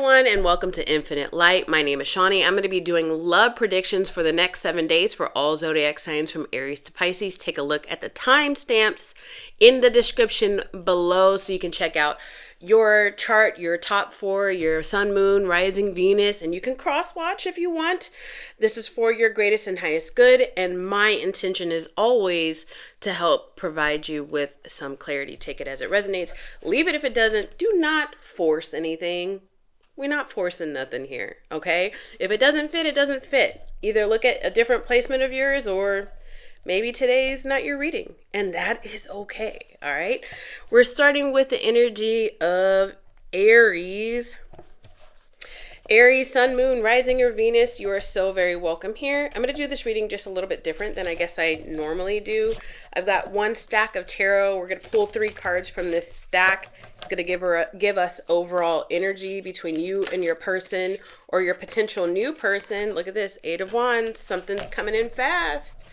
everyone, and welcome to Infinite Light. My name is Shawnee. I'm going to be doing love predictions for the next 7 days for all zodiac signs from Aries to Pisces. Take a look at the timestamps in the description below so you can check out your chart, your top 4, your sun, moon, rising, Venus, and you can cross watch if you want. This is for your greatest and highest good, and my intention is always to help provide you with some clarity. Take it as it resonates. Leave it if it doesn't. Do not force anything. We're not forcing nothing here, okay? If it doesn't fit, it doesn't fit. Either look at a different placement of yours, or maybe today's not your reading, and that is okay, all right? We're starting with the energy of Aries. Aries, sun, moon, rising, or Venus, you are so very welcome here. I'm going to do this reading just a little bit different than I guess I normally do. I've got one stack of tarot. We're going to pull 3 cards from this stack. It's going to give us overall energy between you and your person or your potential new person. Look at this, 8 of Wands. Something's coming in fast.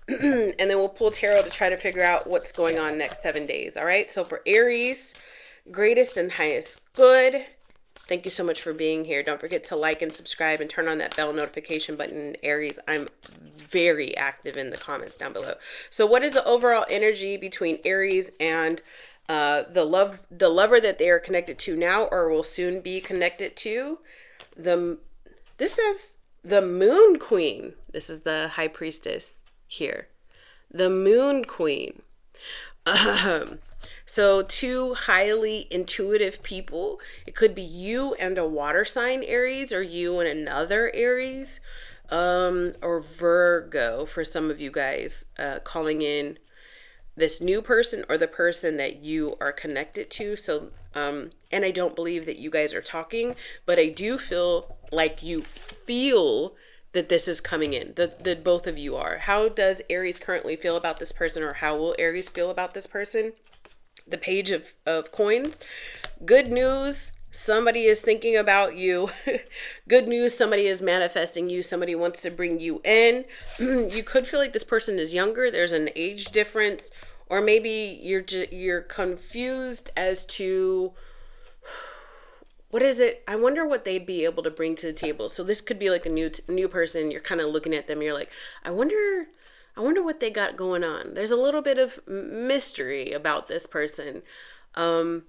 And then we'll pull tarot to try to figure out what's going on next 7 days. All right. So for Aries, greatest and highest good. Thank you so much for being here. Don't forget to like and subscribe and turn on that bell notification button. Aries, I'm very active in the comments down below. So what is the overall energy between Aries and the lover that they are connected to now or will soon be connected to? This is the Moon Queen. This is the High Priestess here. The Moon Queen. So 2 highly intuitive people. It could be you and a water sign Aries, or you and another Aries, or Virgo for some of you guys, calling in this new person or the person that you are connected to. So, and I don't believe that you guys are talking, but I do feel like you feel that this is coming in, that both of you are. How does Aries currently feel about this person, or how will Aries feel about this person? The Page of Coins. Good news, somebody is thinking about you. Good news, somebody is manifesting you. Somebody wants to bring you in. You could feel like this person is younger. There's an age difference, or maybe you're confused as to what is it. I wonder what they'd be able to bring to the table. So this could be like a new person. You're kind of looking at them. You're like, I wonder what they got going on. There's a little bit of mystery about this person. And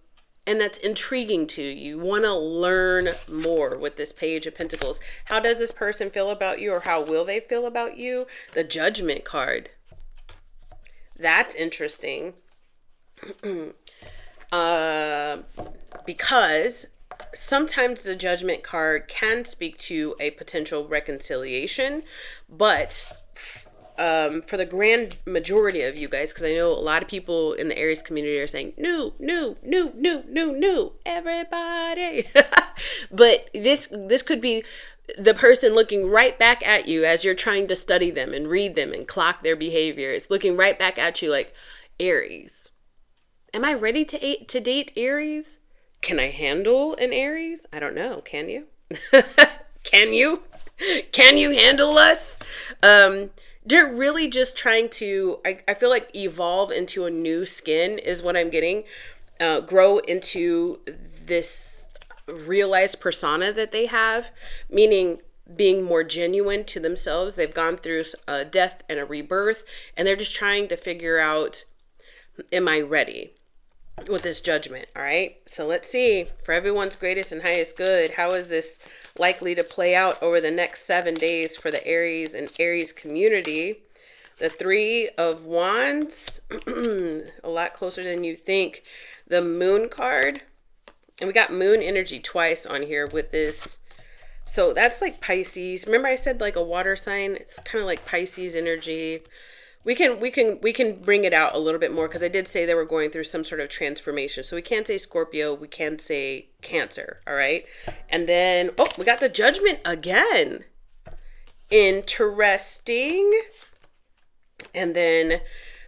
that's intriguing to you. You want to learn more with this Page of Pentacles. How does this person feel about you, or how will they feel about you? The Judgment card. That's interesting. Because sometimes the Judgment card can speak to a potential reconciliation, but for the grand majority of you guys, because I know a lot of people in the Aries community are saying, no, everybody. But this could be the person looking right back at you as you're trying to study them and read them and clock their behavior. It's looking right back at you like, Aries, am I ready to date Aries? Can I handle an Aries? I don't know. Can you? Can you? Can you handle us? They're really just trying to, I feel like, evolve into a new skin is what I'm getting. Grow into this realized persona that they have, meaning being more genuine to themselves. They've gone through a death and a rebirth, and they're just trying to figure out, am I ready with this Judgment? All right. So let's see, for everyone's greatest and highest good, how is this likely to play out over the next 7 days for the Aries and Aries community? The 3 of Wands, a lot closer than you think. The Moon card, and we got moon energy twice on here with this. So that's like Pisces. Remember I said like a water sign? It's kind of like Pisces energy. We can bring it out a little bit more, because I did say they were going through some sort of transformation. So we can't say Scorpio, we can say Cancer, all right? And then, oh, we got the Judgment again. Interesting. And then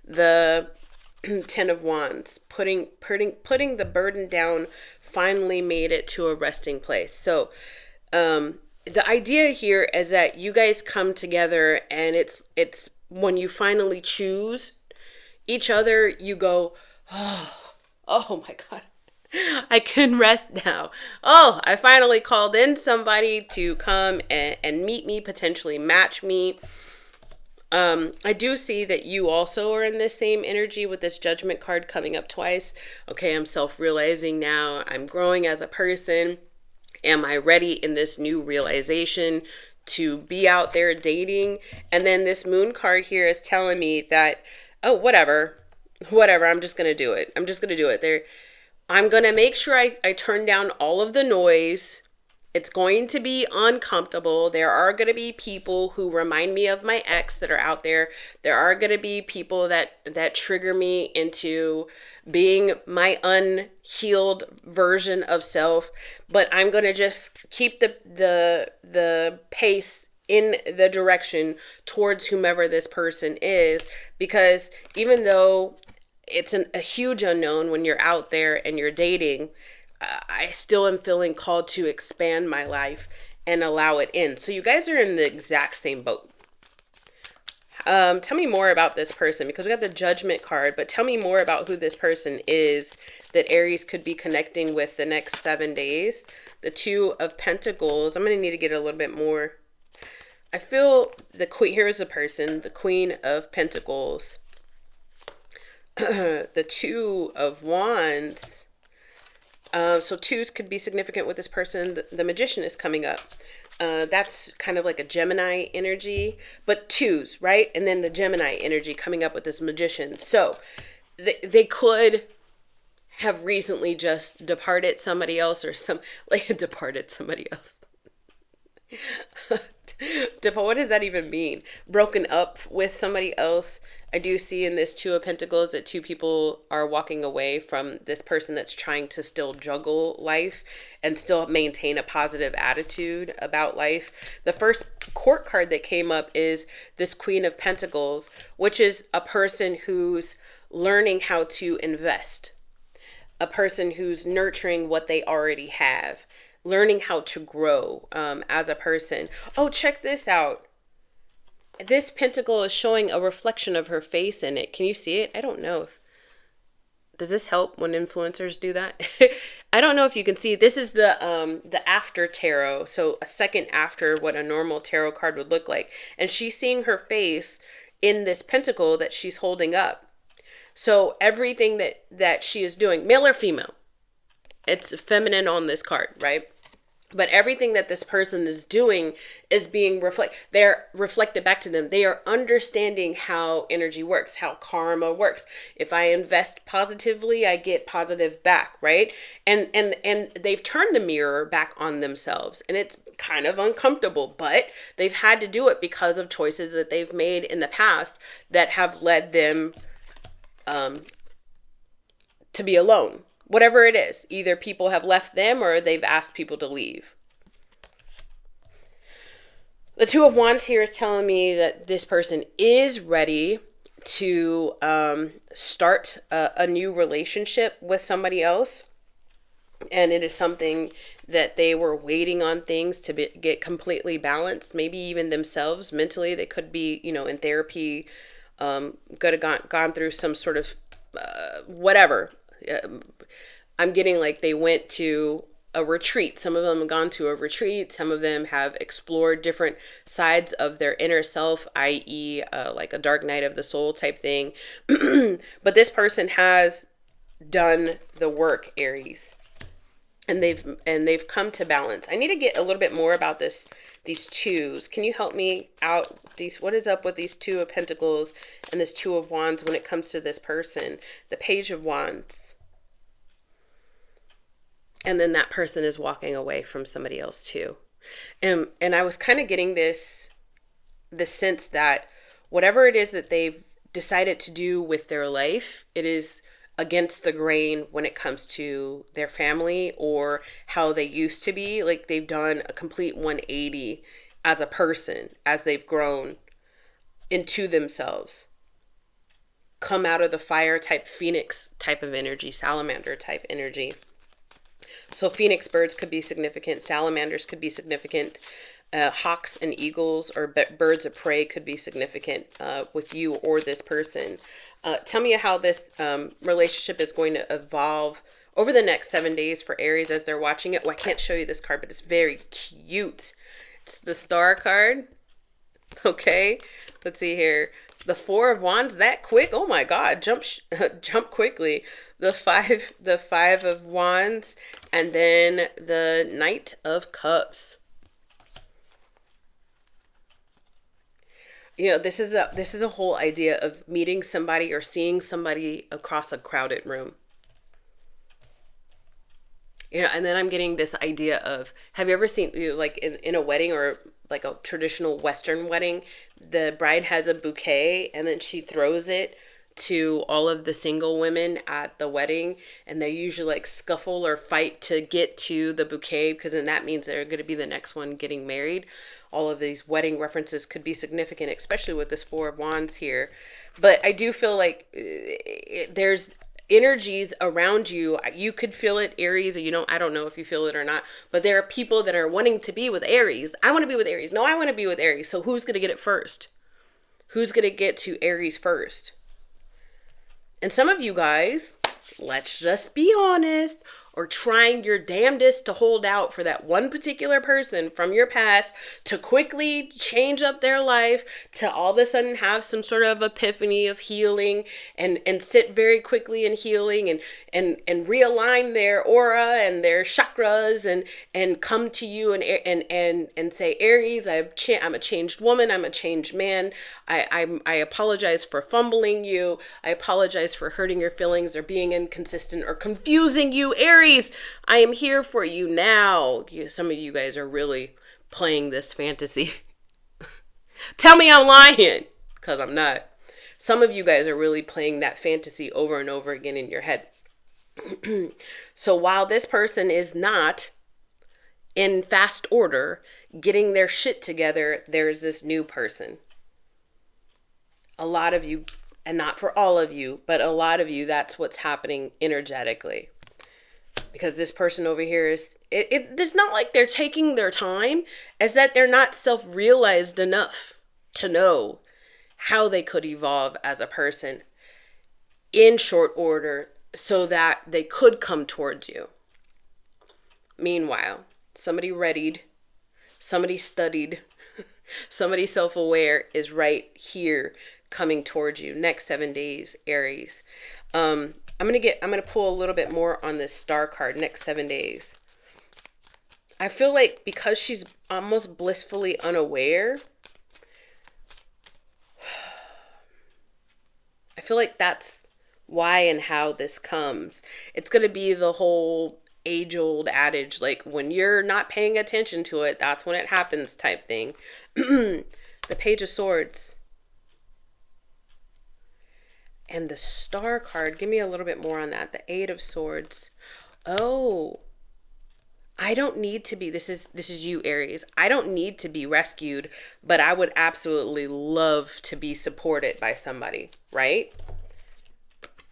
the 10 of Wands, putting the burden down, finally made it to a resting place. So the idea here is that you guys come together, and it's when you finally choose each other, you go, oh my God, I can rest now. Oh, I finally called in somebody to come and meet me, potentially match me. I do see that you also are in this same energy with this Judgment card coming up twice. Okay, I'm self-realizing now. I'm growing as a person. Am I ready in this new realization to be out there dating? And then this Moon card here is telling me that, oh, whatever, I'm just going to do it. I'm just going to do it. I'm going to make sure I turn down all of the noise. It's going to be uncomfortable. There are going to be people who remind me of my ex that are out there. There are going to be people that trigger me into being my unhealed version of self. But I'm going to just keep the pace in the direction towards whomever this person is, because even though it's a huge unknown when you're out there and you're dating, I still am feeling called to expand my life and allow it in. So you guys are in the exact same boat. Tell me more about this person, because we got the Judgment card, but tell me more about who this person is that Aries could be connecting with the next 7 days. The Two of Pentacles. I'm going to need to get a little bit more. I feel the Queen. Here is a person, the Queen of Pentacles. The Two of Wands. So twos could be significant with this person. The Magician is coming up. That's kind of like a Gemini energy, but twos, right? And then the Gemini energy coming up with this Magician. So they could have recently just departed somebody else, or departed somebody else. What does that even mean? Broken up with somebody else. I do see in this Two of Pentacles that two people are walking away from this person that's trying to still juggle life and still maintain a positive attitude about life. The first court card that came up is this Queen of Pentacles, which is a person who's learning how to invest, a person who's nurturing what they already have, learning how to grow as a person. Oh, check this out. This pentacle is showing a reflection of her face in it. Can you see it? I don't know. Does this help when influencers do that? I don't know if you can see. This is the after tarot. So a second after what a normal tarot card would look like. And she's seeing her face in this pentacle that she's holding up. So everything that she is doing, male or female, it's feminine on this card, right? But everything that this person is doing is being they're reflected back to them. They are understanding how energy works, how karma works. If I invest positively, I get positive back, right? And they've turned the mirror back on themselves, and it's kind of uncomfortable, but they've had to do it because of choices that they've made in the past that have led them to be alone. Whatever it is, either people have left them or they've asked people to leave. The Two of Wands here is telling me that this person is ready to start a new relationship with somebody else. And it is something that they were waiting on things to get completely balanced. Maybe even themselves mentally. They could be, in therapy, could have gone through some sort of whatever. I'm getting like they went to a retreat. Some of them have gone to a retreat. Some of them have explored different sides of their inner self, i.e. Like a dark night of the soul type thing. But this person has done the work, Aries. And they've come to balance. I need to get a little bit more about these twos. Can you help me out? What is up with these Two of Pentacles and this Two of Wands when it comes to this person? The Page of Wands. And then that person is walking away from somebody else too. And I was kind of getting the sense that whatever it is that they've decided to do with their life, it is against the grain when it comes to their family or how they used to be. Like they've done a complete 180 as a person, as they've grown into themselves. Come out of the fire type, phoenix type of energy, salamander type energy. So phoenix birds could be significant. Salamanders could be significant. Hawks and eagles or birds of prey could be significant with you or this person. Tell me how this relationship is going to evolve over the next 7 days for Aries as they're watching it. Oh, I can't show you this card, but it's very cute. It's the Star card. Okay, let's see here. The Four of Wands, that quick? Oh my God, jump quickly. The five of Wands, and then the Knight of Cups. You know, this is a whole idea of meeting somebody or seeing somebody across a crowded room. You know, and then I'm getting this idea of, have you ever seen, like in a wedding or like a traditional Western wedding, the bride has a bouquet and then she throws it to all of the single women at the wedding, and they usually like scuffle or fight to get to the bouquet because then that means they're going to be the next one getting married. All of these wedding references could be significant, especially with this Four of Wands here. But I do feel like there's energies around you. You could feel it, Aries, or I don't know if you feel it or not, but there are people that are wanting to be with Aries. I want to be with Aries. No, I want to be with Aries. So who's going to get it first? Who's going to get to Aries first? And some of you guys, let's just be honest, are trying your damnedest to hold out for that one particular person from your past to quickly change up their life, to all of a sudden have some sort of epiphany of healing and sit very quickly in healing and realign their aura and their chakras and come to you and say, Aries, I'm a changed woman. I'm a changed man. I apologize for fumbling you. I apologize for hurting your feelings or being inconsistent or confusing you, Aries. I am here for you now. Some of you guys are really playing this fantasy. Tell me I'm lying, because I'm not. Some of you guys are really playing that fantasy over and over again in your head. So while this person is not in fast order getting their shit together, there's this new person. A lot of you, and not for all of you, but a lot of you, that's what's happening energetically. Because this person over here is, it's not like they're taking their time, it's that they're not self-realized enough to know how they could evolve as a person in short order so that they could come towards you. Meanwhile, somebody readied, somebody studied, somebody self-aware is right here coming towards you. Next 7 days, Aries. I'm gonna pull a little bit more on this Star card. Next 7 days. I feel like because she's almost blissfully unaware, I feel like that's why and how this comes. It's gonna be the whole age-old adage, like when you're not paying attention to it, that's when it happens type thing. The Page of Swords. And the Star card, give me a little bit more on that. The Eight of Swords. Oh, I don't need to be, this is you, Aries. I don't need to be rescued, but I would absolutely love to be supported by somebody, right?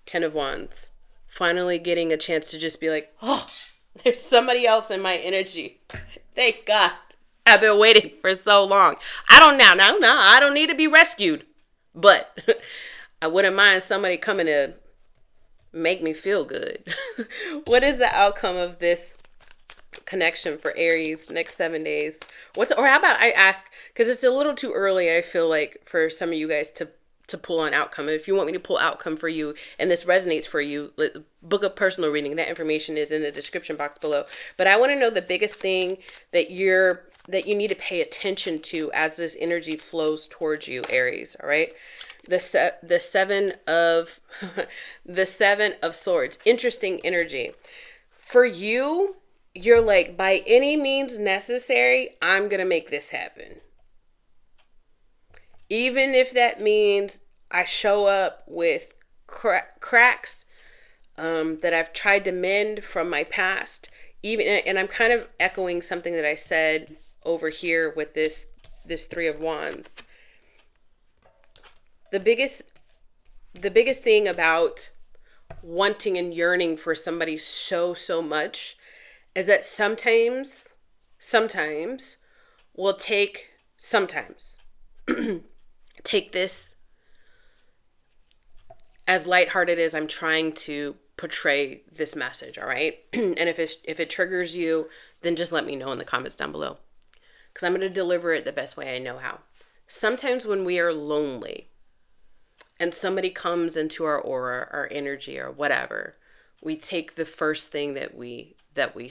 Ten of Wands. Finally getting a chance to just be like, oh, there's somebody else in my energy. Thank God. I've been waiting for so long. I don't need to be rescued, but I wouldn't mind somebody coming to make me feel good. What is the outcome of this connection for Aries next 7 days? Or how about I ask, because it's a little too early, I feel like, for some of you guys to pull on outcome. If you want me to pull outcome for you and this resonates for you, book a personal reading. That information is in the description box below. But I want to know the biggest thing that you need to pay attention to as this energy flows towards you, Aries. All right. The seven of the Seven of Swords. Interesting energy. For you, you're like, by any means necessary, I'm going to make this happen. Even if that means I show up with cracks that I've tried to mend from my past. And I'm kind of echoing something that I said over here with this Three of Wands. The biggest thing about wanting and yearning for somebody so much is that sometimes we'll take this as lighthearted as I'm trying to portray this message, all right? And if it triggers you, then just let me know in the comments down below, because I'm going to deliver it the best way I know how. Sometimes when we are lonely and somebody comes into our aura, our energy, or whatever, we take the first thing that we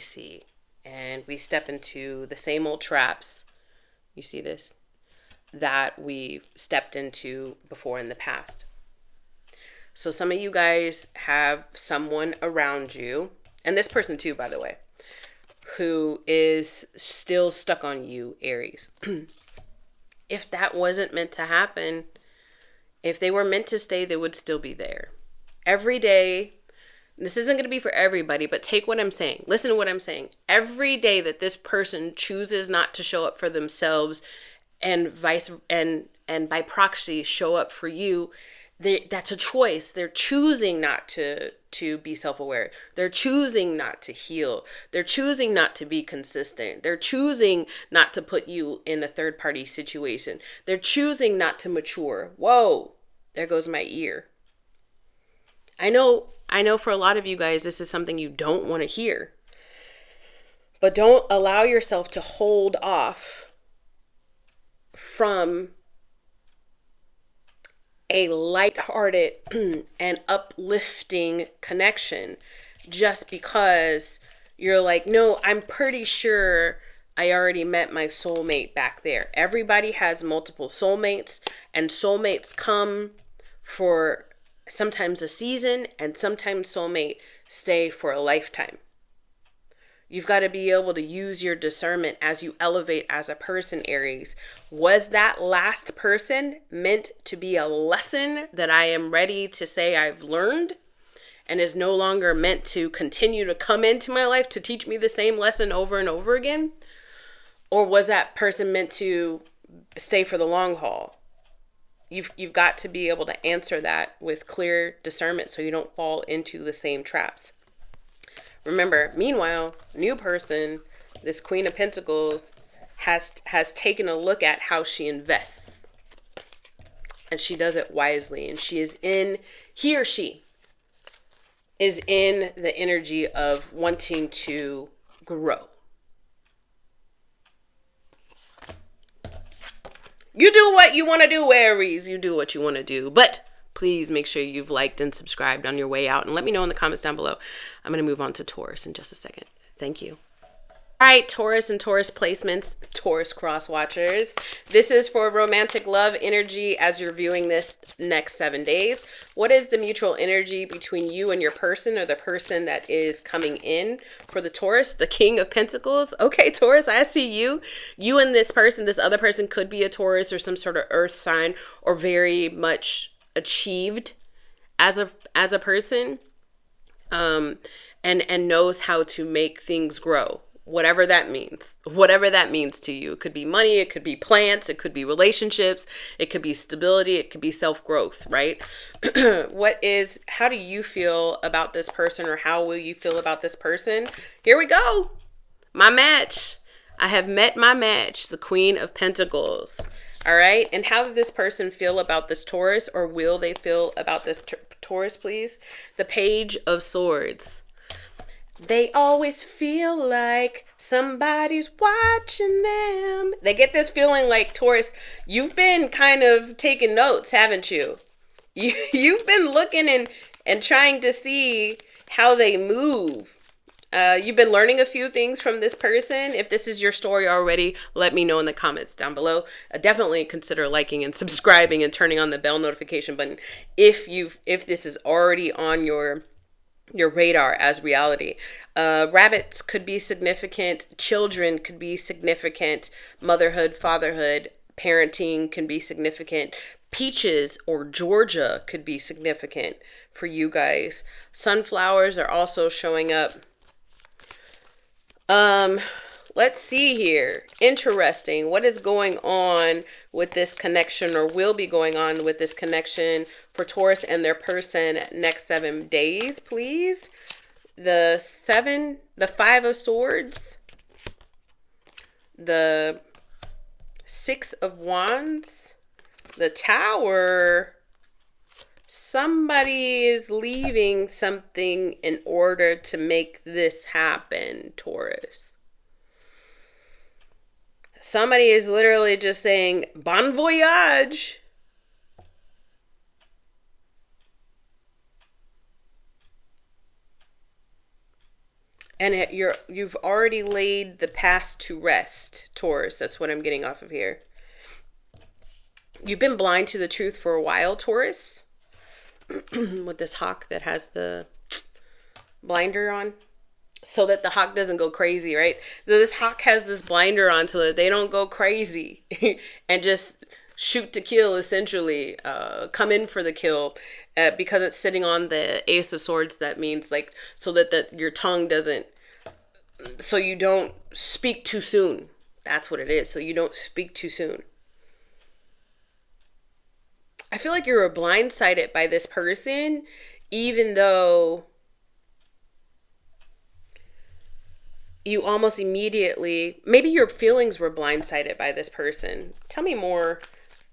see, and we step into the same old traps. You see this? That we've stepped into before in the past. So some of you guys have someone around you, and this person too, by the way, who is still stuck on you, Aries. If that wasn't meant to happen, if they were meant to stay, they would still be there. Every day, this isn't going to be for everybody, but take what I'm saying. Listen to what I'm saying. Every day that this person chooses not to show up for themselves, and by proxy show up for you, that's a choice. They're choosing not to be self-aware. They're choosing not to heal. They're choosing not to be consistent. They're choosing not to put you in a third-party situation. They're choosing not to mature. Whoa, there goes my ear. I know for a lot of you guys, this is something you don't want to hear. But don't allow yourself to hold off from a lighthearted and uplifting connection just because you're like, no, I'm pretty sure I already met my soulmate back there. Everybody has multiple soulmates, and soulmates come for sometimes a season, and sometimes soulmate stay for a lifetime. You've got to be able to use your discernment as you elevate as a person, Aries. Was that last person meant to be a lesson that I am ready to say I've learned, and is no longer meant to continue to come into my life to teach me the same lesson over and over again? Or was that person meant to stay for the long haul? You've got to be able to answer that with clear discernment so you don't fall into the same traps. Remember, meanwhile, new person, this Queen of Pentacles, has taken a look at how she invests. And she does it wisely. And he or she is in the energy of wanting to grow. You do what you want to do, Aries. You do what you want to do. But please make sure you've liked and subscribed on your way out. And let me know in the comments down below. I'm going to move on to Taurus in just a second. Thank you. All right, Taurus and Taurus placements, Taurus cross watchers. This is for romantic love energy as you're viewing this next 7 days. What is the mutual energy between you and your person, or the person that is coming in for the Taurus? The King of Pentacles. Okay, Taurus, I see you. You and this person, this other person could be a Taurus or some sort of earth sign, or very much achieved as a person, and knows how to make things grow. Whatever that means to you. It could be money, it could be plants, it could be relationships, it could be stability, it could be self-growth, right? How do you feel about this person, or how will you feel about this person? Here we go. My match. I have met my match, the Queen of Pentacles. All right. And how did this person feel about this Taurus, or will they feel about this Taurus, please? The Page of Swords. They always feel like somebody's watching them. They get this feeling like, Taurus, you've been kind of taking notes, haven't you? You've been looking and trying to see how they move. You've been learning a few things from this person. If this is your story already, let me know in the comments down below. Definitely consider liking and subscribing and turning on the bell notification button if this is already on your radar as reality. Rabbits could be significant. Children could be significant. Motherhood, fatherhood, parenting can be significant. Peaches or Georgia could be significant for you guys. Sunflowers are also showing up. Let's see here. Interesting. What is going on with this connection, or will be going on with this connection for Taurus and their person next 7 days, please? The 5 of Swords, the 6 of Wands, the Tower, Somebody is leaving something in order to make this happen, Taurus. Somebody is literally just saying, bon voyage. And you've already laid the past to rest, Taurus. That's what I'm getting off of here. You've been blind to the truth for a while, Taurus. With this hawk that has the blinder on. So that the hawk doesn't go crazy, right? So this hawk has this blinder on so that they don't go crazy and just shoot to kill, essentially. Come in for the kill. Because it's sitting on the Ace of Swords, that means like so that your tongue doesn't, so you don't speak too soon. That's what it is. So you don't speak too soon. I feel like you were blindsided by this person, even though you almost immediately, maybe your feelings were blindsided by this person. Tell me more.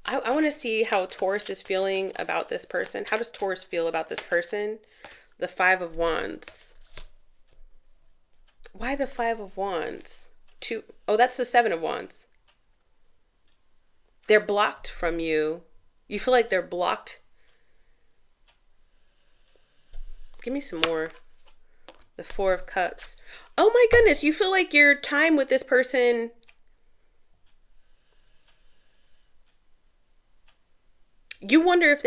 I want to see how Taurus is feeling about this person. How does Taurus feel about this person? The Five of Wands. Why the Five of Wands? Oh, that's the Seven of Wands. They're blocked from you. You feel like they're blocked. Give me some more. The Four of Cups. Oh my goodness, you feel like your time with this person, you wonder if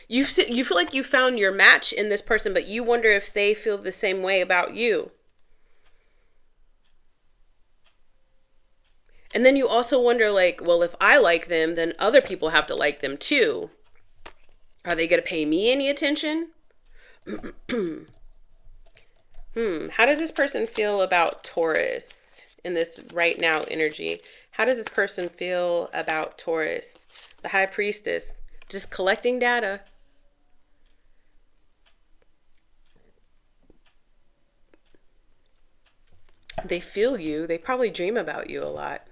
you feel like you found your match in this person, but you wonder if they feel the same way about you. And then you also wonder, like, well, if I like them, then other people have to like them too. Are they going to pay me any attention? How does this person feel about Taurus in this right now energy? How does this person feel about Taurus? The High Priestess, just collecting data. They feel you. They probably dream about you a lot.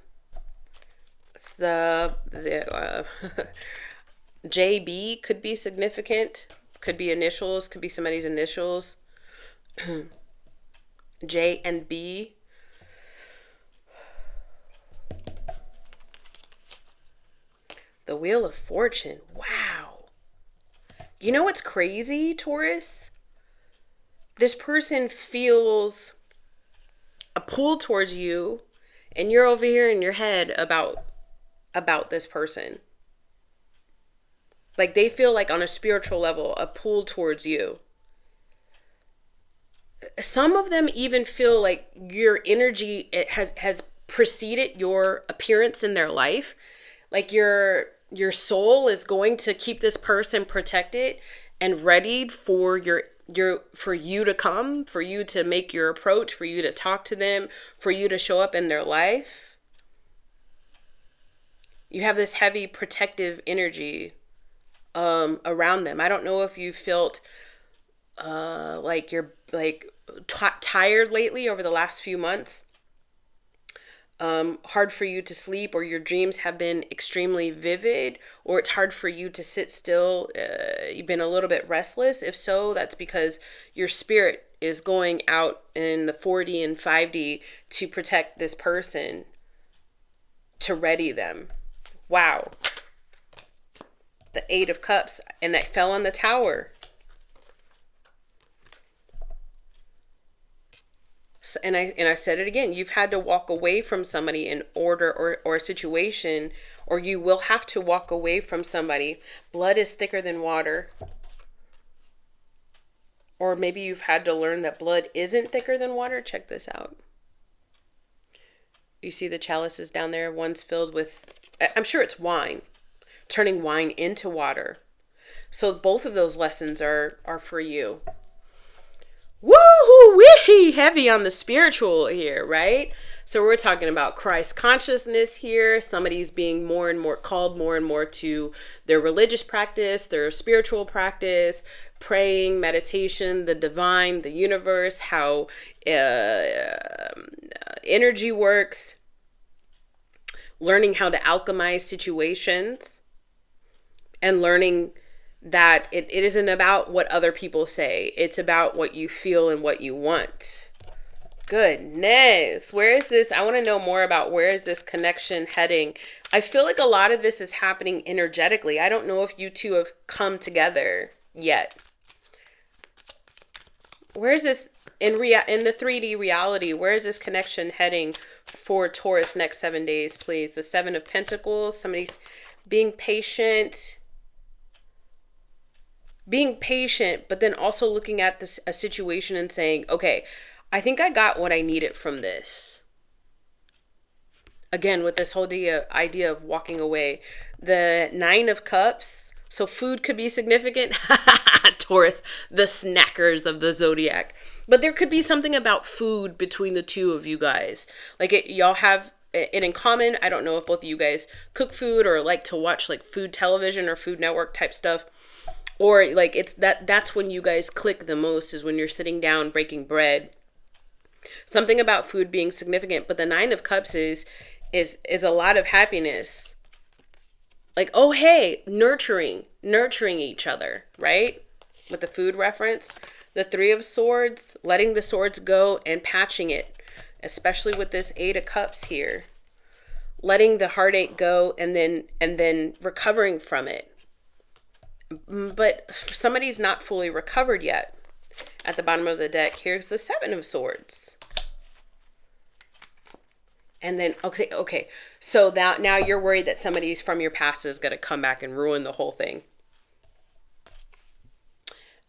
The JB could be significant. Could be initials. Could be somebody's initials. J and B. The Wheel of Fortune. Wow. You know what's crazy, Taurus? This person feels a pull towards you, and you're over here in your head about this person. Like they feel like on a spiritual level, a pull towards you. Some of them even feel like your energy has preceded your appearance in their life. Like your soul is going to keep this person protected and readied for for you to come, for you to make your approach, for you to talk to them, for you to show up in their life. You have this heavy protective energy around them. I don't know if you felt like you're like tired lately over the last few months. Hard for you to sleep, or your dreams have been extremely vivid, or it's hard for you to sit still. You've been a little bit restless. If so, that's because your spirit is going out in the 4D and 5D to protect this person, to ready them. Wow. The Eight of Cups, and that fell on the Tower. And I said it again, you've had to walk away from somebody in order, or a situation, or you will have to walk away from somebody. Blood is thicker than water. Or maybe you've had to learn that blood isn't thicker than water. Check this out. You see the chalices down there? One's filled with, I'm sure it's wine, turning wine into water. So both of those lessons are for you. Woo-hoo-wee! Heavy on the spiritual here, right? So we're talking about Christ consciousness here. Somebody's being more and more called more and more to their religious practice, their spiritual practice, praying, meditation, the divine, the universe, how energy works, learning how to alchemize situations, and learning that it isn't about what other people say. It's about what you feel and what you want. Goodness. Where is this? I want to know more about where is this connection heading? I feel like a lot of this is happening energetically. I don't know if you two have come together yet. Where is this in the 3D reality? Where is this connection heading for Taurus next 7 days, please? The 7 of Pentacles, somebody being patient, but then also looking at a situation and saying, okay, I think I got what I needed from this. Again, with this whole idea of walking away. The 9 of Cups. So food could be significant. Taurus, the snackers of the zodiac. But there could be something about food between the two of you guys. Like y'all have it in common. I don't know if both of you guys cook food or like to watch like food television or Food Network type stuff. Or like that's when you guys click the most, is when you're sitting down breaking bread. Something about food being significant. But the 9 of Cups is a lot of happiness. Like, oh, hey, nurturing each other, right? With the food reference. The 3 of Swords, letting the swords go and patching it, especially with this 8 of Cups here. Letting the heartache go and then recovering from it. But somebody's not fully recovered yet. At the bottom of the deck, here's the 7 of Swords. And then, okay. So now you're worried that somebody from your past is going to come back and ruin the whole thing.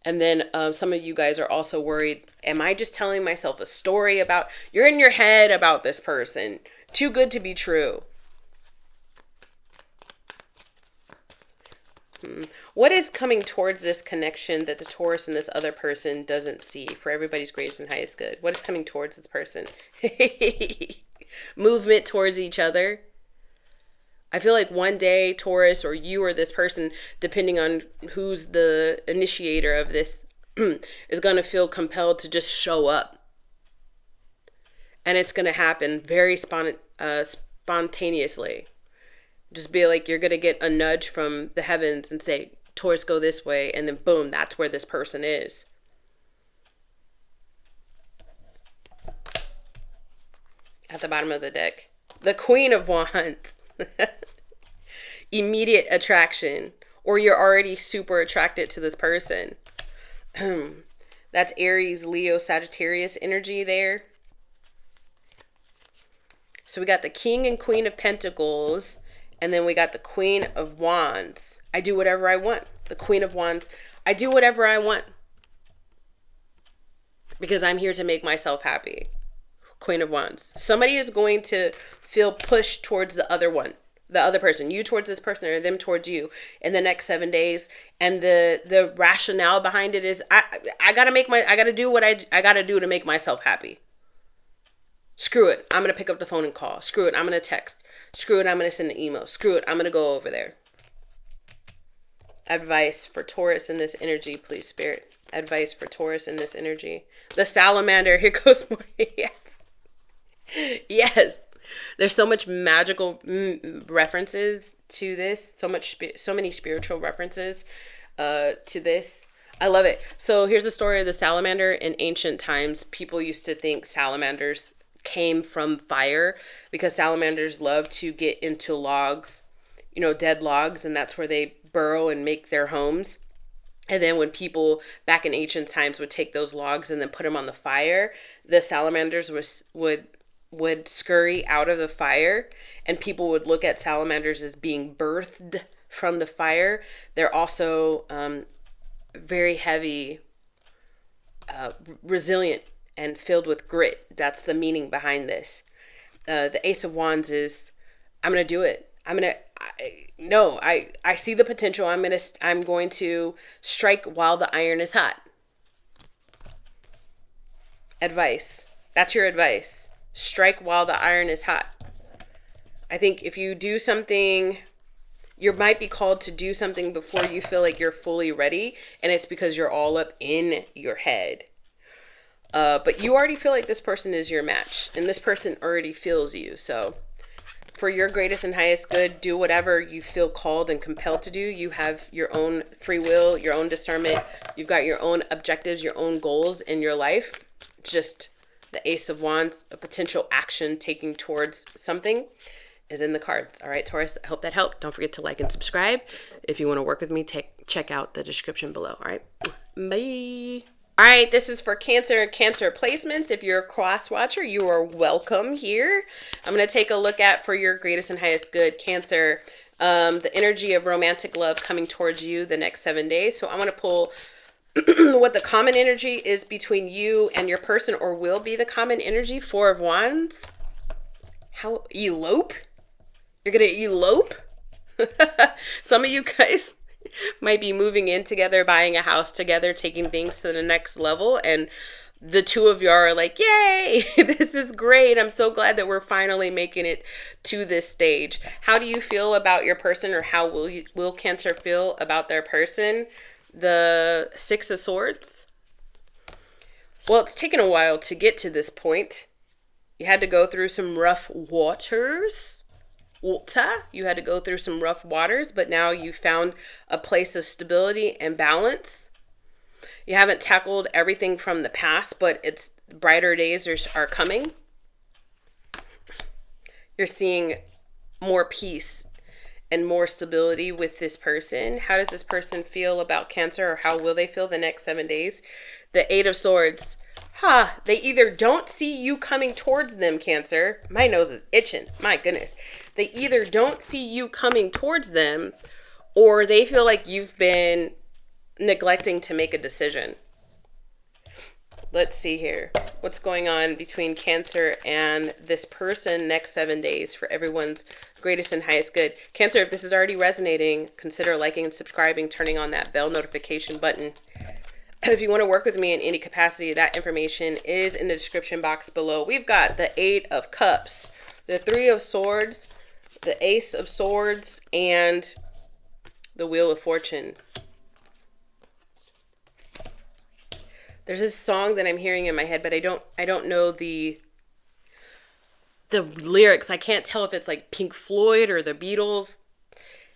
And then some of you guys are also worried, am I just telling myself a story about, you're in your head about this person. Too good to be true. What is coming towards this connection that the Taurus and this other person doesn't see? For everybody's greatest and highest good. What is coming towards this person? Movement towards each other. I feel like one day Taurus, or you or this person, depending on who's the initiator of this, is going to feel compelled to just show up. And it's going to happen very spontaneously. Just be like, you're going to get a nudge from the heavens and say, Taurus, go this way. And then boom, that's where this person is. At the bottom of the deck, the Queen of Wands. Immediate attraction, or you're already super attracted to this person. That's Aries, Leo, Sagittarius energy there. So we got the King and Queen of Pentacles, and then we got the Queen of Wands. I do whatever I want. The Queen of Wands, I do whatever I want because I'm here to make myself happy. Queen of Wands. Somebody is going to feel pushed towards the other one, the other person, you towards this person or them towards you in the next 7 days. And the rationale behind it is I gotta do what I gotta do to make myself happy. Screw it. I'm going to pick up the phone and call. Screw it. I'm going to text. Screw it. I'm going to send an email. Screw it. I'm going to go over there. Advice for Taurus in this energy, please, Spirit. Advice for Taurus in this energy. The salamander. Here goes more. Yes. Yes. There's so much magical references to this. So many spiritual references to this. I love it. So here's the story of the salamander. In ancient times, people used to think salamanders came from fire because salamanders love to get into logs, dead logs, and that's where they burrow and make their homes. And then when people back in ancient times would take those logs and then put them on the fire, the salamanders would scurry out of the fire, and people would look at salamanders as being birthed from the fire. They're also very heavy, resilient, and filled with grit. That's the meaning behind this. The Ace of Wands is, I'm going to do it. I see the potential. I'm going to strike while the iron is hot. Advice. That's your advice. Strike while the iron is hot. I think if you do something, you might be called to do something before you feel like you're fully ready, and it's because you're all up in your head. But you already feel like this person is your match, and this person already feels you. So for your greatest and highest good, do whatever you feel called and compelled to do. You have your own free will, your own discernment. You've got your own objectives, your own goals in your life. Just the Ace of Wands, a potential action taking towards something is in the cards. All right, Taurus, I hope that helped. Don't forget to like and subscribe. If you want to work with me, check out the description below. All right, bye. All right, this is for Cancer and Cancer placements. If you're a cross watcher, you are welcome here. I'm going to take a look at, for your greatest and highest good, Cancer, the energy of romantic love coming towards you the next 7 days. So I want to pull what the common energy is between you and your person, or will be the common energy. 4 of Wands. How elope? You're going to elope? Some of you guys might be moving in together, buying a house together, taking things to the next level, and the two of you are like, yay, this is great. I'm so glad that we're finally making it to this stage. How do you feel about your person, or how will Cancer feel about their person? The 6 of Swords. Well, it's taken a while to get to this point. You had to go through some rough waters. You had to go through some rough waters, but now you found a place of stability and balance. You haven't tackled everything from the past, but it's brighter days are coming. You're seeing more peace and more stability with this person. How does this person feel about Cancer, or how will they feel the next 7 days? The 8 of Swords. They either don't see you coming towards them, Cancer. My nose is itching. My goodness. They either don't see you coming towards them, or they feel like you've been neglecting to make a decision. Let's see here. What's going on between Cancer and this person next 7 days for everyone's greatest and highest good? Cancer, if this is already resonating, consider liking and subscribing, turning on that bell notification button. If you want to work with me in any capacity, that information is in the description box below. We've got the 8 of Cups, the 3 of Swords, the Ace of Swords, and the Wheel of Fortune. There's this song that I'm hearing in my head, but I don't know the lyrics. I can't tell if it's like Pink Floyd or the Beatles.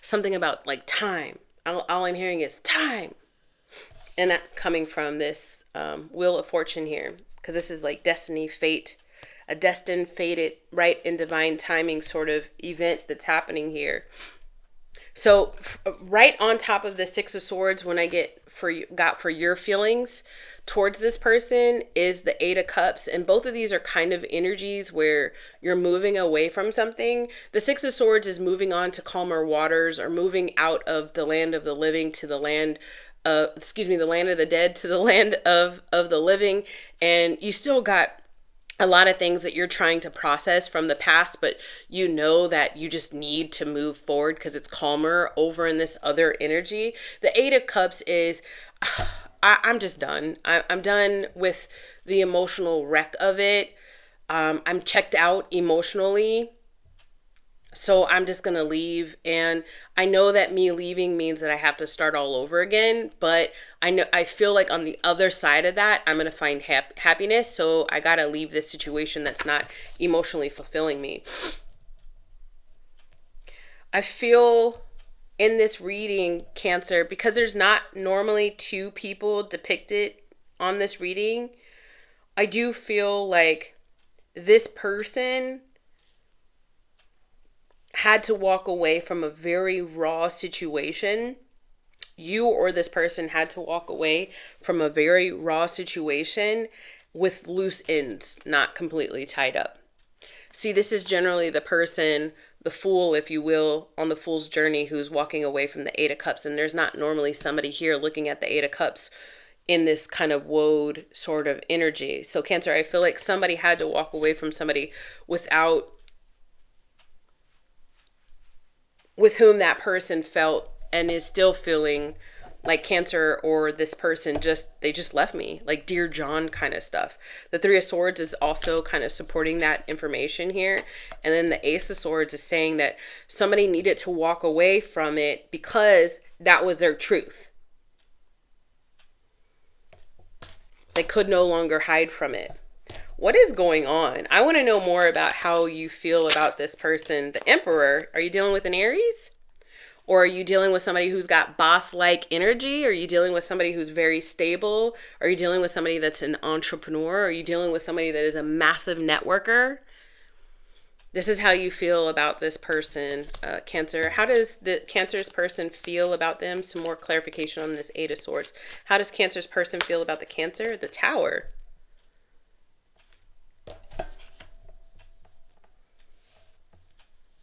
Something about like time. All I'm hearing is time. And that's coming from this Wheel of Fortune here, because this is like destiny, fate, a destined, fated, right in divine timing sort of event that's happening here. So right on top of the 6 of Swords, when I got for your feelings towards this person, is the 8 of Cups. And both of these are kind of energies where you're moving away from something. The 6 of Swords is moving on to calmer waters, or moving out of the land of the living to the land the land of the dead to the land of the living. And you still got a lot of things that you're trying to process from the past, but you know that you just need to move forward because it's calmer over in this other energy. The 8 of Cups is, I'm just done. I'm done with the emotional wreck of it. I'm checked out emotionally. So I'm just going to leave. And I know that me leaving means that I have to start all over again. But I feel like on the other side of that, I'm going to find happiness. So I got to leave this situation that's not emotionally fulfilling me. I feel in this reading, Cancer, because there's not normally 2 people depicted on this reading, I do feel like this person had to walk away from a very raw situation. You or this person had to walk away from a very raw situation with loose ends, not completely tied up. See, this is generally the person, the fool, if you will, on the fool's journey, who's walking away from the 8 of Cups. And there's not normally somebody here looking at the 8 of Cups in this kind of woed sort of energy. So Cancer, I feel like somebody had to walk away from somebody with whom that person felt and is still feeling like Cancer, or this person they just left me, like Dear John kind of stuff. The 3 of Swords is also kind of supporting that information here. And then the Ace of Swords is saying that somebody needed to walk away from it because that was their truth. They could no longer hide from it. What is going on? I want to know more about how you feel about this person. The Emperor, are you dealing with an Aries? Or are you dealing with somebody who's got boss-like energy? Are you dealing with somebody who's very stable? Are you dealing with somebody that's an entrepreneur? Are you dealing with somebody that is a massive networker? This is how you feel about this person, Cancer. How does the Cancer's person feel about them? Some more clarification on this Eight of Swords. How does Cancer's person feel about the Cancer? The Tower.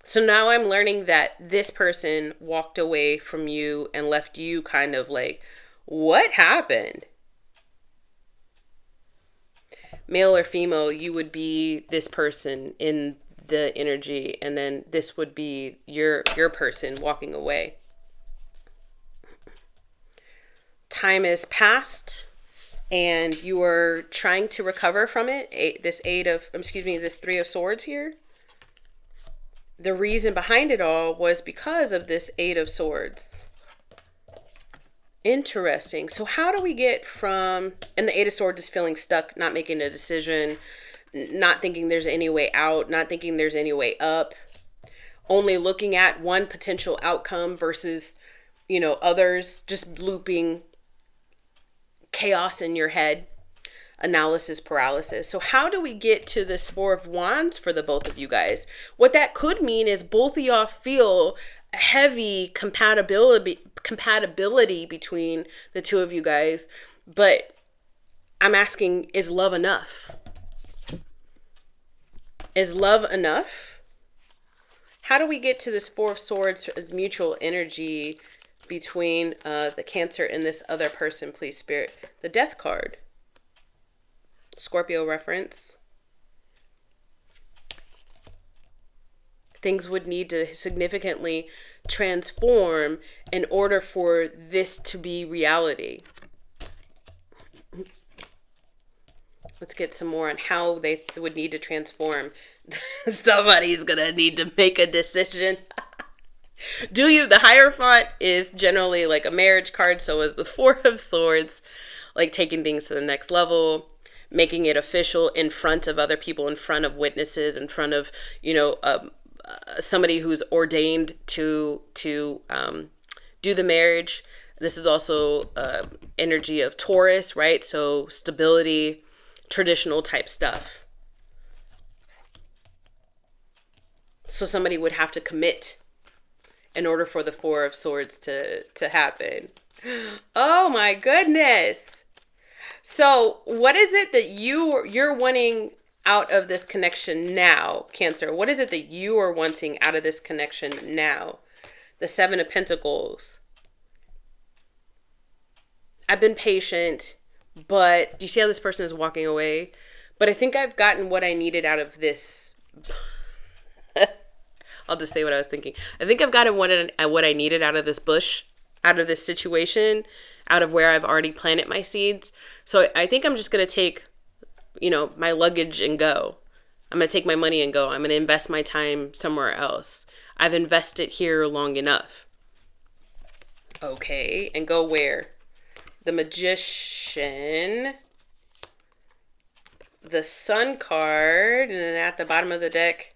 So now I'm learning that this person walked away from you and left you kind of like, what happened? Male or female, you would be this person in the energy, and then this would be your person walking away. Time has passed and you are trying to recover from it. This Three of Swords here. The reason behind it all was because of this Eight of Swords. Interesting. So how do we get from, and the Eight of Swords is feeling stuck, not making a decision, not thinking there's any way out, not thinking there's any way up, only looking at one potential outcome versus, others, just looping chaos in your head, analysis paralysis. So how do we get to this Four of Wands for the both of you guys? What that could mean is both of y'all feel a heavy compatibility between the two of you guys, but I'm asking, is love enough? Is love enough? How do we get to this Four of Swords as mutual energy between the Cancer and this other person, please, Spirit? The Death card. Scorpio reference. Things would need to significantly transform in order for this to be reality. Let's get some more on how they would need to transform. Somebody's gonna need to make a decision. The Hierophant is generally like a marriage card, so is the Four of Swords, like taking things to the next level, making it official in front of other people, in front of witnesses, in front of, somebody who's ordained to do the marriage. This is also energy of Taurus, right? So stability, traditional type stuff. So somebody would have to commit in order for the Four of Swords to happen. Oh my goodness. So what is it that you're wanting out of this connection now, Cancer? What is it that you are wanting out of this connection now? The Seven of Pentacles. I've been patient, but you see how this person is walking away? But I think I've gotten what I needed out of this. I'll just say what I was thinking. I think I've gotten what I needed out of this bush, out of this situation, out of where I've already planted my seeds. So I think I'm just going to take, my luggage and go. I'm going to take my money and go. I'm going to invest my time somewhere else. I've invested here long enough. Okay, and go where? The Magician, the Sun card, and then at the bottom of the deck,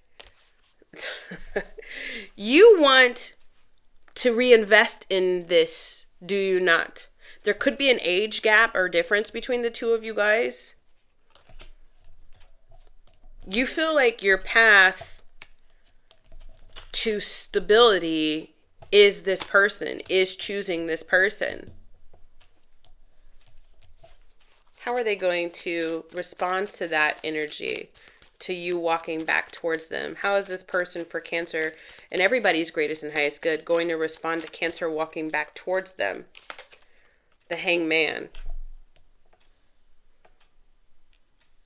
you want to reinvest in this, do you not? There could be an age gap or difference between the two of you guys. You feel like your path to stability is this person, is choosing this person. How are they going to respond to that energy, to you walking back towards them? How is this person for Cancer and everybody's greatest and highest good going to respond to Cancer walking back towards them? The Hangman.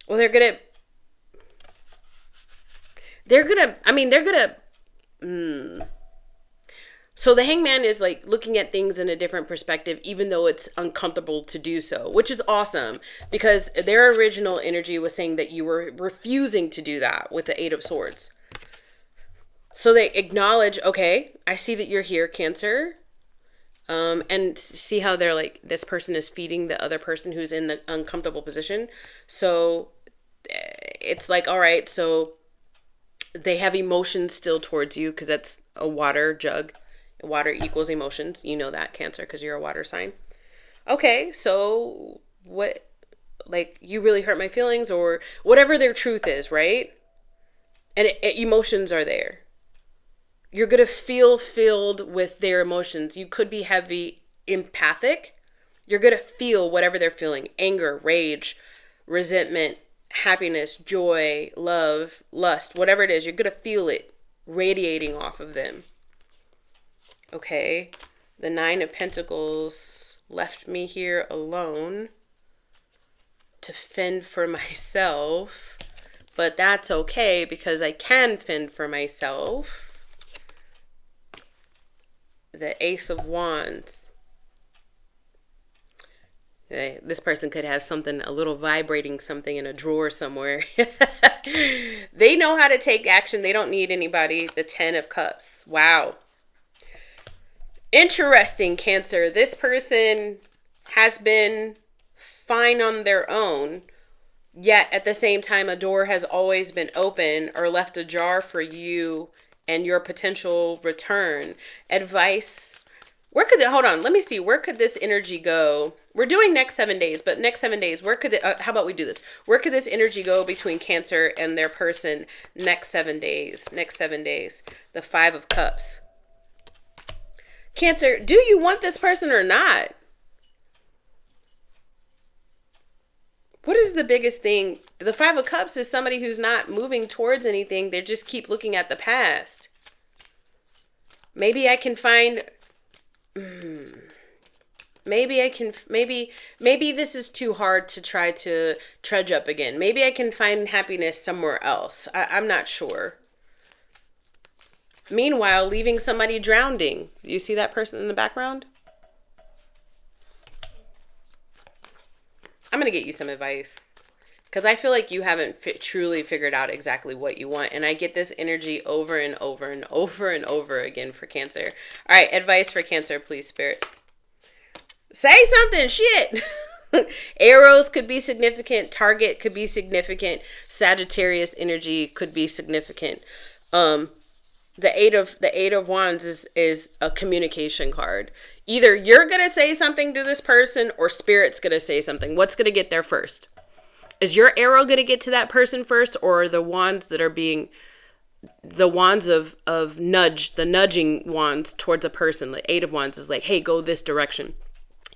Well, So the Hangman is like looking at things in a different perspective, even though it's uncomfortable to do so, which is awesome because their original energy was saying that you were refusing to do that with the Eight of Swords. So they acknowledge, okay, I see that you're here, Cancer. And see how they're like, this person is feeding the other person who's in the uncomfortable position. So it's like, all right, so they have emotions still towards you because that's a water jug. Water equals emotions. You know that, Cancer, because you're a water sign. Okay, so what, like, you really hurt my feelings, or whatever their truth is, right? And emotions are there. You're going to feel filled with their emotions. You could be heavy empathic. You're going to feel whatever they're feeling: anger, rage, resentment, happiness, joy, love, lust, whatever it is. You're going to feel it radiating off of them. Okay, the Nine of Pentacles left me here alone to fend for myself, but that's okay because I can fend for myself. The Ace of Wands. Okay, this person could have something, a little vibrating something in a drawer somewhere. They know how to take action. They don't need anybody. The Ten of Cups. Wow. Interesting, Cancer. This person has been fine on their own, yet at the same time, a door has always been open or left ajar for you and your potential return. Advice. Where could it, hold on, let me see, where could this energy go? We're doing next 7 days, but next 7 days, where could it, how about we do this? Where could this energy go between Cancer and their person next 7 days? Next 7 days. The Five of Cups. Cancer, do you want this person or not? What is the biggest thing? The Five of Cups is somebody who's not moving towards anything. They just keep looking at the past. Maybe I can find... Maybe this is too hard to try to trudge up again. Maybe I can find happiness somewhere else. I'm not sure. Meanwhile, leaving somebody drowning. You see that person in the background? I'm going to get you some advice because I feel like you haven't truly figured out exactly what you want. And I get this energy over and over and over and over again for Cancer. All right, advice for Cancer, please, Spirit. Say something, shit. Arrows could be significant. Target could be significant. Sagittarius energy could be significant. The Eight of Wands is a communication card. Either you're going to say something to this person or Spirit's going to say something. What's going to get there first? Is your arrow going to get to that person first, or the wands that are being, the wands of nudge, the nudging wands towards a person? The Eight of Wands is like, hey, go this direction.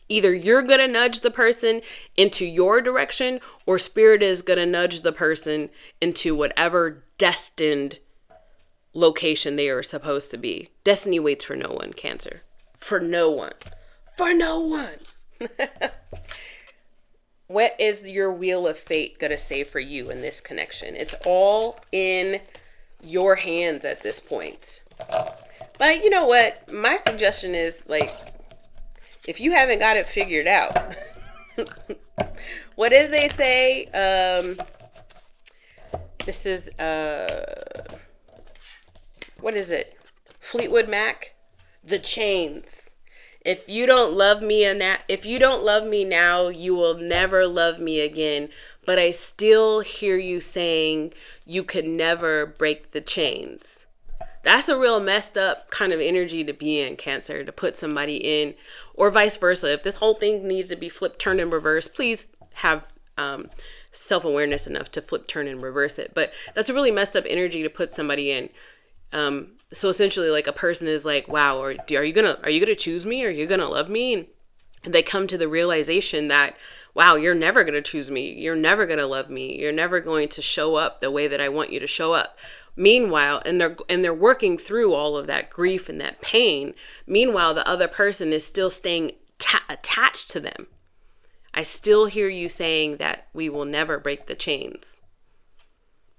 Either you're going to nudge the person into your direction, or Spirit is going to nudge the person into whatever destined location they are supposed to be. Destiny waits for no one, Cancer. For no one. For no one. What is your wheel of fate going to say for you in this connection? It's all in your hands at this point. But you know what? My suggestion is, like, if you haven't got it figured out, what did they say? This is, what is it? Fleetwood Mac? The chains. If you don't love me if you don't love me now, you will never love me again. But I still hear you saying you could never break the chains. That's a real messed up kind of energy to be in, Cancer, to put somebody in, or vice versa. If this whole thing needs to be flipped, turned, and reversed, please have self-awareness enough to flip, turn, and reverse it. But that's a really messed up energy to put somebody in. So essentially, like, a person is like, wow, are you gonna choose me? Are you gonna love me? And they come to the realization that, wow, you're never gonna choose me. You're never gonna love me. You're never going to show up the way that I want you to show up. Meanwhile, and they're working through all of that grief and that pain. Meanwhile, the other person is still staying attached to them. I still hear you saying that we will never break the chains.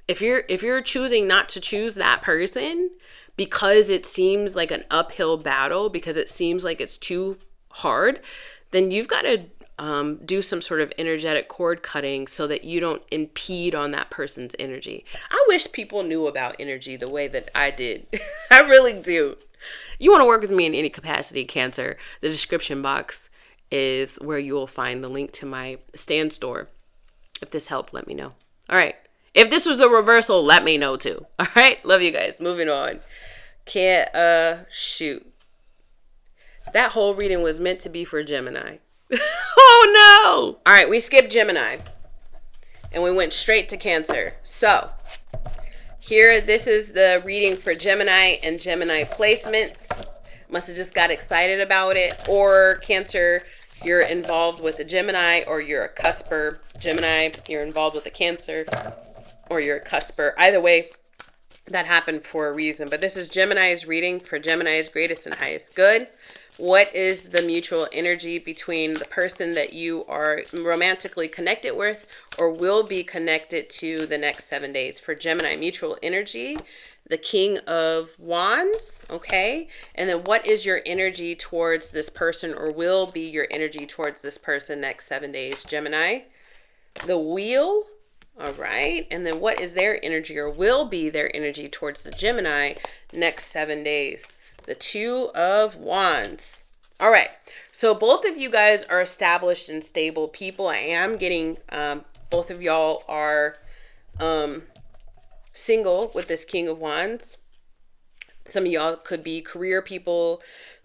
If you're choosing not to choose that person because it seems like an uphill battle, because it seems like it's too hard, then you've got to do some sort of energetic cord cutting so that you don't impede on that person's energy. I wish people knew about energy the way that I did. I really do. You want to work with me in any capacity, Cancer, the description box is where you will find the link to my stand store. If this helped, let me know. All right. If this was a reversal, let me know too. All right. Love you guys. Moving on. Shoot. That whole reading was meant to be for Gemini. Oh no. All right. We skipped Gemini and we went straight to Cancer. So here, this is the reading for Gemini and Gemini placements. Must have just got excited about it. Or Cancer, you're involved with a Gemini, or you're a cusper. Gemini, you're involved with a Cancer, or you're a cusper. Either way, that happened for a reason. But this is Gemini's reading for Gemini's greatest and highest good. What is the mutual energy between the person that you are romantically connected with or will be connected to the next 7 days? For Gemini, mutual energy, the King of Wands, okay? And then what is your energy towards this person or will be your energy towards this person next 7 days, Gemini? The Wheel, all right. And then what is their energy or will be their energy towards the Gemini next 7 days? The Two of Wands. All right. So both of you guys are established and stable people. I am getting, both of y'all are single with this King of Wands. Some of y'all could be career people.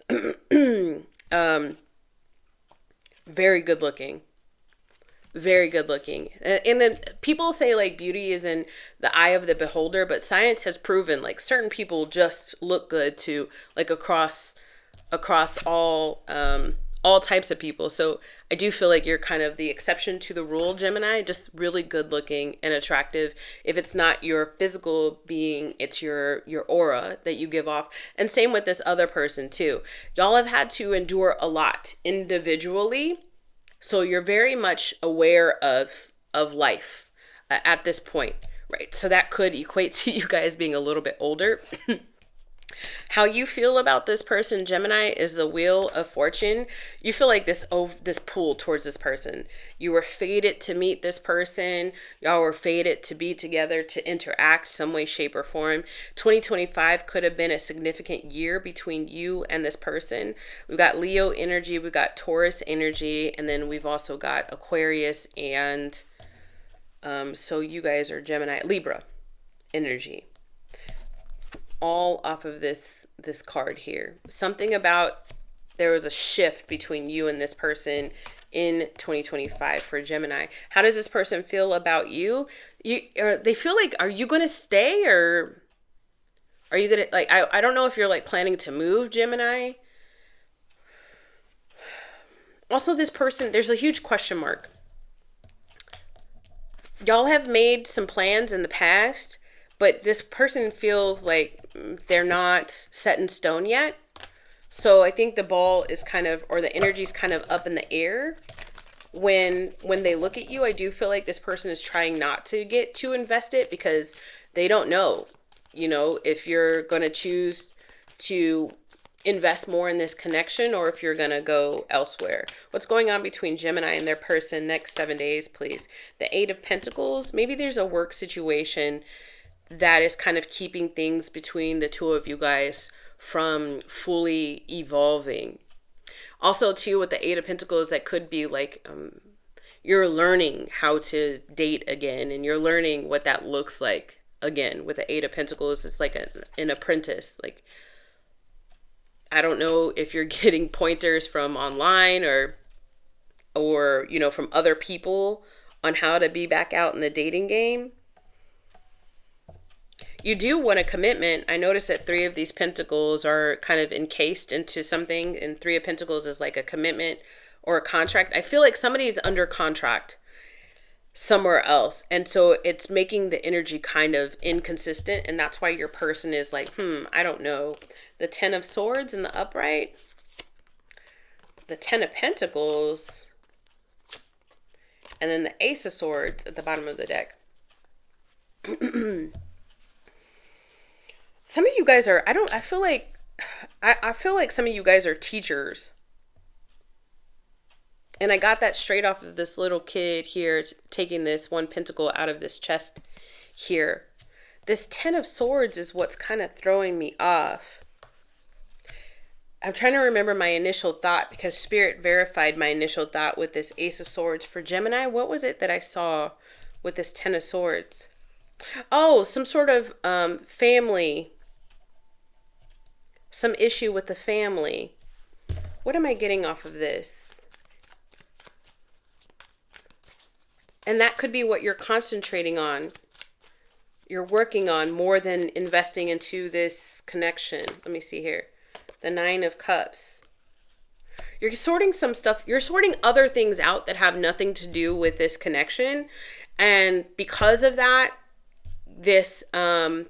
Very good looking. Very good looking. And then people say like beauty is in the eye of the beholder, but science has proven like certain people just look good to like across all types of people. So I do feel like you're kind of the exception to the rule, Gemini, just really good looking and attractive. If it's not your physical being, it's your aura that you give off. And same with this other person too. Y'all have had to endure a lot individually. So you're very much aware of life at this point, right? So that could equate to you guys being a little bit older. How you feel about this person, Gemini, is the Wheel of Fortune. You feel like this pull towards this person. You were fated to meet this person. Y'all were fated to be together, to interact some way, shape, or form. 2025 could have been a significant year between you and this person. We've got Leo energy, we've got Taurus energy, and then we've also got Aquarius, and so you guys are Gemini, Libra energy. All off of this card here. Something about there was a shift between you and this person in 2025 for Gemini. How does this person feel about you? They feel like, are you going to stay, or are you going to, like, I don't know if you're like planning to move, Gemini. Also, this person, there's a huge question mark. Y'all have made some plans in the past, but this person feels like they're not set in stone yet. So I think the ball is kind of, or the energy is kind of up in the air when they look at you. I do feel like this person is trying not to get too invested because they don't know, if you're going to choose to invest more in this connection or if you're going to go elsewhere. What's going on between Gemini and their person next 7 days, please? The Eight of Pentacles. Maybe there's a work situation that is kind of keeping things between the two of you guys from fully evolving. Also, too, with the Eight of Pentacles, that could be like you're learning how to date again, and you're learning what that looks like again. With the Eight of Pentacles, it's like an apprentice. Like, I don't know if you're getting pointers from online or from other people on how to be back out in the dating game. You do want a commitment. I noticed that Three of these Pentacles are kind of encased into something, and Three of Pentacles is like a commitment or a contract. I feel like somebody's under contract somewhere else, and so it's making the energy kind of inconsistent, and that's why your person is like, I don't know. The Ten of Swords in the upright, the Ten of Pentacles, and then the Ace of Swords at the bottom of the deck. Some of you guys are, I feel like some of you guys are teachers. And I got that straight off of this little kid here, taking this one pentacle out of this chest here. This Ten of Swords is what's kind of throwing me off. I'm trying to remember my initial thought because Spirit verified my initial thought with this Ace of Swords. For Gemini, what was it that I saw with this Ten of Swords? Oh, some sort of family, some issue with the family. What am I getting off of this? And that could be what you're concentrating on. You're working on more than investing into this connection. Let me see here. The Nine of Cups. You're sorting some stuff. You're sorting other things out that have nothing to do with this connection. And because of that, this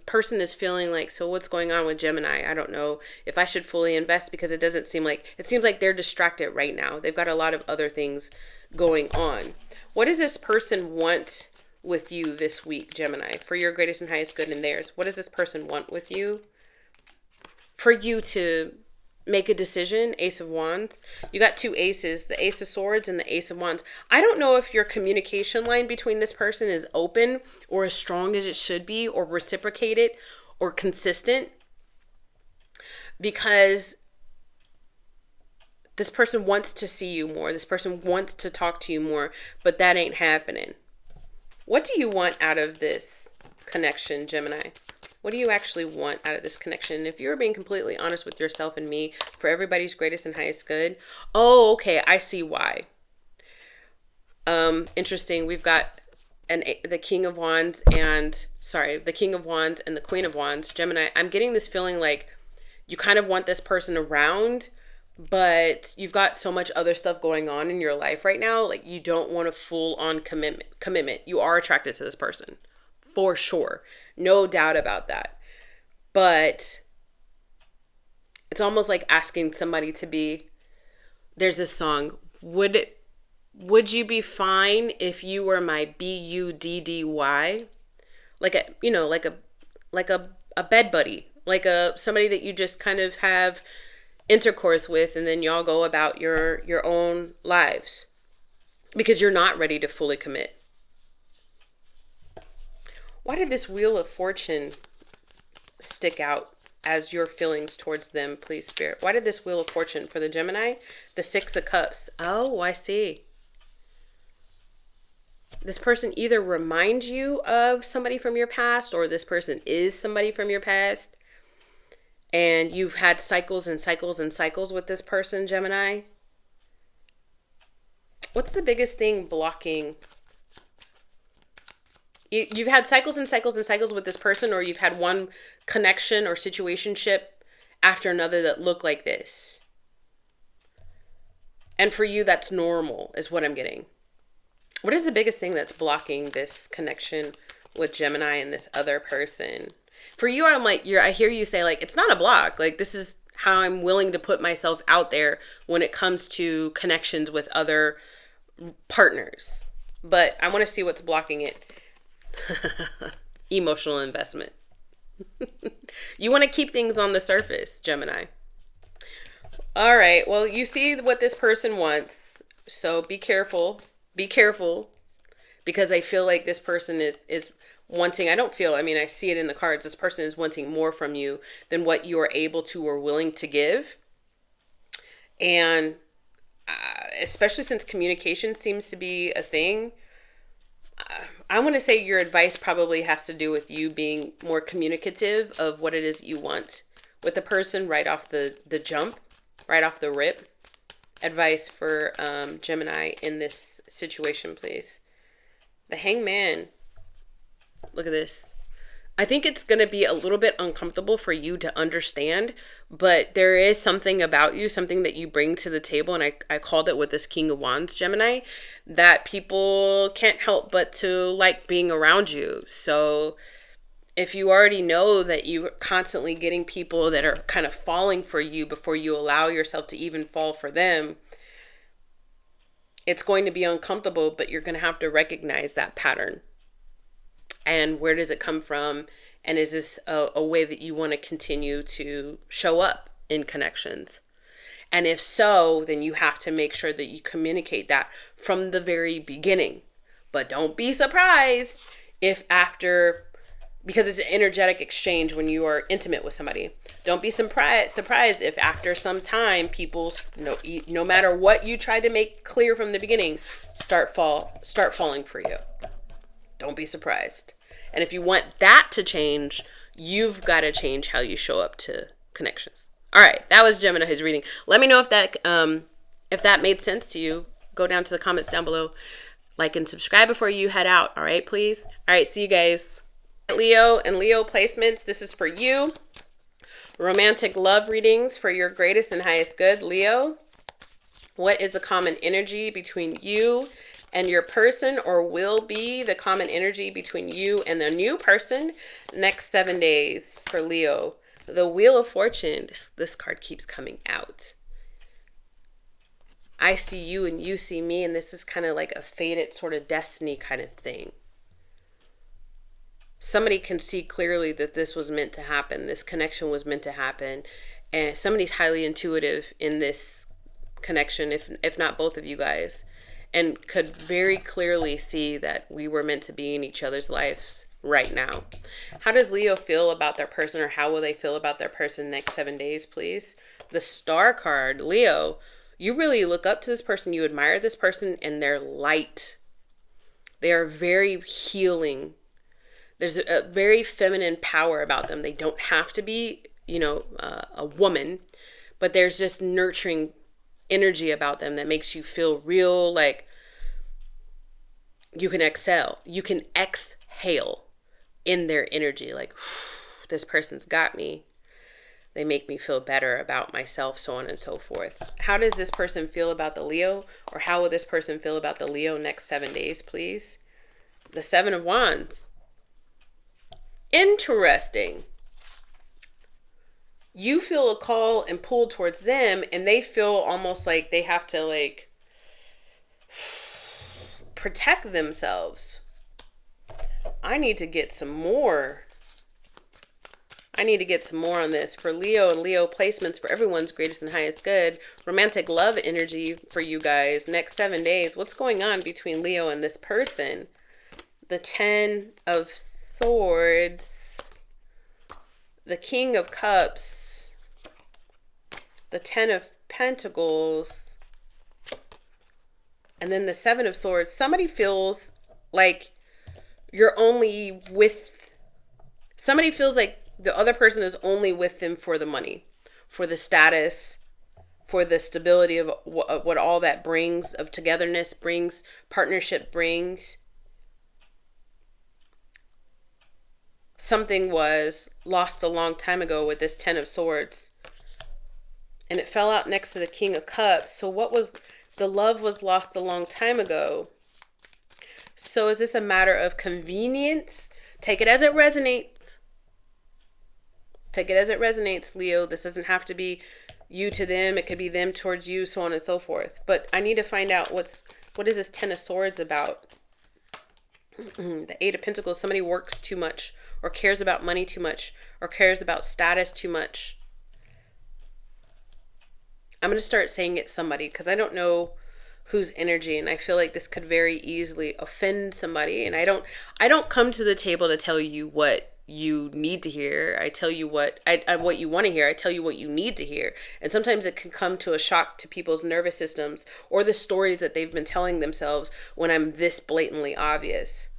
person is feeling like, so what's going on with Gemini? I don't know if I should fully invest, because it seems like they're distracted right now. They've got a lot of other things going on. What does this person want with you this week, Gemini, for your greatest and highest good and theirs? What does this person want with you for you to make a decision? Ace of Wands. You got two aces, the Ace of Swords and the Ace of Wands. I don't know if your communication line between this person is open or as strong as it should be, or reciprocated or consistent, because this person wants to see you more. This person wants to talk to you more, but that ain't happening. What do you want out of this connection, Gemini? What do you actually want out of this connection? If you're being completely honest with yourself and me, for everybody's greatest and highest good. Oh, okay. I see why. Interesting. We've got the King of Wands and the Queen of Wands. Gemini, I'm getting this feeling like you kind of want this person around, but you've got so much other stuff going on in your life right now. Like, you don't want a full on commitment. You are attracted to this person for sure. No doubt about that. But it's almost like asking somebody to be, there's this song, would you be fine if you were my buddy? Like a bed buddy, like somebody that you just kind of have intercourse with, and then y'all go about your own lives because you're not ready to fully commit. Why did this Wheel of Fortune stick out as your feelings towards them, please, Spirit? Why did this Wheel of Fortune for the Gemini? The Six of Cups. Oh, I see. This person either reminds you of somebody from your past, or this person is somebody from your past. And you've had cycles and cycles and cycles with this person, Gemini. What's the biggest thing blocking? You've had cycles and cycles and cycles with this person, or you've had one connection or situationship after another that look like this. And for you, that's normal, is what I'm getting. What is the biggest thing that's blocking this connection with Gemini and this other person? For you, I'm like, I hear you say, like, it's not a block. Like, this is how I'm willing to put myself out there when it comes to connections with other partners. But I want to see what's blocking it. Emotional investment. You want to keep things on the surface, Gemini. All right. Well, you see what this person wants. So be careful. Be careful. Because I feel like this person is wanting, I see it in the cards. This person is wanting more from you than what you are able to or willing to give. And especially since communication seems to be a thing, I want to say your advice probably has to do with you being more communicative of what it is you want with the person right off the jump, right off the rip. Advice for Gemini in this situation, please. The Hangman. Look at this. I think it's going to be a little bit uncomfortable for you to understand, but there is something about you, something that you bring to the table, and I called it with this King of Wands, Gemini, that people can't help but to like being around you. So if you already know that you're constantly getting people that are kind of falling for you before you allow yourself to even fall for them, it's going to be uncomfortable, but you're going to have to recognize that pattern. And where does it come from? And is this a way that you want to continue to show up in connections? And if so, then you have to make sure that you communicate that from the very beginning. But don't be surprised if after, because it's an energetic exchange when you are intimate with somebody. Don't be surprised if after some time, people, no matter what you try to make clear from the beginning, start falling for you. Don't be surprised. And if you want that to change, you've got to change how you show up to connections. All right, that was Gemini's reading. Let me know if that made sense to you. Go down to the comments down below. Like and subscribe before you head out. All right, please. All right, see you guys. Leo and Leo placements. This is for you. Romantic love readings for your greatest and highest good, Leo. What is the common energy between you and your person, or will be the common energy between you and the new person next 7 days for Leo? The Wheel of Fortune. This card keeps coming out. I see you and you see me, and this is kind of like a fated sort of destiny kind of thing. Somebody can see clearly that this was meant to happen. This connection was meant to happen. And somebody's highly intuitive in this connection, if not both of you guys, and could very clearly see that we were meant to be in each other's lives right now. How does Leo feel about their person, or how will they feel about their person next 7 days, please? The Star card. Leo, you really look up to this person. You admire this person and their light. They are very healing. There's a very feminine power about them. They don't have to be, a woman, but there's just nurturing energy about them that makes you feel real, like you can exhale. You can exhale in their energy. Like, this person's got me. They make me feel better about myself, so on and so forth. How does this person feel about the Leo, or how will this person feel about the Leo next 7 days, please? The Seven of Wands. Interesting. You feel a call and pull towards them, and they feel almost like they have to protect themselves. I need to get some more on this for Leo and Leo placements for everyone's greatest and highest good. Romantic love energy for you guys next 7 days. What's going on between Leo and this person? The Ten of Swords, the King of Cups, the Ten of Pentacles, and then the Seven of Swords. Somebody feels like you're only with, somebody feels like the other person is only with them for the money, for the status, for the stability of what all that brings, of togetherness brings, partnership brings. Something was lost a long time ago with this Ten of Swords, and it fell out next to the King of Cups. So what was, the love was lost a long time ago. So is this a matter of convenience? Take it as it resonates. Take it as it resonates, Leo. This doesn't have to be you to them. It could be them towards you, so on and so forth. But I need to find out what is this Ten of Swords about? The Eight of Pentacles. Somebody works too much, or cares about money too much, or cares about status too much. I'm going to start saying it's somebody, because I don't know whose energy, and I feel like this could very easily offend somebody. And I don't come to the table to tell you what you need to hear. I tell you what you want to hear. I tell you what you need to hear. And sometimes it can come to a shock to people's nervous systems, or the stories that they've been telling themselves when I'm this blatantly obvious.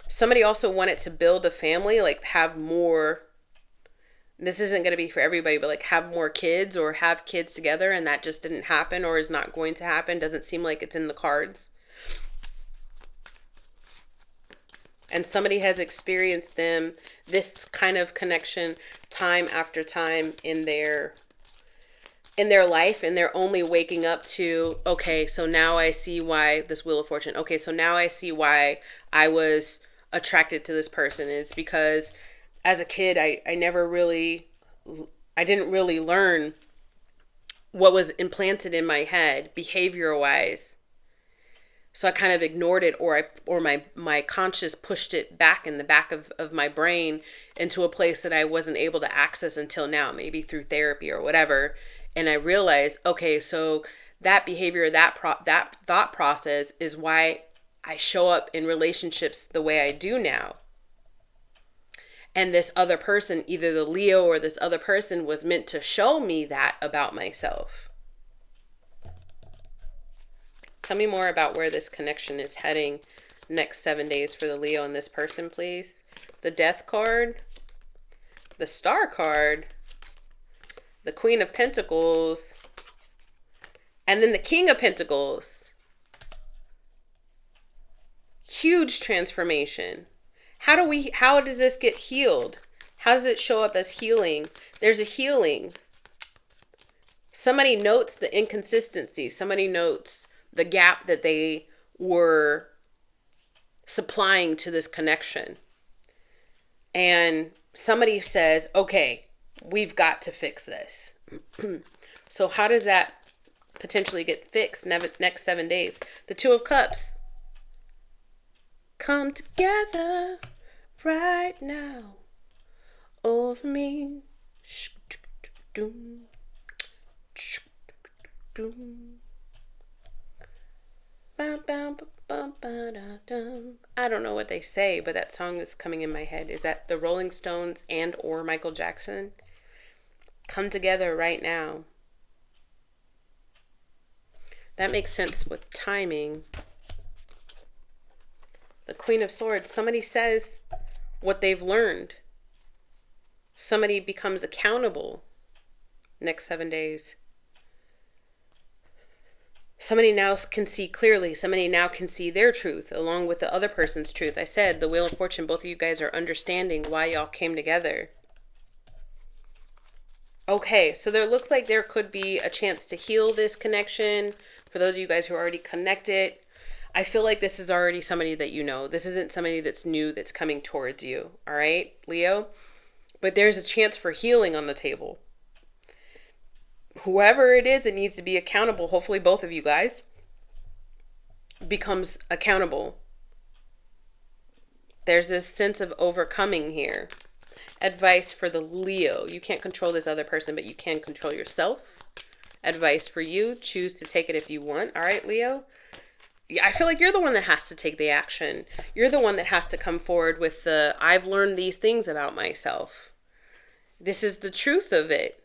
Somebody also wanted to build a family, like have more. This isn't going to be for everybody, but like have more kids, or have kids together, and that just didn't happen, or is not going to happen. Doesn't seem like it's in the cards. And somebody has experienced this kind of connection time after time in their life, and they're only waking up to, okay, so now I see why this Wheel of Fortune. Okay, so now I see why I was attracted to this person. It's because as a kid, I didn't really learn what was implanted in my head behavior wise. So I kind of ignored it, or my conscious pushed it back in the back of my brain into a place that I wasn't able to access until now, maybe through therapy or whatever. And I realized, okay, so that behavior, that thought process is why I show up in relationships the way I do now. And this other person, either the Leo or this other person, was meant to show me that about myself. Tell me more about where this connection is heading next 7 days for the Leo and this person, please. The Death card, the Star card, the Queen of Pentacles, and then the King of Pentacles. Huge transformation. How does this get healed? How does it show up as healing? There's a healing. Somebody notes the inconsistency. Somebody notes the gap that they were supplying to this connection. And somebody says, okay, we've got to fix this. So how does that potentially get fixed next 7 days? The Two of Cups. Come together right now over me. I don't know what they say, but that song is coming in my head. Is that the Rolling Stones and or Michael Jackson? Come together right now. That makes sense with timing. The Queen of Swords. Somebody says what they've learned. Somebody becomes accountable next 7 days. Somebody now can see clearly. Somebody now can see their truth along with the other person's truth. I said the Wheel of Fortune, both of you guys are understanding why y'all came together. Okay, so there looks like there could be a chance to heal this connection. For those of you guys who are already connected, I feel like this is already somebody that you know. This isn't somebody that's new that's coming towards you. All right, Leo? But there's a chance for healing on the table. Whoever it is that needs to be accountable, hopefully both of you guys, becomes accountable. There's this sense of overcoming here. Advice for the Leo. You can't control this other person, but you can control yourself. Advice for you. Choose to take it if you want. All right, Leo? I feel like you're the one that has to take the action. You're the one that has to come forward with the, I've learned these things about myself. This is the truth of it.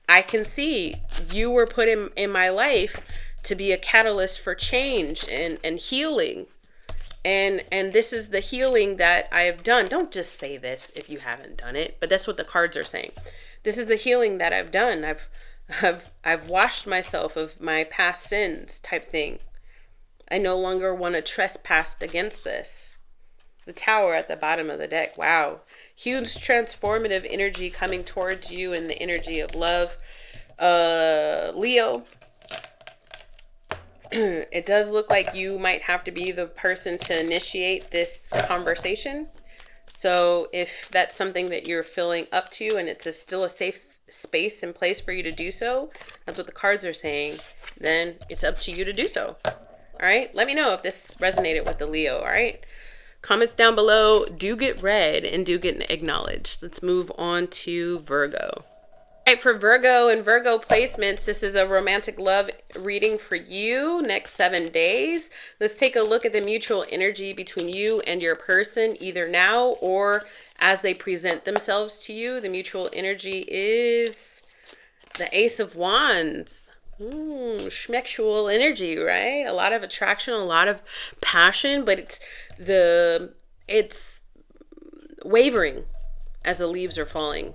I can see you were put in my life to be a catalyst for change and healing. And this is the healing that I have done. Don't just say this if you haven't done it, but that's what the cards are saying. This is the healing that I've done. I've washed myself of my past sins type thing. I no longer want to trespass against this. The Tower at the bottom of the deck. Wow. Huge transformative energy coming towards you in the energy of love. Leo, it does look like you might have to be the person to initiate this conversation. So if that's something that you're feeling up to and it's still a safe space and place for you to do so, that's what the cards are saying, then it's up to you to do so. All right. Let me know if this resonated with the Leo. All right. Comments down below do get read and do get acknowledged. Let's move on to Virgo. All right, for Virgo and Virgo placements, this is a romantic love reading for you next 7 days. Let's take a look at the mutual energy between you and your person, either now or as they present themselves to you. The mutual energy is the Ace of Wands. Schmexual energy, right? A lot of attraction, a lot of passion, but it's wavering as the leaves are falling.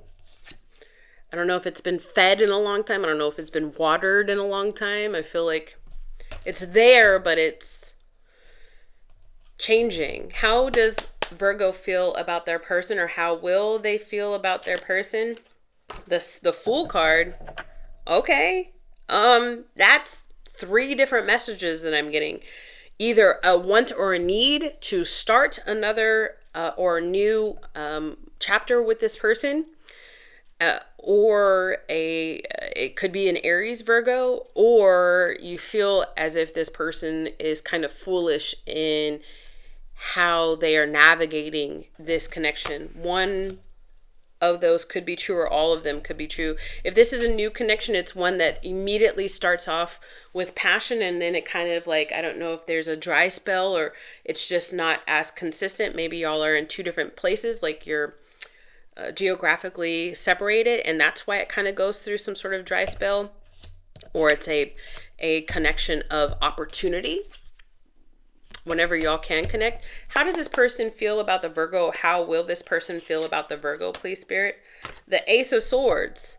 I don't know if it's been fed in a long time. I don't know if it's been watered in a long time. I feel like it's there, but it's changing. How does Virgo feel about their person, or how will they feel about their person? The Fool card. Okay. That's 3 different messages that I'm getting. Either a want or a need to start another or new chapter with this person, or it could be an Aries Virgo, or you feel as if this person is kind of foolish in how they are navigating this connection. One of those could be true, or all of them could be true. If this is a new connection, it's one that immediately starts off with passion, and then it kind of like, I don't know if there's a dry spell or it's just not as consistent. Maybe y'all are in 2 different places, like you're geographically separated, and that's why it kind of goes through some sort of dry spell, or it's a connection of opportunity. whenever y'all can connect. How does this person feel about the Virgo? How will this person feel about the Virgo, please, Spirit? The Ace of Swords.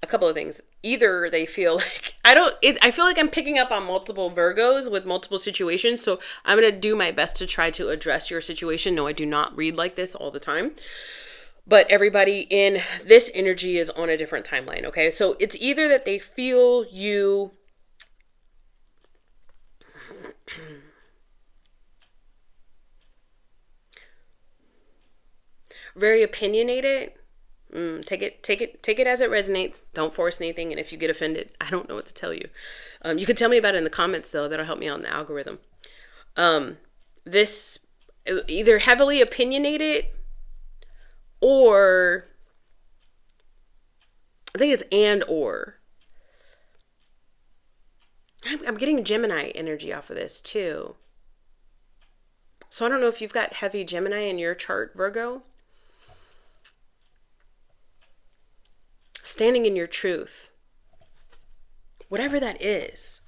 A couple of things. Either they feel like, I feel like I'm picking up on multiple Virgos with multiple situations. So I'm going to do my best to try to address your situation. No, I do not read like this all the time. But everybody in this energy is on a different timeline, okay? So it's either that they feel you very opinionated. Take it as it resonates. Don't force anything. And if you get offended, I don't know what to tell you. You can tell me about it in the comments, though. That'll help me out in the algorithm. This either heavily opinionated, or I think it's and or. I'm getting Gemini energy off of this too. So I don't know if you've got heavy Gemini in your chart, Virgo. Standing in your truth. Whatever that is.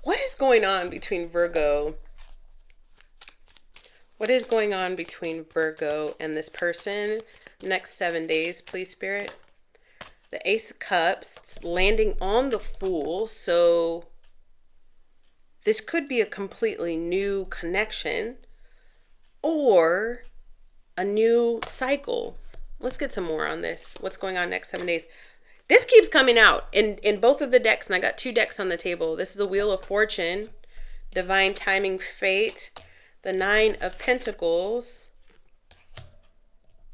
What is going on between Virgo? What is going on between Virgo and this person? Next 7 days, please, Spirit. The Ace of Cups landing on the Fool. So this could be a completely new connection or a new cycle. Let's get some more on this. What's going on next 7 days? This keeps coming out in both of the decks, and I got 2 decks on the table. This is the Wheel of Fortune, Divine Timing, Fate, the 9 of Pentacles.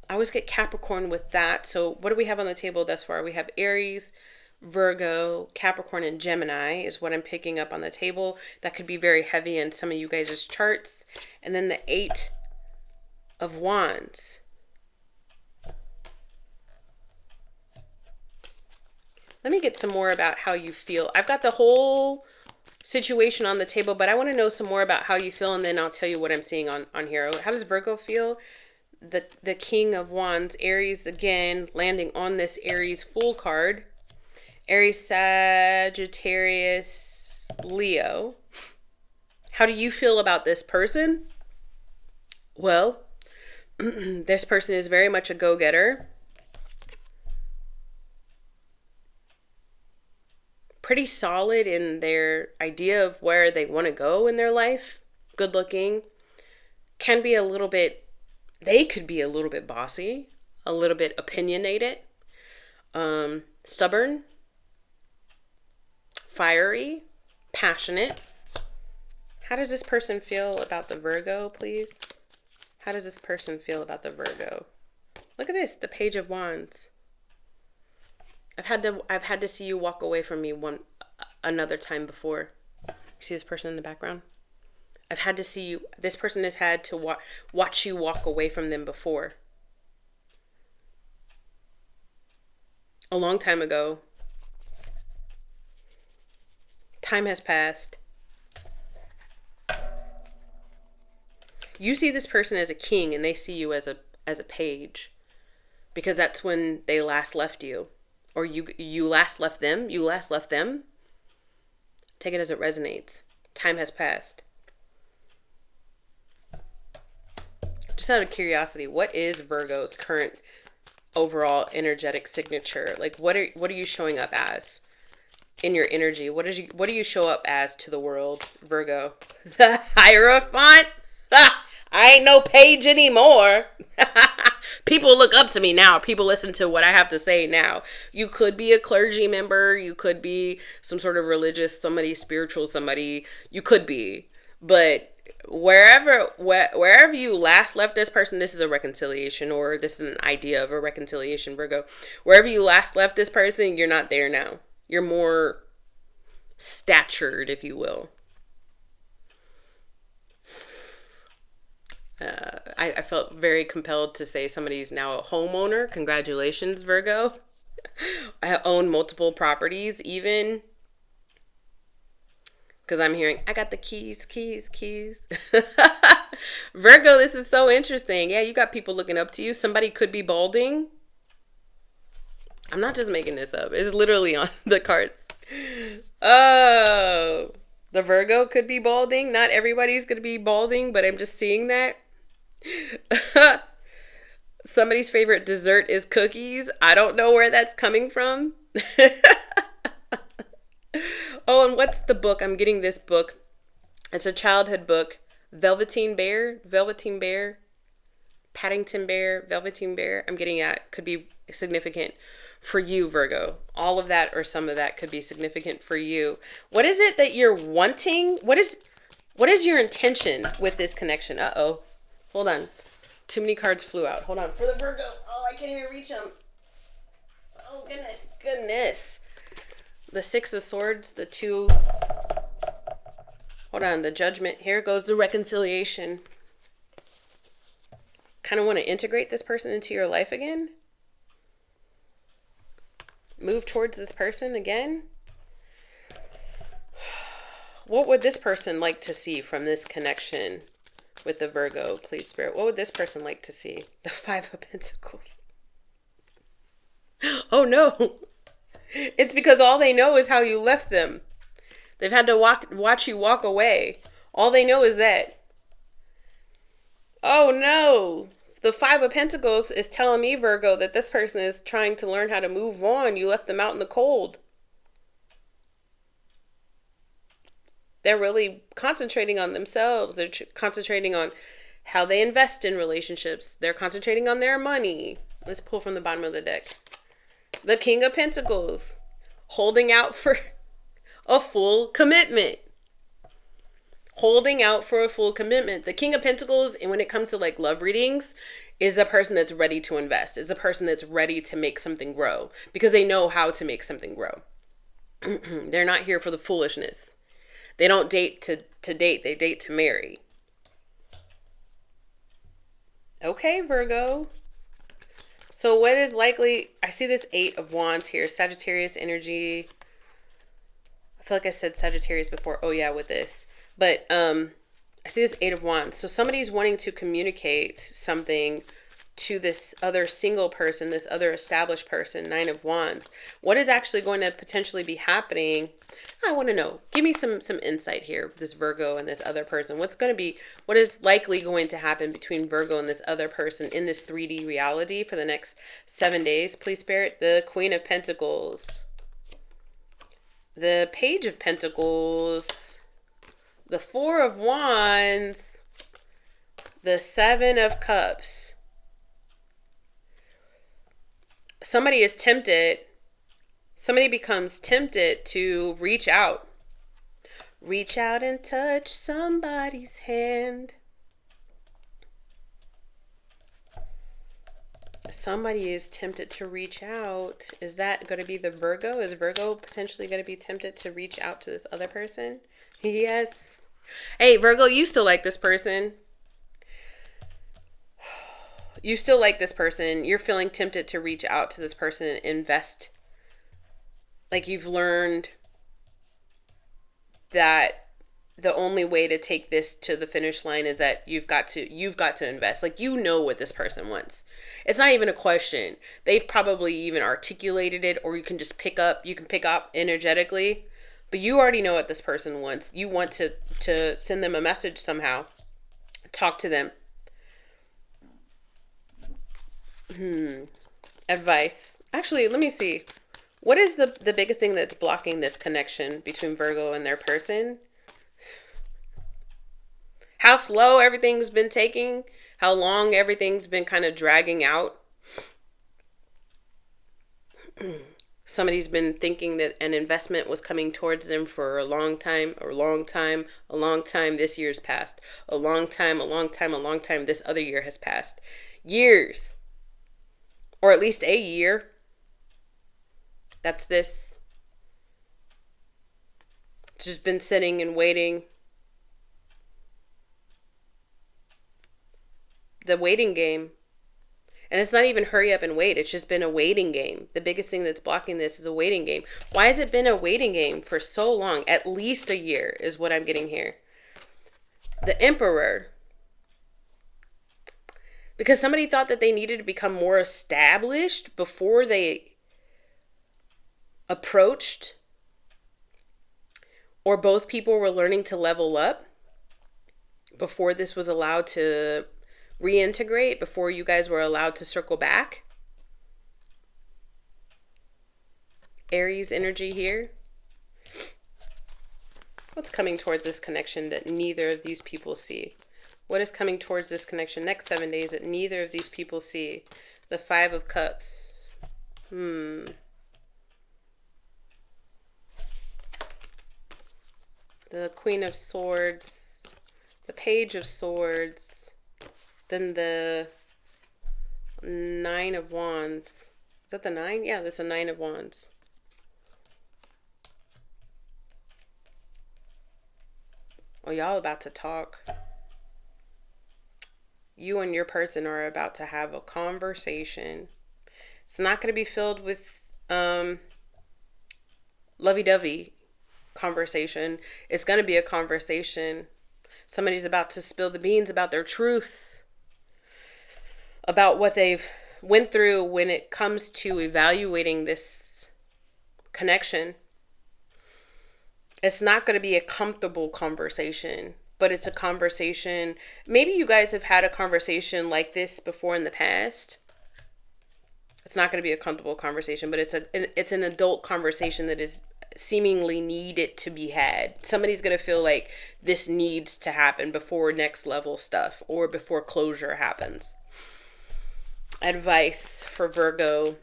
I always get Capricorn with that. So what do we have on the table thus far? We have Aries, Virgo, Capricorn, and Gemini is what I'm picking up on the table. That could be very heavy in some of you guys' charts. And then the 8 of Wands. Let me get some more about how you feel. I've got the whole situation on the table, but I want to know some more about how you feel, and then I'll tell you what I'm seeing on here. How does Virgo feel? The King of Wands, Aries again, landing on this Aries Fool card. Aries, Sagittarius, Leo. How do you feel about this person? Well, this person is very much a go-getter. Pretty solid in their idea of where they want to go in their life. Good looking. Can be a little bit, they could be a little bit bossy, a little bit opinionated, stubborn, fiery, passionate. How does this person feel about the Virgo, please? How does this person feel about the Virgo? Look at this, the Page of Wands. I've had to see you walk away from me another time before. You see this person in the background? I've had to see you. This person has had to watch you walk away from them before. A long time ago. Time has passed. You see this person as a king, and they see you as a page, because that's when they last left you. Or you last left them. You last left them. Take it as it resonates. Time has passed. Just out of curiosity, what is Virgo's current overall energetic signature? Like, what are you showing up as in your energy? What do you show up as to the world, Virgo? The Hierophant? I ain't no page anymore. People look up to me now. People listen to what I have to say now. You could be a clergy member. You could be some sort of religious, somebody spiritual, somebody. You could be. But wherever you last left this person, this is a reconciliation, or this is an idea of a reconciliation, Virgo. Wherever you last left this person, you're not there now. You're more statured, if you will. I felt very compelled to say somebody's now a homeowner. Congratulations, Virgo. I own multiple properties even. Because I'm hearing, I got the keys. Virgo, this is so interesting. Yeah, you got people looking up to you. Somebody could be balding. I'm not just making this up. It's literally on the cards. Oh, the Virgo could be balding. Not everybody's going to be balding, but I'm just seeing that. Somebody's favorite dessert is cookies. I don't know where that's coming from. Oh, and what's the book? I'm getting this book. It's a childhood book. Velveteen Bear, Paddington Bear, Velveteen Bear. I'm getting at could be significant for you, Virgo. All of that or some of that could be significant for you. What is it that you're wanting? What is your intention with this connection? Uh-oh. Hold on. Too many cards flew out. Hold on. For the Virgo. Oh, I can't even reach them. Oh, goodness. The Six of Swords, the two. Hold on, the Judgment. Here goes the reconciliation. Kind of want to integrate this person into your life again. Move towards this person again. What would this person like to see from this connection with the Virgo, please, Spirit? What would this person like to see? The Five of Pentacles. Oh, no. It's because all they know is how you left them. They've had to watch you walk away. All they know is that. Oh, no. The Five of Pentacles is telling me, Virgo, that this person is trying to learn how to move on. You left them out in the cold. They're really concentrating on themselves. They're concentrating on how they invest in relationships. They're concentrating on their money. Let's pull from the bottom of the deck. The King of Pentacles, holding out for a full commitment. Holding out for a full commitment. The King of Pentacles, and when it comes to like love readings, is the person that's ready to invest. Is the person that's ready to make something grow because they know how to make something grow. They're not here for the foolishness. They don't date to date. They date to marry. Okay, Virgo. So what is likely, I see this Eight of Wands here, Sagittarius energy. I feel like I said Sagittarius before. Oh yeah, with this. But I see this Eight of Wands. So somebody's wanting to communicate something to this other single person, this other established person, Nine of Wands. What is actually going to potentially be happening? I want to know. Give me some insight here, this Virgo and this other person. What is likely going to happen between Virgo and this other person in this 3D reality for the next 7 days? Please, Spirit. The Queen of Pentacles. The Page of Pentacles. The Four of Wands. The Seven of Cups. Somebody is tempted. Somebody becomes tempted to reach out. Reach out and touch somebody's hand. Somebody is tempted to reach out. Is that going to be the Virgo? Is Virgo potentially going to be tempted to reach out to this other person? Yes. Hey, Virgo, you still like this person. You still like this person. You're feeling tempted to reach out to this person and invest. Like you've learned that the only way to take this to the finish line is that you've got to invest. Like, you know what this person wants. It's not even a question. They've probably even articulated it, or you can pick up energetically, but you already know what this person wants. You want to send them a message somehow. Talk to them. Advice. Actually, let me see. What is the biggest thing that's blocking this connection between Virgo and their person? How slow everything's been taking, how long everything's been kind of dragging out. Somebody's been thinking that an investment was coming towards them for a long time. This year's passed. A long time. This other year has passed. Years. Or at least a year. That's this. It's just been sitting and waiting. The waiting game. And it's not even hurry up and wait. It's just been a waiting game. The biggest thing that's blocking this is a waiting game. Why has it been a waiting game for so long? At least a year is what I'm getting here. The Emperor. Because somebody thought that they needed to become more established before they approached or both people were learning to level up before this was allowed to reintegrate, before you guys were allowed to circle back. Aries energy here. What's coming towards this connection that neither of these people see? What is coming towards this connection next 7 days that neither of these people see? The Five of Cups. The Queen of Swords. The Page of Swords. Then the Nine of Wands. Is that the 9? Yeah, that's a 9 of Wands. Oh, y'all about to talk. You and your person are about to have a conversation. It's not going to be filled with lovey-dovey conversation. It's going to be a conversation. Somebody's about to spill the beans about their truth, about what they've went through when it comes to evaluating this connection. It's not going to be a comfortable conversation, but it's a conversation. Maybe you guys have had a conversation like this before in the past. It's not going to be a comfortable conversation, but it's an adult conversation that is seemingly needed to be had. Somebody's going to feel like this needs to happen before next level stuff or before closure happens. Advice for Virgo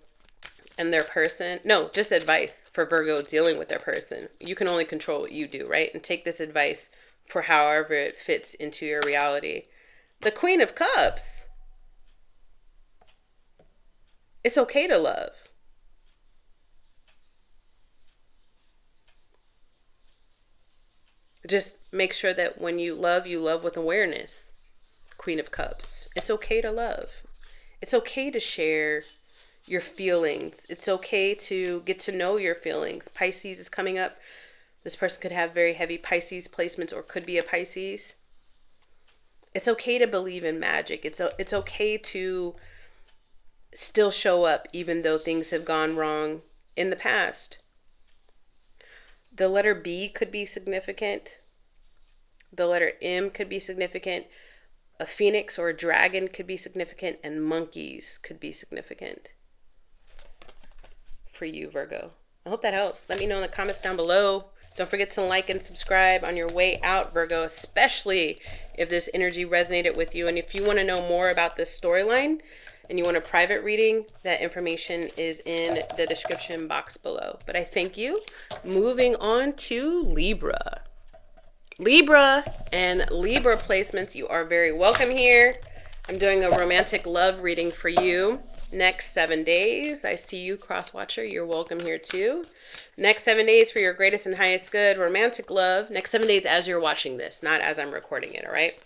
and their person. No, just advice for Virgo dealing with their person. You can only control what you do, right? And take this advice for however it fits into your reality. The Queen of Cups. It's okay to love. Just make sure that when you love with awareness. Queen of Cups. It's okay to love. It's okay to share your feelings. It's okay to get to know your feelings. Pisces is coming up. This person could have very heavy Pisces placements or could be a Pisces. It's okay to believe in magic. It's okay to still show up even though things have gone wrong in the past. The letter B could be significant. The letter M could be significant. A phoenix or a dragon could be significant. And monkeys could be significant for you, Virgo. I hope that helped. Let me know in the comments down below. Don't forget to like and subscribe on your way out, Virgo, especially if this energy resonated with you. And if you want to know more about this storyline and you want a private reading, that information is in the description box below. But I thank you. Moving on to Libra. Libra and Libra placements, you are very welcome here. I'm doing a romantic love reading for you. Next 7 days. I see you, cross watcher. You're welcome here too. Next 7 days for your greatest and highest good romantic love. Next 7 days as you're watching this, not as I'm recording it. All right.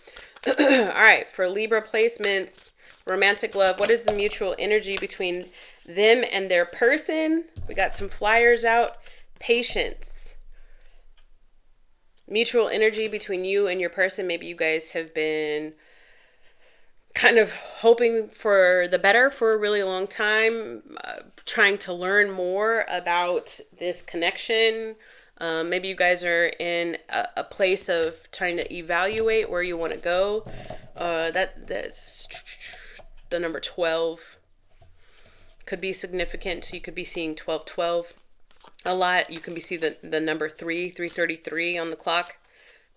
All right. For Libra placements, romantic love. What is the mutual energy between them and their person? We got some flyers out. Patience. Mutual energy between you and your person. Maybe you guys have been kind of hoping for the better for a really long time, trying to learn more about this connection. Maybe you guys are in a place of trying to evaluate where you want to go. That's the number 12 could be significant. So you could be seeing 1212 a lot. You can be see the number 333 on the clock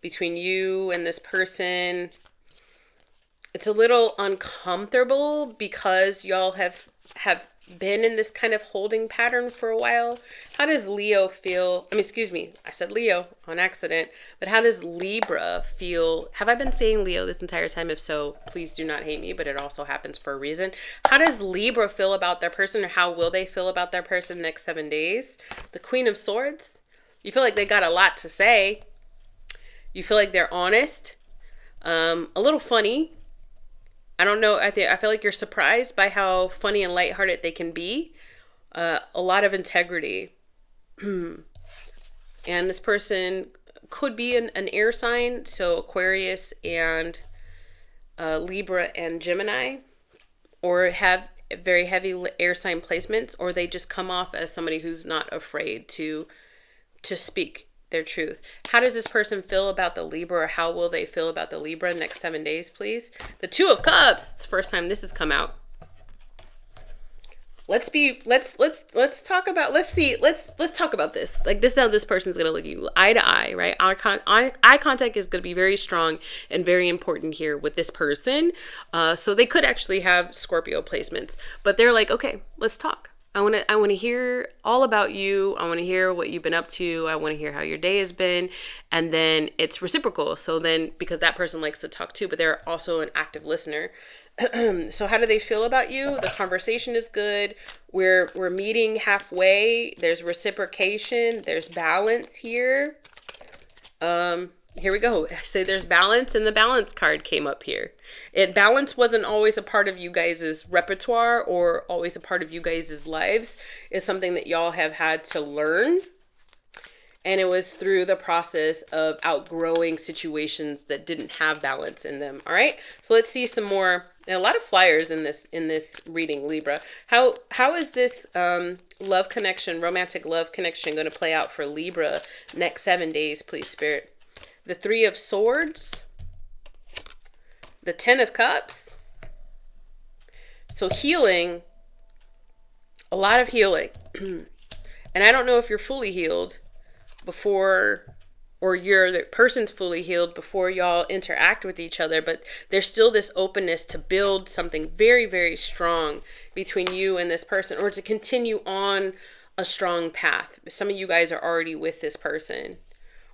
between you and this person. It's a little uncomfortable because y'all have been in this kind of holding pattern for a while. How does Leo feel? I mean, excuse me, I said Leo on accident, but how does Libra feel? Have I been saying Leo this entire time? If so, please do not hate me, but it also happens for a reason. How does Libra feel about their person, or how will they feel about their person next 7 days? The Queen of Swords. You feel like they got a lot to say. You feel like they're honest, a little funny. I don't know. I feel like you're surprised by how funny and lighthearted they can be. A lot of integrity. And this person could be an air sign. So Aquarius and Libra and Gemini. Or have very heavy air sign placements. Or they just come off as somebody who's not afraid to speak their truth. How does this person feel about the Libra, or how will they feel about the Libra next 7 days, please? The Two of Cups. It's the first time this has come out. Let's talk about this. Like, this is how this person's gonna look at you, eye to eye, right? Eye contact is gonna be very strong and very important here with this person. So they could actually have Scorpio placements, but they're like, okay, let's talk. I want to hear all about you. I want to hear what you've been up to. I want to hear how your day has been. And then it's reciprocal. So then, because that person likes to talk too, but they're also an active listener. So how do they feel about you? The conversation is good. We're meeting halfway. There's reciprocation. There's balance here. Here we go. I say there's balance, and the balance card came up here. Balance wasn't always a part of you guys' repertoire or always a part of you guys' lives. It's something that y'all have had to learn. And it was through the process of outgrowing situations that didn't have balance in them. All right. So let's see some more. And a lot of flyers in this reading, Libra. How is this love connection, romantic love connection, going to play out for Libra next 7 days, please, Spirit? The Three of Swords, the Ten of Cups. So healing, a lot of healing. And I don't know if you're fully healed before, or the person's fully healed before y'all interact with each other, but there's still this openness to build something very, very strong between you and this person, or to continue on a strong path. Some of you guys are already with this person,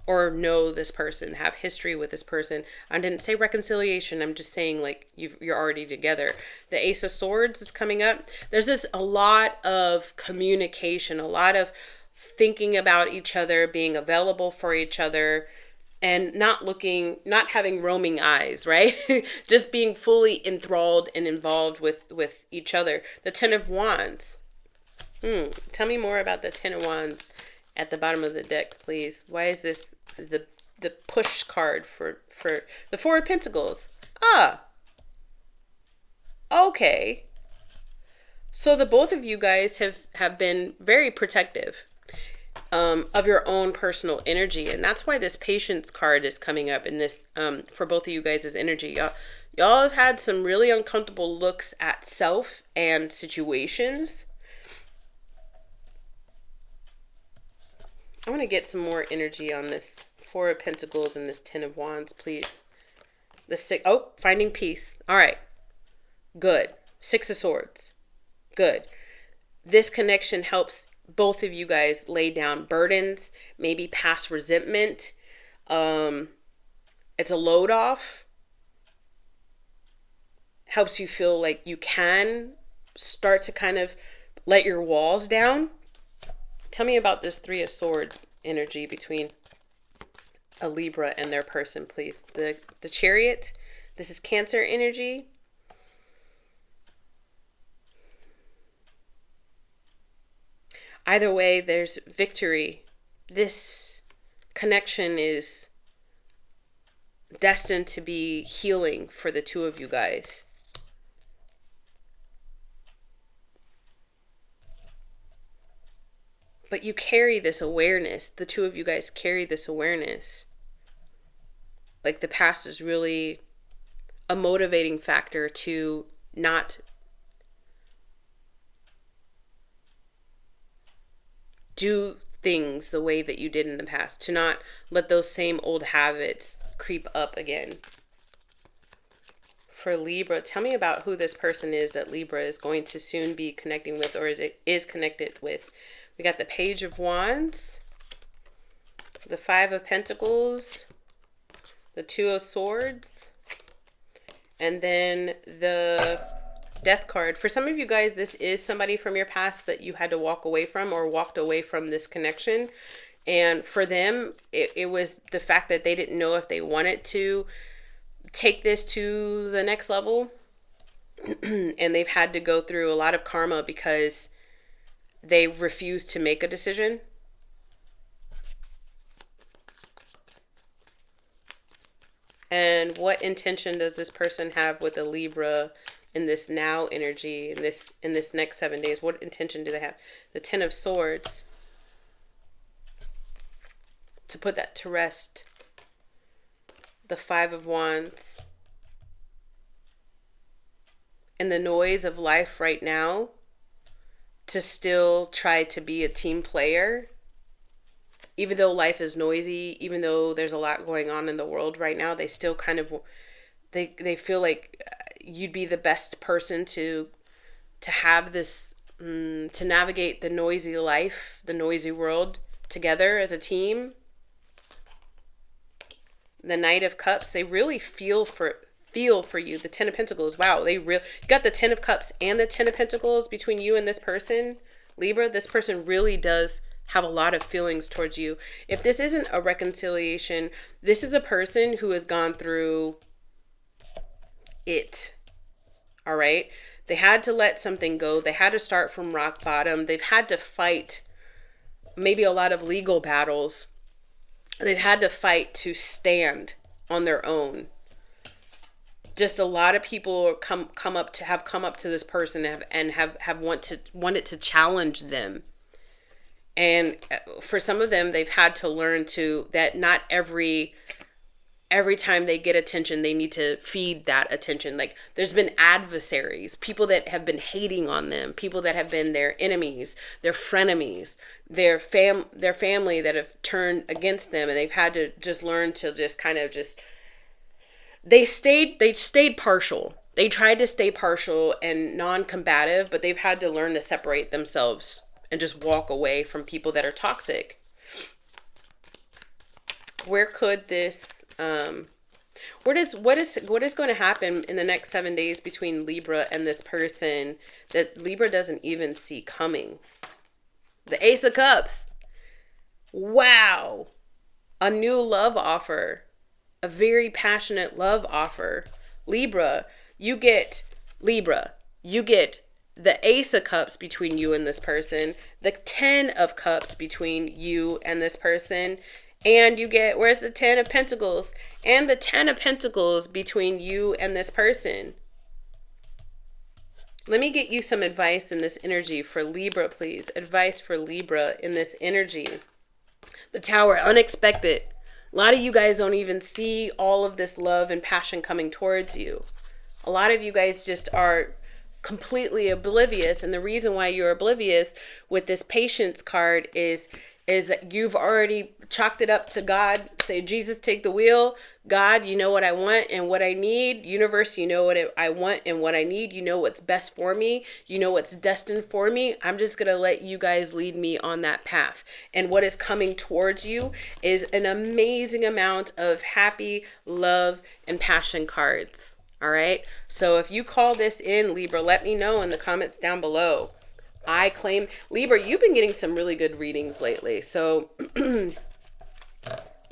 or know this person, have history with this person. I didn't say reconciliation. I'm just saying, like, you're already together. The Ace of Swords is coming up. There's a lot of communication, a lot of thinking about each other, being available for each other, and not having roaming eyes, right? Just being fully enthralled and involved with each other. The Ten of Wands. Tell me more about the Ten of Wands at the bottom of the deck, please. Why is this the push card for the Four of Pentacles? Okay. So the both of you guys have been very protective of your own personal energy, and that's why this Patience card is coming up in this for both of you guys' energy. Y'all have had some really uncomfortable looks at self and situations. I want to get some more energy on this Four of Pentacles and this Ten of Wands, please. Finding peace. All right. Good. Six of Swords. Good. This connection helps both of you guys lay down burdens, maybe past resentment. It's a load off. Helps you feel like you can start to kind of let your walls down. Tell me about this Three of Swords energy between a Libra and their person, please. The Chariot. This is Cancer energy. Either way, there's victory. This connection is destined to be healing for the two of you guys. But you carry this awareness. The two of you guys carry this awareness. Like, the past is really a motivating factor to not do things the way that you did in the past. To not let those same old habits creep up again. For Libra, tell me about who this person is that Libra is going to soon be connecting with, or is connected with. We got the Page of Wands, the Five of Pentacles, the Two of Swords, and then the Death card. For some of you guys, this is somebody from your past that you had to walk away from, or walked away from this connection. And for them, it was the fact that they didn't know if they wanted to take this to the next level. And they've had to go through a lot of karma because they refused to make a decision. And what intention does this person have with a Libra in this now energy, in this next 7 days? What intention do they have? The Ten of Swords. to put that to rest. The Five of Wands. And the noise of life right now, to still try to be a team player. Even though life is noisy, even though there's a lot going on in the world right now, they still kind of, they feel like you'd be the best person to have this, to navigate the noisy life, the noisy world together as a team. The Knight of Cups, they really feel for you. The Ten of Pentacles, wow, they really got the Ten of Cups and the Ten of Pentacles between you and this person, Libra. This person really does have a lot of feelings towards you. If this isn't a reconciliation, this is a person who has gone through it. All right, they had to let something go. They had to start from rock bottom. They've had to fight maybe a lot of legal battles. They've had to fight to stand on their own. Just a lot of people come up to this person and have wanted to challenge them. And for some of them, they've had to learn that not every time they get attention, they need to feed that attention. Like, there's been adversaries, people that have been hating on them, people that have been their enemies, their frenemies, their family that have turned against them, and they've had to just learn to just kind of just. They stayed partial. They tried to stay partial and non-combative, but they've had to learn to separate themselves and just walk away from people that are toxic. Where could this, what is going to happen in the next 7 days between Libra and this person that Libra doesn't even see coming? The Ace of Cups. Wow. A new love offer. A very passionate love offer. Libra, you get the Ace of Cups between you and this person, the 10 of Cups between you and this person, and you get, where's the 10 of Pentacles? And the 10 of Pentacles between you and this person. Let me get you some advice in this energy for Libra, please. Advice for Libra in this energy. The Tower, unexpected. A lot of you guys don't even see all of this love and passion coming towards you. A lot of you guys just are completely oblivious. And the reason why you're oblivious with this Patience card is that you've already chalked it up to God. Say, Jesus, take the wheel. God, you know what I want and what I need. Universe, you know what I want and what I need. You know what's best for me. You know what's destined for me. I'm just going to let you guys lead me on that path. And what is coming towards you is an amazing amount of happy, love, and passion cards. All right. So if you call this in, Libra, let me know in the comments down below. I claim, Libra, you've been getting some really good readings lately. So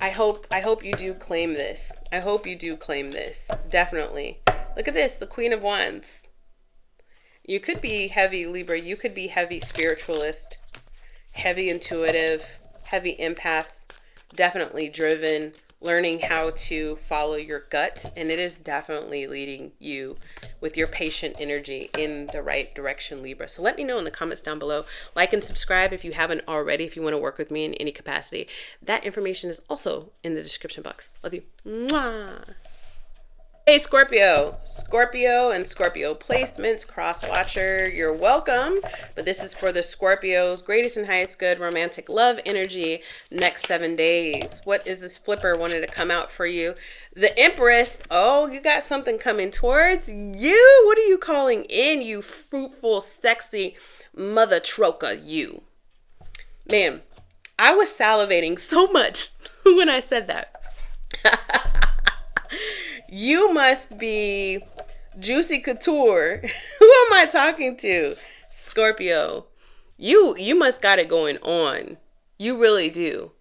I hope you do claim this. I hope you do claim this. Definitely. Look at this, the Queen of Wands. You could be heavy, Libra. You could be heavy spiritualist, heavy intuitive, heavy empath, definitely driven, learning how to follow your gut. And it is definitely leading you with your patient energy in the right direction, Libra. So let me know in the comments down below. Like and subscribe if you haven't already, if you want to work with me in any capacity. That information is also in the description box. Love you. Mwah. Hey, Scorpio and Scorpio placements, cross watcher, you're welcome. But this is for the Scorpios, greatest and highest good romantic love energy next 7 days. What is this flipper wanted to come out for you? The Empress. Oh, you got something coming towards you. What are you calling in, you fruitful, sexy mother troca, you? Man, I was salivating so much when I said that. You must be Juicy Couture. Who am I talking to? Scorpio. You must got it going on. You really do.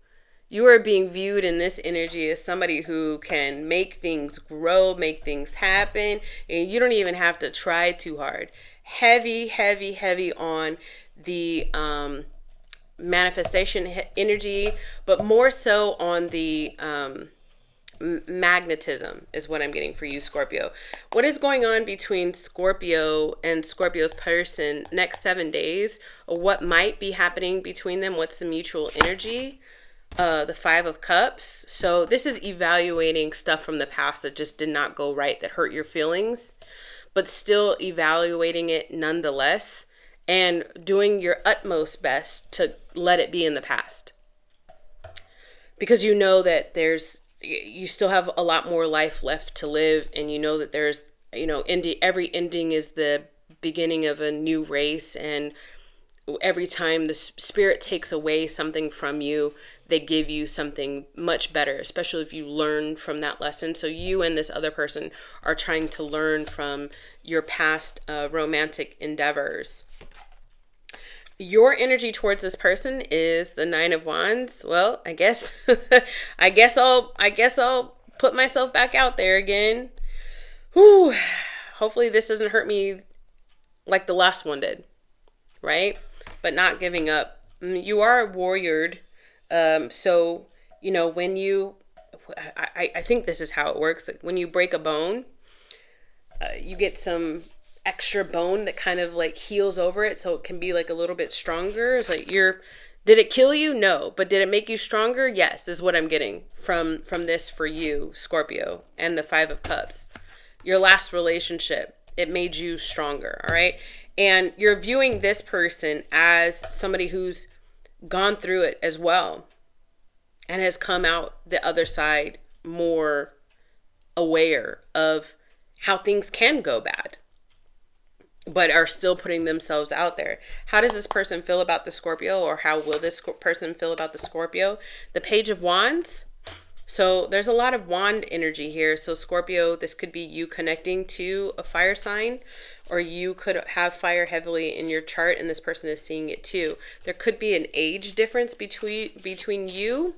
You are being viewed in this energy as somebody who can make things grow, make things happen, and you don't even have to try too hard. Heavy, heavy, heavy on the manifestation energy, but more so on the magnetism is what I'm getting for you, Scorpio. What is going on between Scorpio and Scorpio's person next 7 days? Or what might be happening between them? What's the mutual energy? the Five of Cups. So this is evaluating stuff from the past that just did not go right, that hurt your feelings, but still evaluating it nonetheless and doing your utmost best to let it be in the past. Because you know that you still have a lot more life left to live, and you know that there's, every ending is the beginning of a new race, and every time the spirit takes away something from you, they give you something much better, especially if you learn from that lesson. So you and this other person are trying to learn from your past romantic endeavors. Your energy towards this person is the Nine of Wands. Well, I guess I guess I'll put myself back out there again. Whew. Hopefully this doesn't hurt me like the last one did, right? But not giving up. You are warriored. So, when I think this is how it works. Like when you break a bone, you get some extra bone that kind of like heals over it, so it can be like a little bit stronger. It's like did it kill you? No. But did it make you stronger? Yes, is what I'm getting from this for you, Scorpio, and the Five of Cups. Your last relationship, it made you stronger, all right? And you're viewing this person as somebody who's gone through it as well and has come out the other side more aware of how things can go bad, but are still putting themselves out there. How does this person feel about the Scorpio, or how will this person feel about the Scorpio? The Page of Wands. So there's a lot of wand energy here. So Scorpio, this could be you connecting to a fire sign, or you could have fire heavily in your chart and this person is seeing it too. There could be an age difference between you.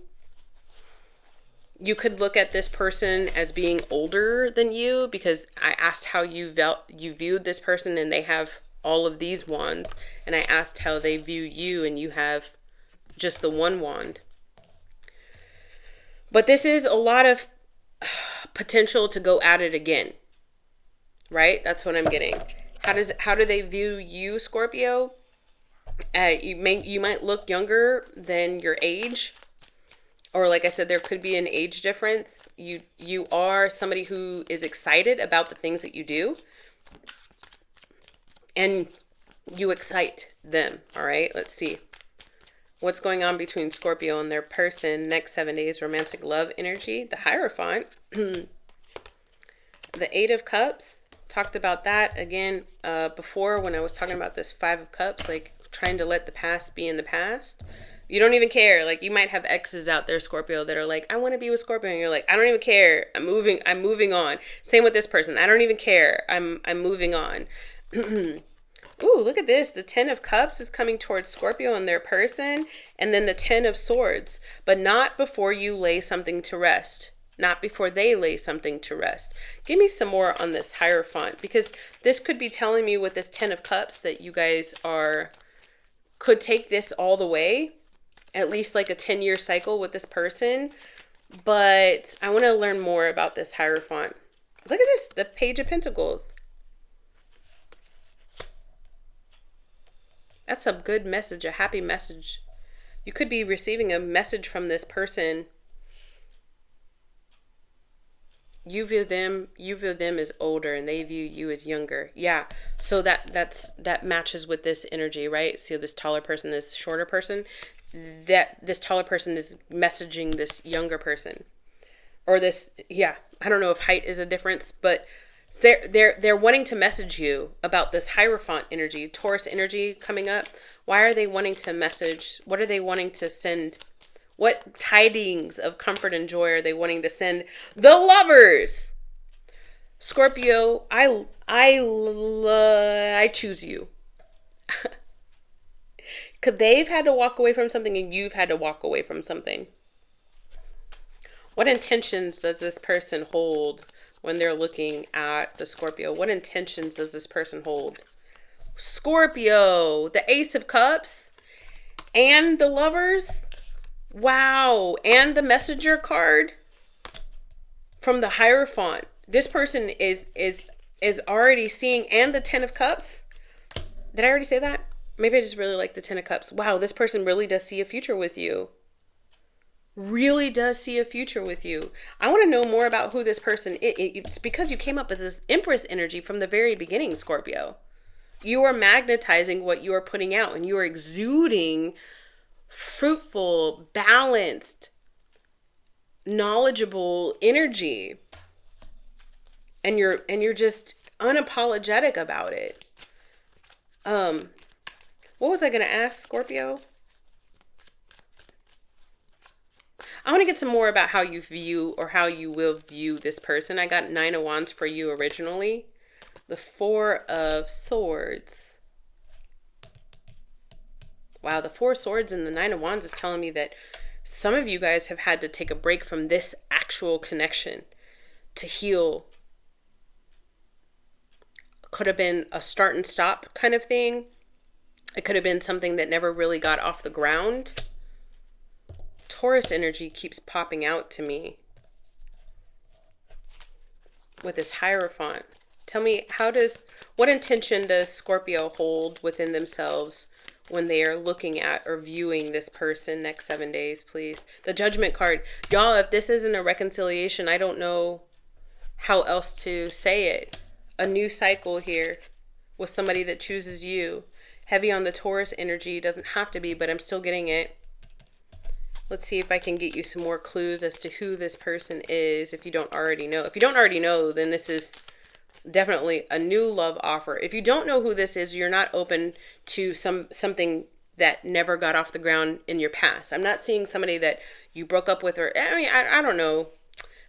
You could look at this person as being older than you, because I asked how you viewed this person and they have all of these wands, and I asked how they view you and you have just the one wand. But this is a lot of potential to go at it again, right? That's what I'm getting. How do they view you, Scorpio? You might look younger than your age, or like I said, there could be an age difference. You are somebody who is excited about the things that you do, and you excite them. All right, let's see. What's going on between Scorpio and their person next 7 days? Romantic love energy. The Hierophant. The Eight of Cups. Talked about that again before when I was talking about this Five of Cups. Like trying to let the past be in the past. You don't even care. Like you might have exes out there, Scorpio, that are like, I want to be with Scorpio. And you're like, I don't even care. I'm moving on. Same with this person. I don't even care. I'm moving on. Ooh, look at this. The Ten of Cups is coming towards Scorpio and their person. And then the Ten of Swords. But not before you lay something to rest. Not before they lay something to rest. Give me some more on this Hierophant. Because this could be telling me with this Ten of Cups that you guys could take this all the way. At least like a 10-year cycle with this person. But I want to learn more about this Hierophant. Look at this. The Page of Pentacles. That's a good message, a happy message. You could be receiving a message from this person. You view them as older and they view you as younger. Yeah. So that matches with this energy, right? See this taller person, this shorter person. That this taller person is messaging this younger person. Or this, yeah. I don't know if height is a difference, but they're wanting to message you about this Hierophant energy, Taurus energy coming up. Why are they wanting to message? What are they wanting to send? What tidings of comfort and joy are they wanting to send the lovers? Scorpio, I choose you. Because they've had to walk away from something and you've had to walk away from something. What intentions does this person hold when they're looking at the Scorpio? What intentions does this person hold? Scorpio, the Ace of Cups, and the Lovers. Wow. And the Messenger card from the Hierophant. This person is already seeing, and the Ten of Cups. Did I already say that? Maybe I just really like the Ten of Cups. Wow, this person really does see a future with you. really does see a future with you. I want to know more about who this person is. It's because you came up with this Empress energy from the very beginning, Scorpio. You are magnetizing what you are putting out, and you are exuding fruitful, balanced, knowledgeable energy. And you're just unapologetic about it. What was I going to ask, Scorpio? I want to get some more about how you view or how you will view this person. I got 9 of Wands for you originally. The 4 of Swords. Wow, the 4 of Swords and the 9 of Wands is telling me that some of you guys have had to take a break from this actual connection to heal. Could have been a start and stop kind of thing. It could have been something that never really got off the ground. Taurus energy keeps popping out to me with this Hierophant. Tell me, what intention does Scorpio hold within themselves when they are looking at or viewing this person next 7 days, please? The Judgment card. Y'all, if this isn't a reconciliation, I don't know how else to say it. A new cycle here with somebody that chooses you. Heavy on the Taurus energy. Doesn't have to be, but I'm still getting it. Let's see if I can get you some more clues as to who this person is if you don't already know. If you don't already know, then this is definitely a new love offer. If you don't know who this is, you're not open to something that never got off the ground in your past. I'm not seeing somebody that you broke up with, or I don't know,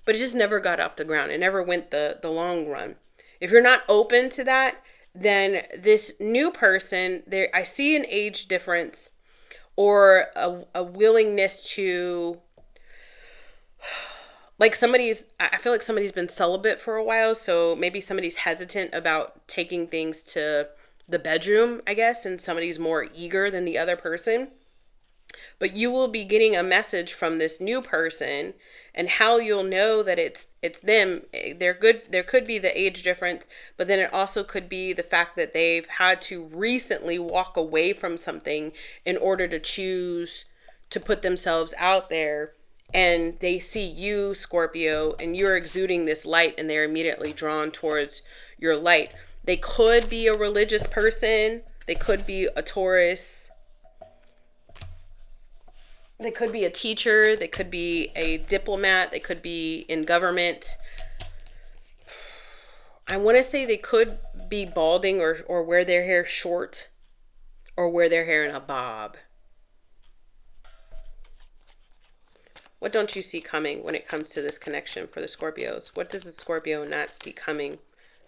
but it just never got off the ground. It never went the long run. If you're not open to that, then this new person, I see an age difference or a willingness to, like I feel like somebody's been celibate for a while, so maybe somebody's hesitant about taking things to the bedroom, I guess, and somebody's more eager than the other person. But you will be getting a message from this new person, and how you'll know that it's them. They're good. There could be the age difference, but then it also could be the fact that they've had to recently walk away from something in order to choose to put themselves out there. And they see you, Scorpio, and you're exuding this light, and they're immediately drawn towards your light. They could be a religious person. They could be a Taurus. They could be a teacher. They could be a diplomat. They could be in government. I want to say they could be balding or wear their hair short or wear their hair in a bob. What don't you see coming when it comes to this connection for the Scorpios? What does the Scorpio not see coming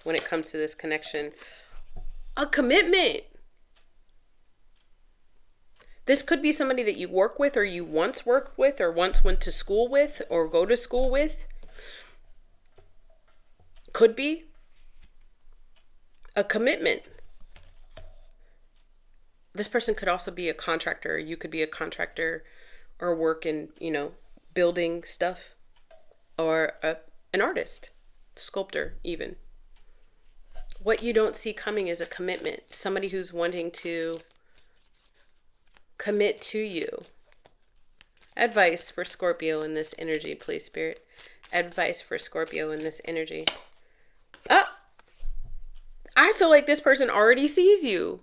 when it comes to this connection? A commitment. This could be somebody that you work with, or you once worked with, or once went to school with, or go to school with. Could be a commitment. This person could also be a contractor. You could be a contractor or work in, building stuff, or an artist, sculptor even. What you don't see coming is a commitment. Somebody who's wanting to commit to you. Advice for Scorpio in this energy, please, Spirit. Advice for Scorpio in this energy. I feel like this person already sees you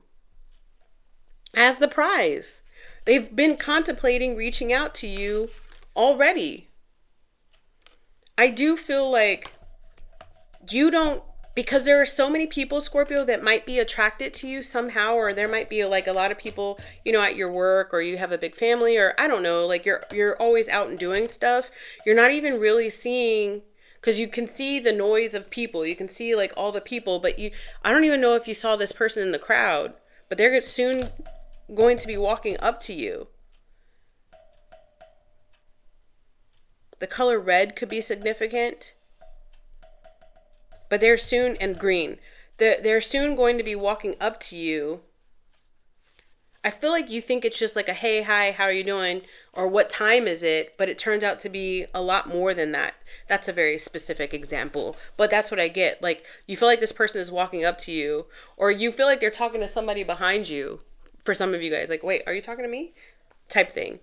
as the prize. They've been contemplating reaching out to you already. I do feel like you don't, because there are so many people, Scorpio, that might be attracted to you somehow, or there might be like a lot of people, at your work, or you have a big family, or I don't know, like you're always out and doing stuff. You're not even really seeing, because you can see the noise of people. You can see like all the people, but I don't even know if you saw this person in the crowd, but they're soon going to be walking up to you. The color red could be significant. But they're soon, and green, they're soon going to be walking up to you. I feel like you think it's just like a, hey, hi, how are you doing? Or what time is it? But it turns out to be a lot more than that. That's a very specific example. But that's what I get. Like, you feel like this person is walking up to you, or you feel like they're talking to somebody behind you. For some of you guys, like, wait, are you talking to me? Type thing.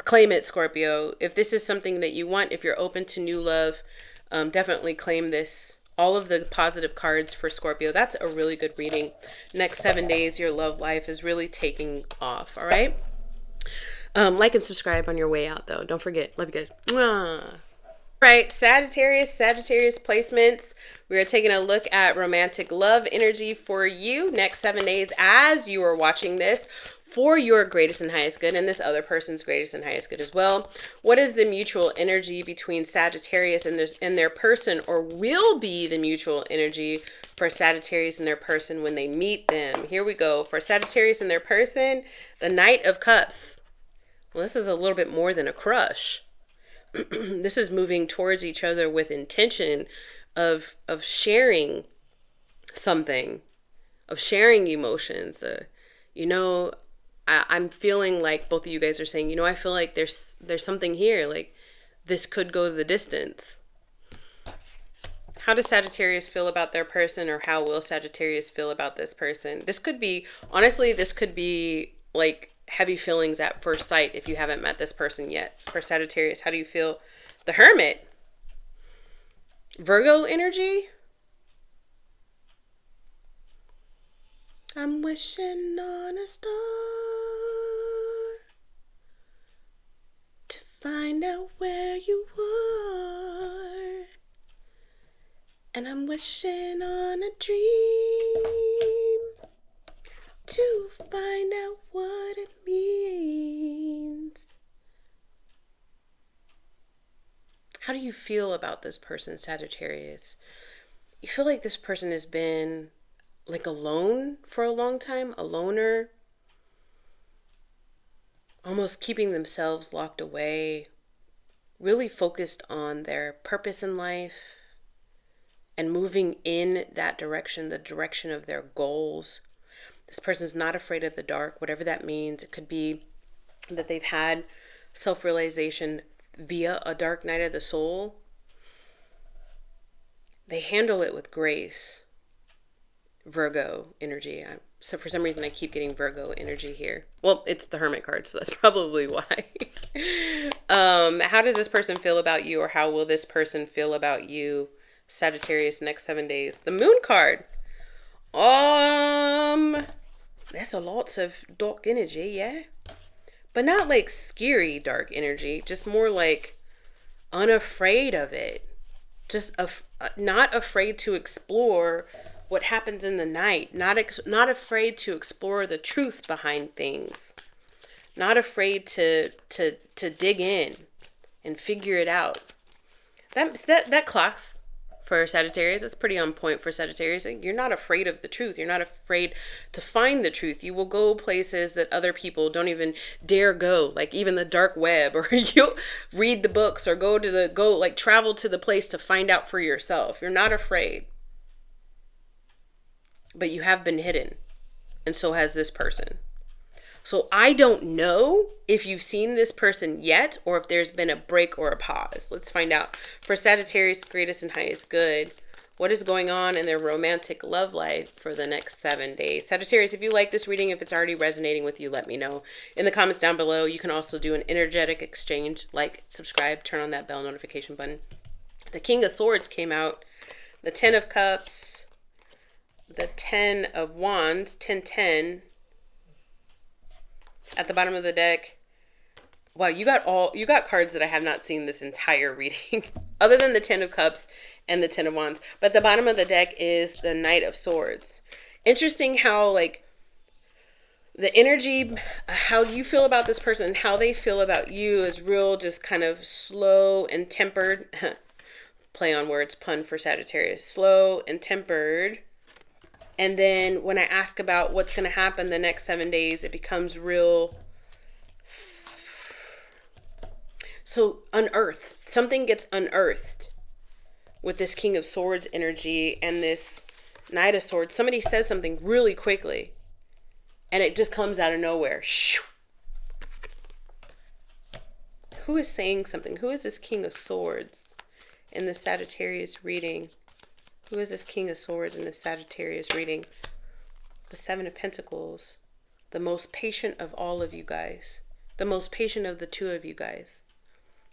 Claim it, Scorpio. If this is something that you want, if you're open to new love, definitely claim this. All of the positive cards for Scorpio. That's a really good reading. Next 7 days, your love life is really taking off. All right. Like and subscribe on your way out, though. Don't forget. Love you guys. Mwah. Right, Sagittarius placements. We are taking a look at romantic love energy for you next 7 days as you are watching this, for your greatest and highest good and this other person's greatest and highest good as well. What is the mutual energy between Sagittarius and their person, or will be the mutual energy for Sagittarius and their person when they meet them? Here we go. For Sagittarius and their person, the Knight of Cups. Well, this is a little bit more than a crush. This is moving towards each other with intention of sharing something, of sharing emotions. I'm feeling like both of you guys are saying, I feel like there's something here, like this could go the distance. How does Sagittarius feel about their person, or how will Sagittarius feel about this person? This could be like heavy feelings at first sight if you haven't met this person yet. For Sagittarius, how do you feel? The Hermit. Virgo energy. I'm wishing on a star to find out where you are, and I'm wishing on a dream to find out what it means. How do you feel about this person, Sagittarius? You feel like this person has been like alone for a long time, a loner, almost keeping themselves locked away, really focused on their purpose in life and moving in that direction, the direction of their goals. This person's not afraid of the dark, whatever that means. It could be that they've had self-realization via a dark night of the soul. They handle it with grace. Virgo energy. So for some reason I keep getting Virgo energy here. Well, it's the Hermit card, so that's probably why. How does this person feel about you, or how will this person feel about you, Sagittarius, next 7 days? The Moon card. There's a lots of dark energy, yeah? But not like scary dark energy, just more like unafraid of it. Just not afraid to explore what happens in the night. Not afraid to explore the truth behind things. Not afraid to dig in and figure it out. That clocks for Sagittarius. That's pretty on point for Sagittarius. You're not afraid of the truth. You're not afraid to find the truth. You will go places that other people don't even dare go, like even the dark web, or you'll read the books, or travel to the place to find out for yourself. You're not afraid. But you have been hidden, and so has this person. So I don't know if you've seen this person yet, or if there's been a break or a pause. Let's find out. For Sagittarius, greatest and highest good, what is going on in their romantic love life for the next 7 days? Sagittarius, if you like this reading, if it's already resonating with you, let me know in the comments down below. You can also do an energetic exchange, like, subscribe, turn on that bell notification button. The King of Swords came out, the 10 of Cups, the 10 of Wands, 10-10. At the bottom of the deck, wow, you got cards that I have not seen this entire reading, other than the 10 of Cups and the 10 of Wands. But the bottom of the deck is the Knight of Swords. Interesting how, like, the energy, how you feel about this person and how they feel about you is real, just kind of slow and tempered. Play on words, pun for Sagittarius. Slow and tempered. And then when I ask about what's going to happen the next 7 days, it becomes real. So unearthed. Something gets unearthed with this King of Swords energy and this Knight of Swords. Somebody says something really quickly, and it just comes out of nowhere. Shoo. Who is saying something? Who is this King of Swords in the Sagittarius reading? Who is this King of Swords in the Sagittarius reading? The 7 of Pentacles. The most patient of all of you guys. The most patient of the two of you guys.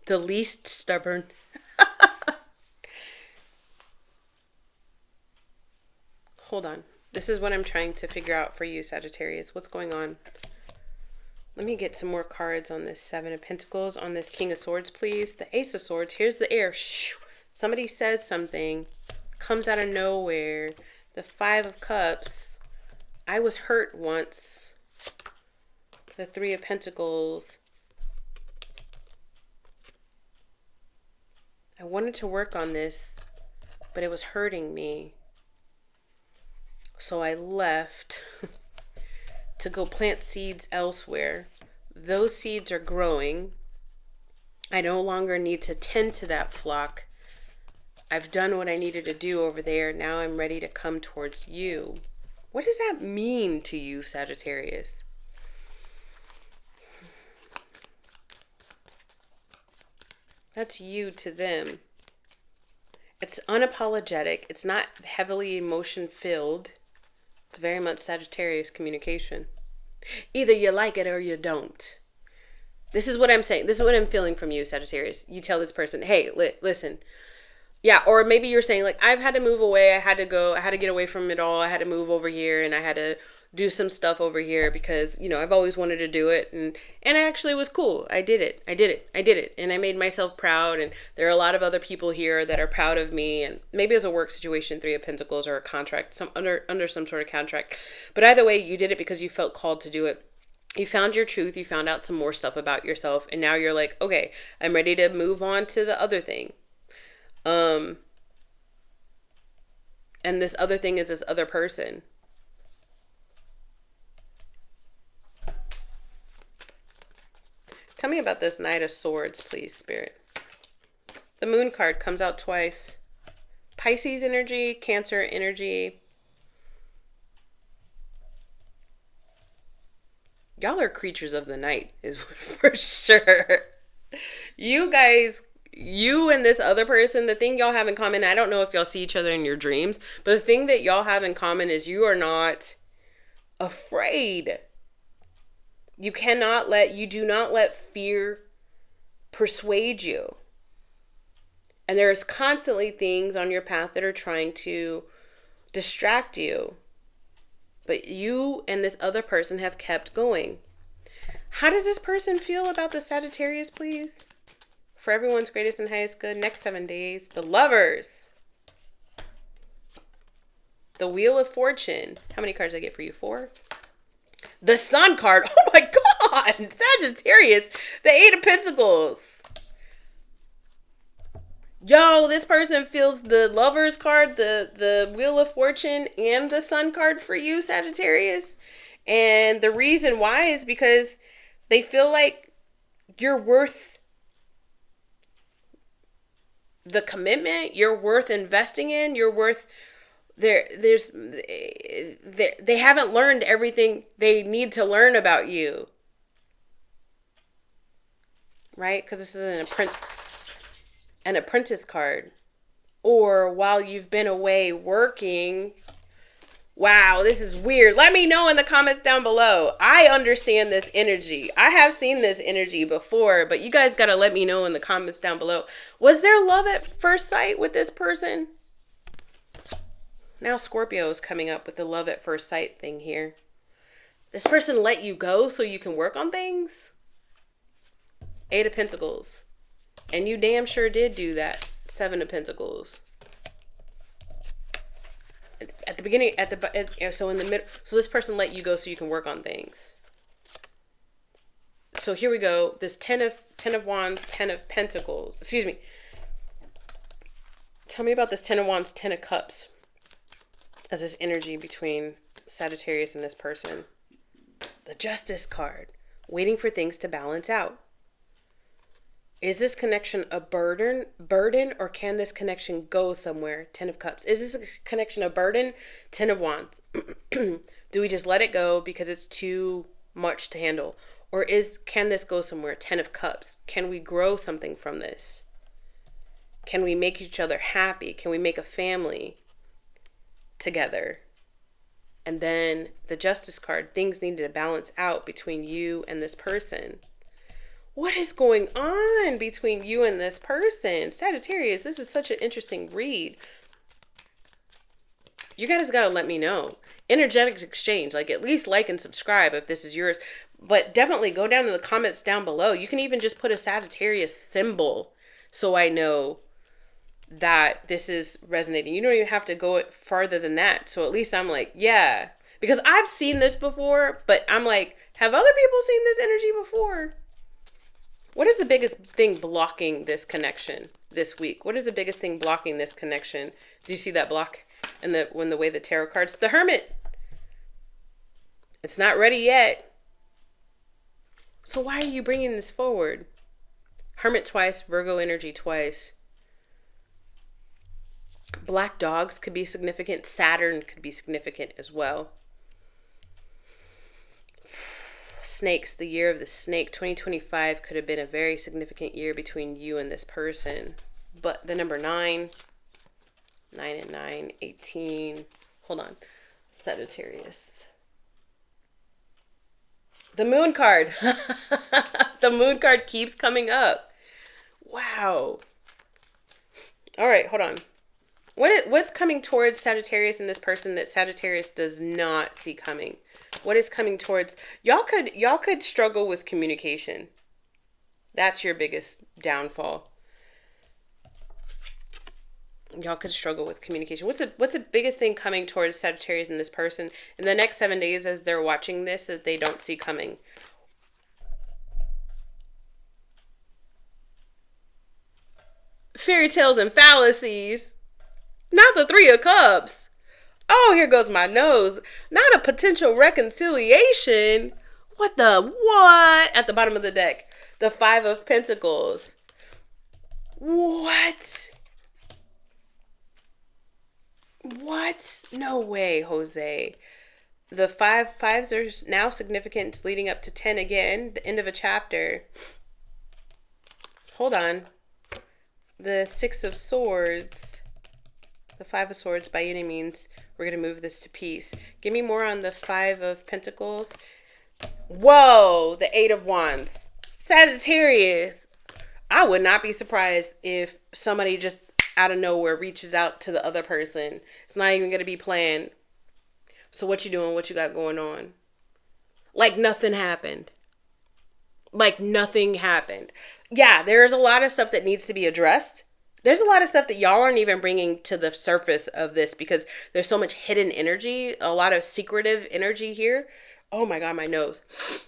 The least stubborn. Hold on. This is what I'm trying to figure out for you, Sagittarius. What's going on? Let me get some more cards on this Seven of Pentacles, on this King of Swords, please. The Ace of Swords. Here's the air. Somebody says something. Comes out of nowhere. The Five of Cups. I was hurt once. The Three of Pentacles. I wanted to work on this, but it was hurting me. So I left to go plant seeds elsewhere. Those seeds are growing. I no longer need to tend to that flock. I've done what I needed to do over there. Now I'm ready to come towards you. What does that mean to you, Sagittarius? That's you to them. It's unapologetic. It's not heavily emotion filled. It's very much Sagittarius communication. Either you like it or you don't. This is what I'm saying. This is what I'm feeling from you, Sagittarius. You tell this person, hey, listen. Yeah, or maybe you're saying, like, I've had to move away. I had to get away from it all. I had to move over here, and I had to do some stuff over here because, you know, I've always wanted to do it. And it actually was cool. I did it. And I made myself proud. And there are a lot of other people here that are proud of me. And maybe it's a work situation, Three of Pentacles, or a contract, under some sort of contract. But either way, you did it because you felt called to do it. You found your truth. You found out some more stuff about yourself. And now you're like, okay, I'm ready to move on to the other thing. And this other thing is this other person. Tell me about this Knight of Swords, please, Spirit. The Moon card comes out twice. Pisces energy, Cancer energy. Y'all are creatures of the night, is for sure. You guys, you and this other person, the thing y'all have in common, I don't know if y'all see each other in your dreams, but the thing that y'all have in common is you are not afraid. You do not let fear persuade you. And there's constantly things on your path that are trying to distract you. But you and this other person have kept going. How does this person feel about the Sagittarius, please? For everyone's greatest and highest good, next 7 days. The Lovers. The Wheel of Fortune. How many cards did I get for you? 4? The Sun card. Oh my God. Sagittarius. The Eight of Pentacles. Yo, this person feels the Lovers card, the Wheel of Fortune, and the Sun card for you, Sagittarius. And the reason why is because they feel like you're worth the commitment, you're worth investing in, you're worth they haven't learned everything they need to learn about you. Right? Because this is an apprentice card. Or while you've been away working. Wow, this is weird. Let me know in the comments down below. I understand this energy. I have seen this energy before, but you guys got to let me know in the comments down below. Was there love at first sight with this person? Now Scorpio is coming up with the love at first sight thing here. This person let you go so you can work on things? Eight of Pentacles. And you damn sure did do that. Seven of Pentacles. At the beginning, so in the middle, so this person let you go so you can work on things. So here we go. This Ten of Wands, Ten of Pentacles. Excuse me. Tell me about this Ten of Wands, Ten of Cups. As this energy between Sagittarius and this person. The Justice card. Waiting for things to balance out. Is this connection a burden, or can this connection go somewhere? Ten of Cups. Is this a connection a burden? Ten of Wands. Do we just let it go because it's too much to handle? Or can this go somewhere? Ten of Cups. Can we grow something from this? Can we make each other happy? Can we make a family together? And then the Justice card. Things need to balance out between you and this person. What is going on between you and this person? Sagittarius, this is such an interesting read. You guys got to let me know. Energetic exchange, like at least like and subscribe if this is yours. But definitely go down in the comments down below. You can even just put a Sagittarius symbol so I know that this is resonating. You don't even have to go farther than that. So at least I'm like, yeah. Because I've seen this before, but I'm like, have other people seen this energy before? What is the biggest thing blocking this connection this week? What is the biggest thing blocking this connection? Do you see that block? And the way the tarot cards, the Hermit. It's not ready yet. So why are you bringing this forward? Hermit twice, Virgo energy twice. Black dogs could be significant. Saturn could be significant as well. Snakes, the year of the snake. 2025 could have been a very significant year between you and this person. But the number 9 and 9, 18. Hold on. Sagittarius. The moon card. The moon card keeps coming up. Wow. All right, hold on. What's coming towards Sagittarius and this person that Sagittarius does not see coming? What is coming towards? Y'all could struggle with communication. That's your biggest downfall. Y'all could struggle with communication. What's the biggest thing coming towards Sagittarius and this person in the next 7 days as they're watching this that they don't see coming? Fairy tales and fallacies. Not the 3 of Cups. Oh, here goes my nose. Not a potential reconciliation. What? At the bottom of the deck. The 5 of Pentacles. What? No way, Jose. The fives are now significant, leading up to 10 again. The end of a chapter. Hold on. The 6 of Swords. The 5 of Swords, by any means. We're going to move this to peace. Give me more on the 5 of Pentacles. Whoa, the 8 of Wands. Sagittarius. I would not be surprised if somebody just out of nowhere reaches out to the other person. It's not even going to be planned. So what you doing? What you got going on? Like nothing happened. Like nothing happened. Yeah, there's a lot of stuff that needs to be addressed. There's a lot of stuff that y'all aren't even bringing to the surface of this because there's so much hidden energy, a lot of secretive energy here. Oh my God, my nose.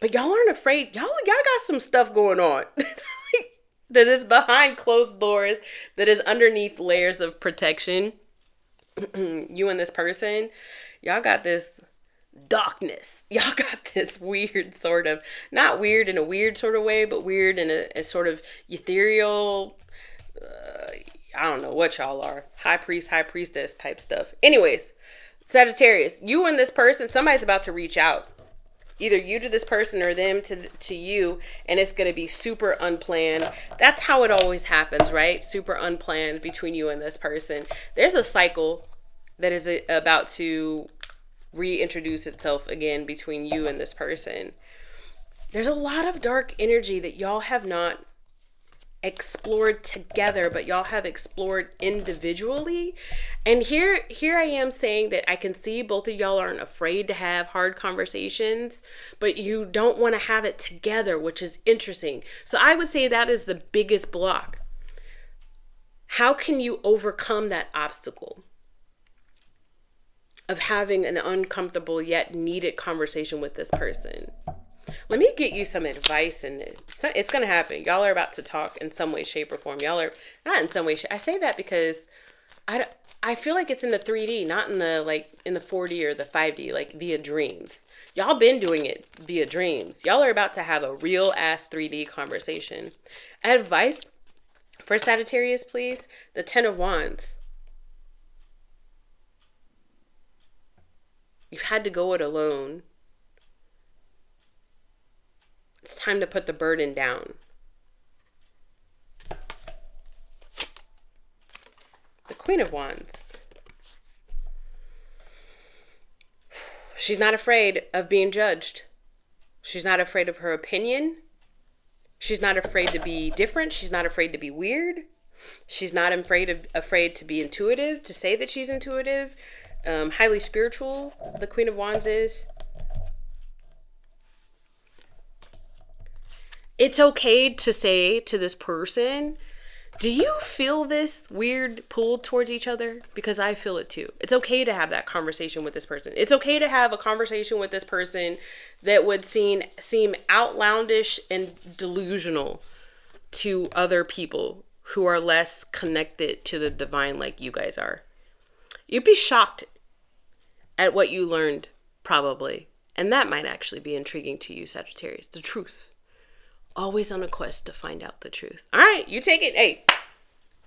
But y'all aren't afraid. Y'all got some stuff going on that is behind closed doors, that is underneath layers of protection. You and this person, y'all got this darkness. Y'all got this weird sort of, not weird in a weird sort of way, but weird in a sort of ethereal, I don't know what y'all are. High priest, high priestess type stuff. Anyways, Sagittarius, you and this person, somebody's about to reach out. Either you to this person or them to you, and it's going to be super unplanned. That's how it always happens, right? Super unplanned between you and this person. There's a cycle that is about to reintroduce itself again between you and this person. There's a lot of dark energy that y'all have not explored together, but y'all have explored individually. And here I am saying that I can see both of y'all aren't afraid to have hard conversations, but you don't want to have it together, which is interesting. So I would say that is the biggest block. How can you overcome that obstacle of having an uncomfortable yet needed conversation with this person? Let me get you some advice, and it's going to happen. Y'all are about to talk in some way, shape, or form. Y'all are not in some way. I say that because I feel like it's in the 3D, not in the in the 4D or the 5D, like via dreams. Y'all been doing it via dreams. Y'all are about to have a real ass 3D conversation. Advice for Sagittarius, please. The 10 of Wands. You've had to go it alone. It's time to put the burden down. The Queen of Wands. She's not afraid of being judged. She's not afraid of her opinion. She's not afraid to be different. She's not afraid to be weird. She's not afraid to be intuitive, to say that she's intuitive. Highly spiritual, the Queen of Wands is. It's okay to say to this person, do you feel this weird pull towards each other? Because I feel it too. It's okay to have that conversation with this person. It's okay to have a conversation with this person that would seem outlandish and delusional to other people who are less connected to the divine like you guys are. You'd be shocked at what you learned, probably. And that might actually be intriguing to you, Sagittarius. The truth. Always on a quest to find out the truth. All right, you take it. Hey,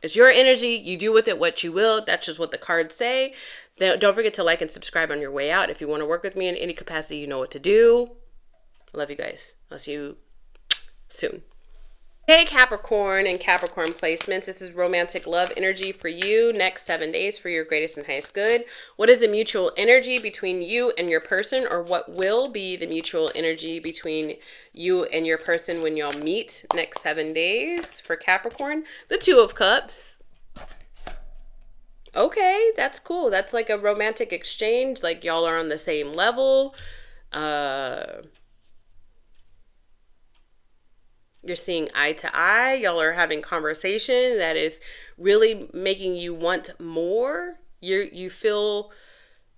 it's your energy. You do with it what you will. That's just what the cards say. Don't forget to like and subscribe on your way out. If you want to work with me in any capacity, you know what to do. I love you guys. I'll see you soon. Hey, Capricorn and Capricorn placements. This is romantic love energy for you. Next 7 days for your greatest and highest good. What is the mutual energy between you and your person, or what will be the mutual energy between you and your person when y'all meet next 7 days for Capricorn? The Two of Cups. Okay, that's cool. That's like a romantic exchange. Like y'all are on the same level. You're seeing eye to eye. Y'all are having conversation that is really making you want more. You feel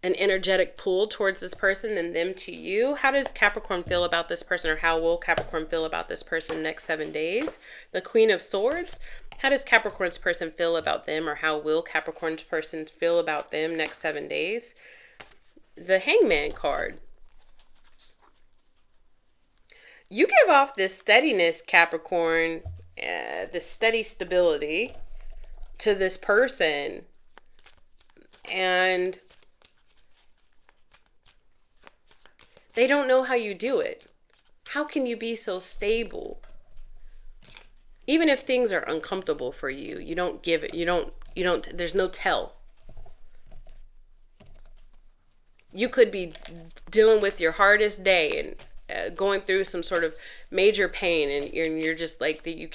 an energetic pull towards this person and them to you. How does Capricorn feel about this person, or how will Capricorn feel about this person next 7 days? The Queen of Swords. How does Capricorn's person feel about them, or how will Capricorn's person feel about them next 7 days? The Hangman card. You give off this steadiness, Capricorn, this steady stability to this person. And they don't know how you do it. How can you be so stable? Even if things are uncomfortable for you, you don't give it, there's no tell. You could be dealing with your hardest day and going through some sort of major pain, and you're just like, they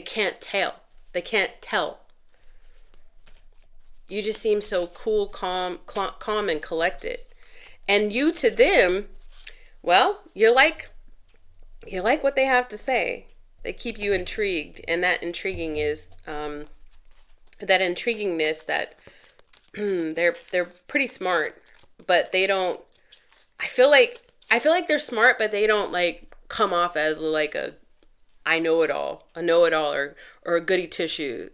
can't tell. You just seem so cool, calm and collected. And you to them, well, you're like what they have to say. They keep you intrigued, and that intriguing is that intriguingness that they're pretty smart, but they don't. I feel like they're smart, but they don't like come off as like a know it all, or a goody two shoes.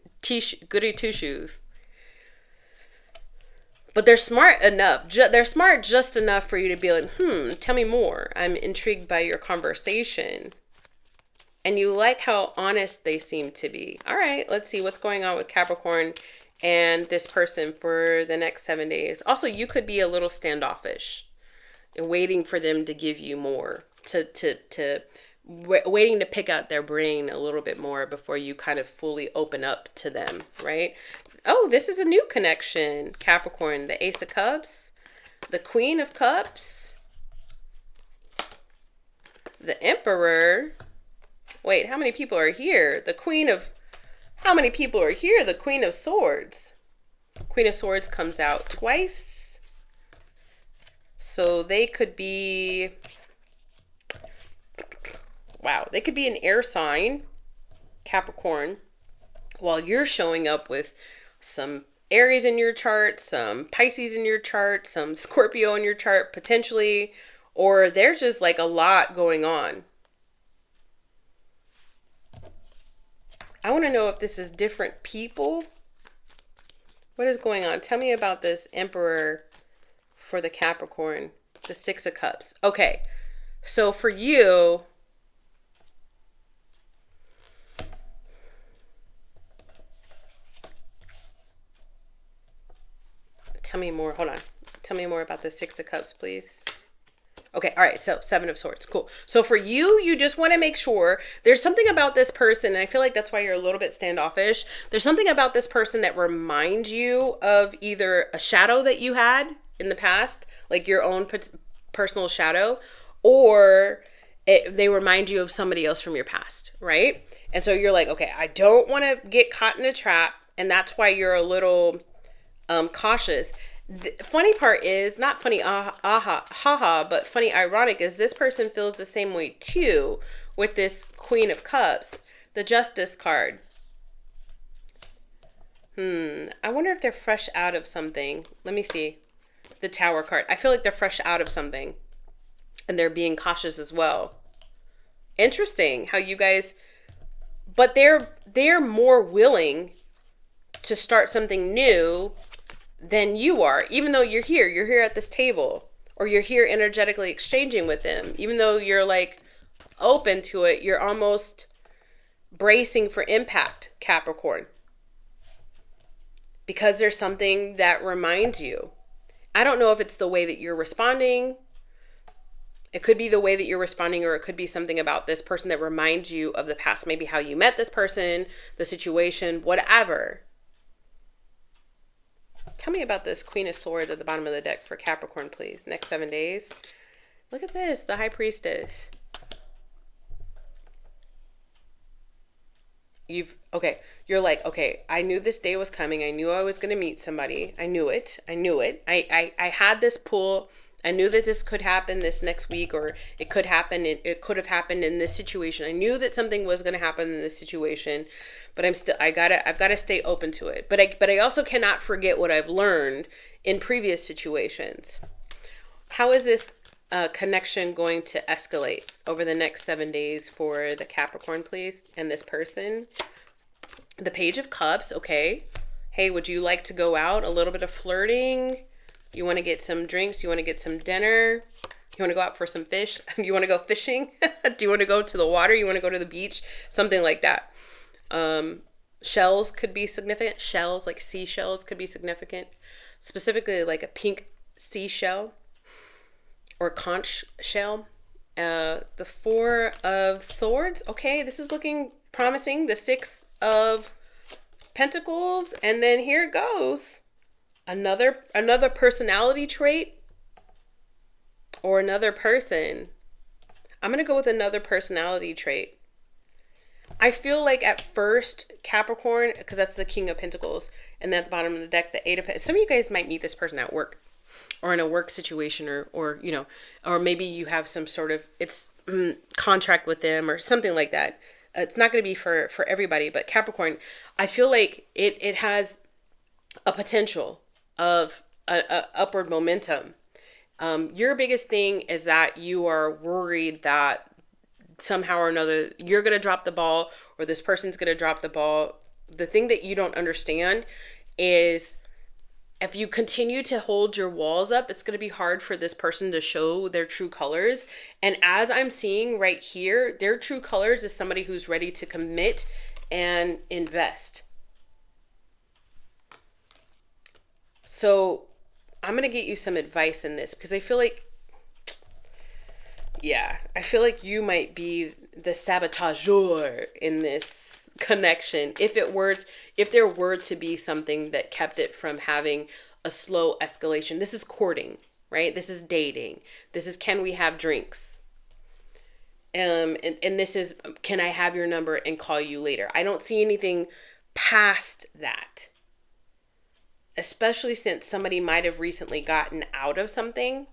But they're smart enough. They're smart just enough for you to be like, tell me more. I'm intrigued by your conversation. And you like how honest they seem to be. All right, let's see what's going on with Capricorn and this person for the next 7 days. Also, you could be a little standoffish and waiting for them to give you more, waiting to pick out their brain a little bit more before you kind of fully open up to them, right? Oh, this is a new connection, Capricorn. The Ace of Cups, the Queen of Cups, the Emperor. Wait, how many people are here? How many people are here? The Queen of Swords. Queen of Swords comes out twice. So they could be, they could be an air sign, Capricorn, while you're showing up with some Aries in your chart, some Pisces in your chart, some Scorpio in your chart, potentially, or there's just like a lot going on. I want to know if this is different people. What is going on? Tell me about this Emperor for the Capricorn, the Six of Cups. Okay, so for you, tell me more. Hold on. Tell me more about the Six of Cups, please. Okay, all right, so Seven of Swords, cool. So for you, you just want to make sure there's something about this person, and I feel like that's why you're a little bit standoffish. There's something about this person that reminds you of either a shadow that you had in the past, like your own personal shadow, or they remind you of somebody else from your past, right? And so you're like, okay, I don't want to get caught in a trap. And that's why you're a little cautious. The funny part is not funny, haha, but funny, ironic is this person feels the same way too with this Queen of Cups, the Justice card. I wonder if they're fresh out of something. Let me see. The Tower card. I feel like they're fresh out of something and they're being cautious as well. Interesting how you guys, but they're more willing to start something new than you are, even though you're here at this table, or you're here energetically exchanging with them. Even though you're like open to it, you're almost bracing for impact, Capricorn, because there's something that reminds you. I don't know if it's the way that you're responding. It could be the way that you're responding, or it could be something about this person that reminds you of the past, maybe how you met this person, the situation, whatever. Tell me about this Queen of Swords at the bottom of the deck for Capricorn, please. Next 7 days. Look at this, the High Priestess. You're like, okay, I knew this day was coming. I knew I was going to meet somebody. I knew it. I had this pull. I knew that this could happen this next week, or it could happen. It could have happened in this situation. I knew that something was going to happen in this situation, but I've got to stay open to it. But I also cannot forget what I've learned in previous situations. How is this connection going to escalate over the next 7 days for the Capricorn, please, and this person? The Page of Cups. Okay. Hey, would you like to go out? A little bit of flirting. You want to get some drinks? You want to get some dinner? You want to go out for some fish? You want to go fishing? Do you want to go to the water? You want to go to the beach? Something like that. Shells could be significant. Shells, like seashells, could be significant. Specifically like a pink seashell or conch shell. The Four of Swords. Okay, this is looking promising. The Six of Pentacles. And then here it goes. Another personality trait or another person. I'm going to go with another personality trait. I feel like at first Capricorn, because that's the King of Pentacles, and then at the bottom of the deck, the Eight of Pentacles. Some of you guys might meet this person at work or in a work situation, or you know, or maybe you have some sort of contract with them or something like that. It's not going to be for everybody, but Capricorn, I feel like it has a potential of a upward momentum. Your biggest thing is that you are worried that somehow or another you're going to drop the ball, or this person's going to drop the ball. The thing that you don't understand is if you continue to hold your walls up, it's going to be hard for this person to show their true colors. And as I'm seeing right here, their true colors is somebody who's ready to commit and invest. So I'm going to get you some advice in this, because I feel like, I feel like you might be the saboteur in this connection. If there were to be something that kept it from having a slow escalation. This is courting, right? This is dating. This is, can we have drinks? And this is, can I have your number and call you later? I don't see anything past that. Especially since somebody might have recently gotten out of something.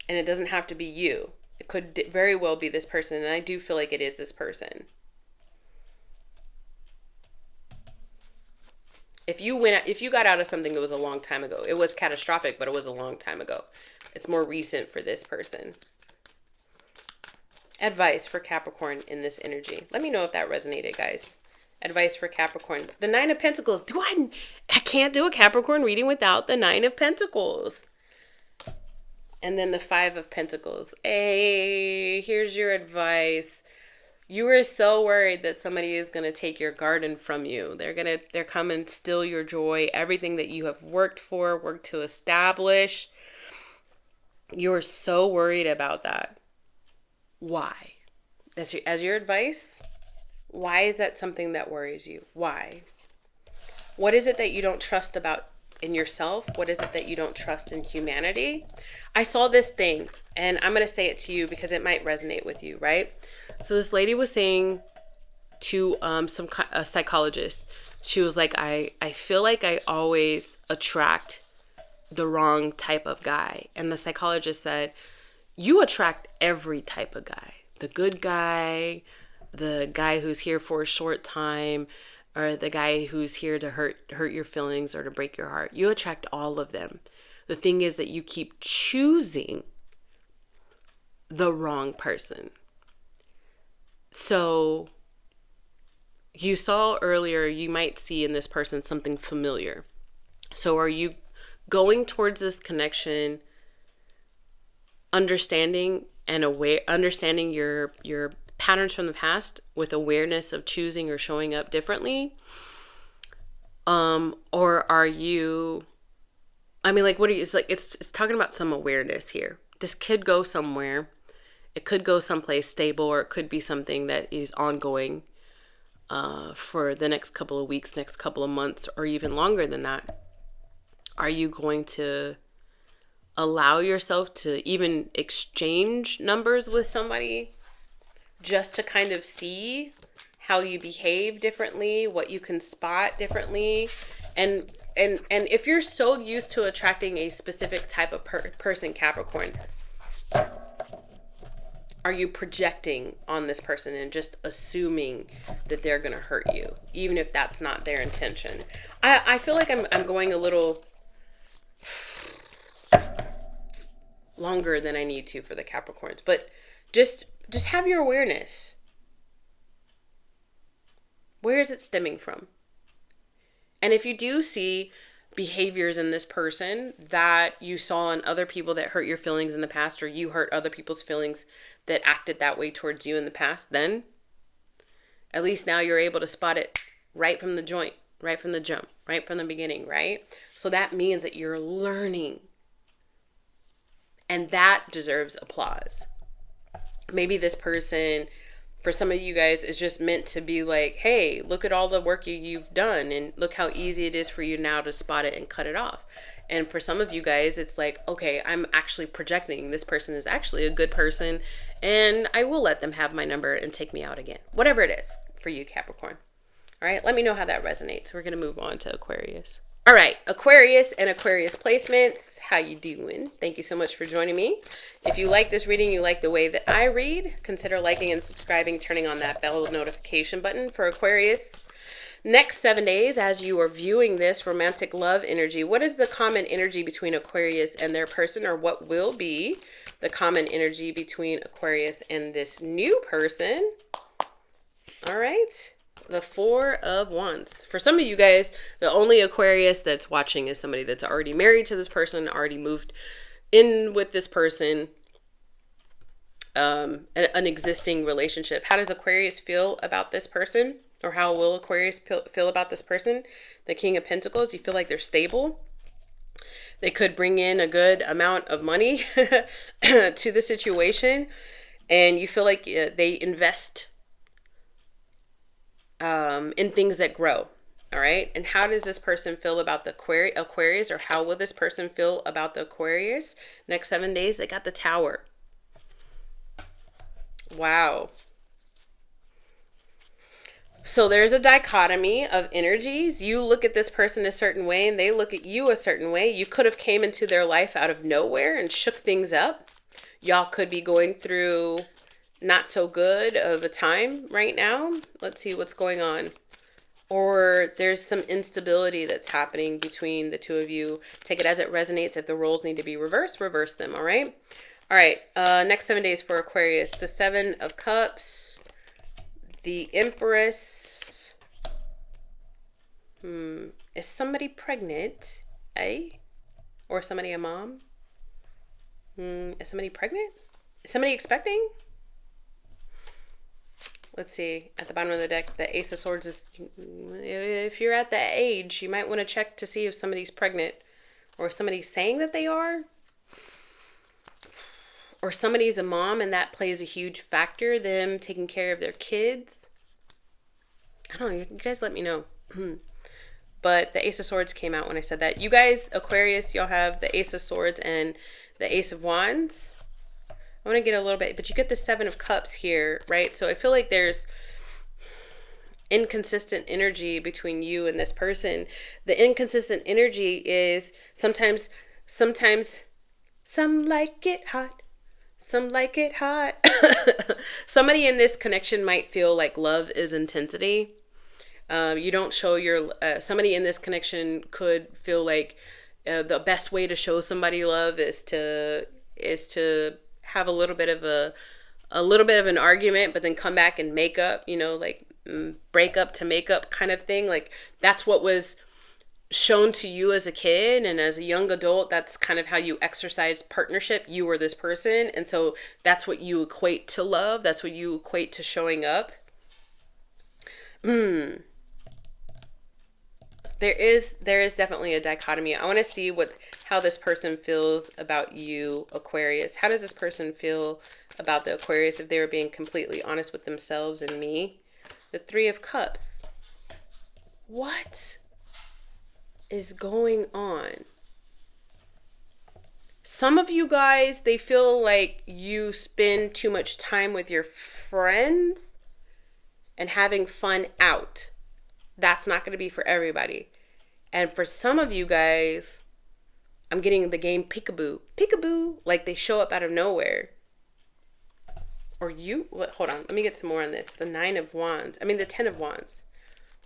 And it doesn't have to be you. It could very well be this person. And I do feel like it is this person. If you got out of something, it was a long time ago. It was catastrophic, but it was a long time ago. It's more recent for this person. Advice for Capricorn in this energy. Let me know if that resonated, guys. Advice for Capricorn. The Nine of Pentacles. I can't do a Capricorn reading without the Nine of Pentacles. And then the Five of Pentacles. Hey, here's your advice. You are so worried that somebody is going to take your garden from you. They're coming and steal your joy, everything that you have worked to establish. You're so worried about that. Why? As your advice, why is that something that worries you? Why? What is it that you don't trust about in yourself? What is it that you don't trust in humanity? I saw this thing. And I'm going to say it to you because it might resonate with you, right? So this lady was saying to a psychologist, she was like, I feel like I always attract the wrong type of guy. And the psychologist said, you attract every type of guy. The good guy, the guy who's here for a short time, or the guy who's here to hurt your feelings or to break your heart. You attract all of them. The thing is that you keep choosing the wrong person. So you saw earlier, you might see in this person something familiar. So are you going towards this connection, understanding your patterns from the past with awareness of choosing or showing up differently? Or are you, I mean, like, what are you, it's talking about some awareness here. This could go somewhere. It could go someplace stable, or it could be something that is ongoing for the next couple of weeks, next couple of months, or even longer than that. Are you going to allow yourself to even exchange numbers with somebody just to kind of see how you behave differently, what you can spot differently? And if you're so used to attracting a specific type of person, Capricorn, are you projecting on this person and just assuming that they're going to hurt you, even if that's not their intention? I feel like I'm going a little longer than I need to for the Capricorns, but just have your awareness. Where is it stemming from? And if you do see behaviors in this person that you saw in other people that hurt your feelings in the past, or you hurt other people's feelings that acted that way towards you in the past, then at least now you're able to spot it right from the joint, right from the jump, right from the beginning, right? So that means that you're learning. And that deserves applause. Maybe this person, for some of you guys, is just meant to be like, hey, look at all the work you've done, and look how easy it is for you now to spot it and cut it off. And for some of you guys, it's like, okay, I'm actually projecting. This person is actually a good person, and I will let them have my number and take me out again. Whatever it is for you, Capricorn. All right, let me know how that resonates. We're going to move on to Aquarius. All right, Aquarius and Aquarius placements. How you doing? Thank you so much for joining me. If you like this reading, you like the way that I read, consider liking and subscribing, turning on that bell notification button for Aquarius. Next 7 days, as you are viewing this romantic love energy, what is the common energy between Aquarius and their person, or what will be the common energy between Aquarius and this new person? All right. The Four of Wands. For some of you guys, the only Aquarius that's watching is somebody that's already married to this person, already moved in with this person, an existing relationship. How does Aquarius feel about this person? Or how will Aquarius feel about this person? The King of Pentacles. You feel like they're stable. They could bring in a good amount of money to the situation. And you feel like they invest in things that grow. All right. And how does this person feel about the Aquarius, or how will this person feel about the Aquarius? Next 7 days, they got the Tower. Wow. So there's a dichotomy of energies. You look at this person a certain way and they look at you a certain way. You could have came into their life out of nowhere and shook things up. Y'all could be going through not so good of a time right now. Let's see what's going on. Or there's some instability that's happening between the two of you. Take it as it resonates. If the roles need to be reversed, reverse them. All right. All right. Next 7 days for Aquarius. The Seven of Cups. The Empress. Is somebody pregnant? Or somebody a mom? Is somebody pregnant? Is somebody expecting? Let's see. At the bottom of the deck, the Ace of Swords is, if you're at that age, you might want to check to see if somebody's pregnant, or somebody's saying that they are, or somebody's a mom and that plays a huge factor, them taking care of their kids. I don't know. You guys let me know. But the Ace of Swords came out when I said that. You guys, Aquarius, y'all have the Ace of Swords and the Ace of Wands. I want to get a little bit, but you get the Seven of Cups here, right? So I feel like there's inconsistent energy between you and this person. The inconsistent energy is sometimes some like it hot, some like it hot. Somebody in this connection might feel like love is intensity. You don't show your, somebody in this connection could feel like the best way to show somebody love is to have a little bit of an argument, but then come back and make up, you know, like break up to make up kind of thing. Like that's what was shown to you as a kid, and as a young adult, that's kind of how you exercise partnership. You were this person, and so that's what you equate to love. That's what you equate to showing up. There is definitely a dichotomy. I want to see how this person feels about you, Aquarius. How does this person feel about the Aquarius if they were being completely honest with themselves and me? The Three of Cups. What is going on? Some of you guys, they feel like you spend too much time with your friends and having fun out. That's not going to be for everybody. And for some of you guys, I'm getting the game peekaboo. Peekaboo. Like they show up out of nowhere. Or you, hold on. Let me get some more on this. The Ten of Wands.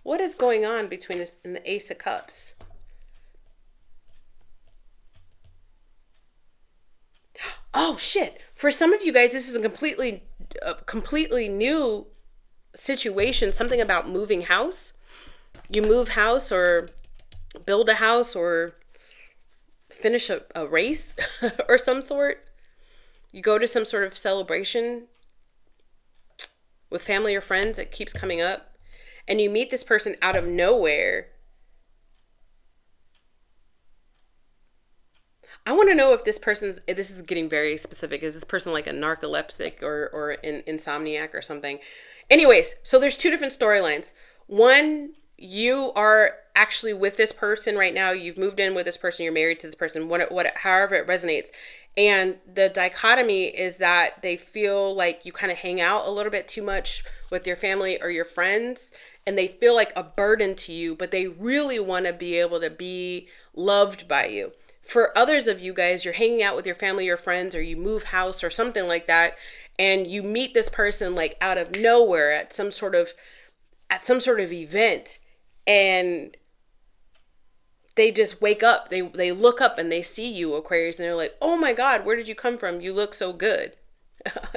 What is going on between this and the Ace of Cups? Oh, shit. For some of you guys, this is a completely new situation. Something about moving house. You move house or build a house or finish a race or some sort. You go to some sort of celebration with family or friends. It keeps coming up. And you meet this person out of nowhere. I want to know if this is getting very specific. Is this person like a narcoleptic or an insomniac or something? Anyways, so there's two different storylines. One, you are actually with this person right now. You've moved in with this person. You're married to this person. However it resonates. And the dichotomy is that they feel like you kind of hang out a little bit too much with your family or your friends, and they feel like a burden to you, but they really want to be able to be loved by you. For others of you guys, you're hanging out with your family or friends, or you move house or something like that, and you meet this person like out of nowhere at some sort of event, and they just wake up. They look up and they see you, Aquarius, and they're like, "Oh my God, where did you come from? You look so good."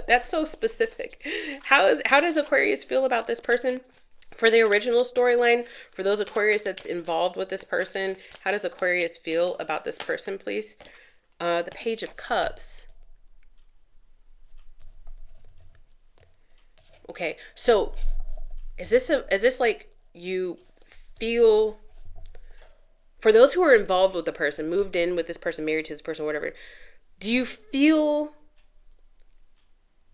That's so specific. How does Aquarius feel about this person? For the original storyline, for those Aquarius that's involved with this person, how does Aquarius feel about this person, please? The Page of Cups. Okay, so is this like you feel, for those who are involved with the person, moved in with this person, married to this person, whatever, do you feel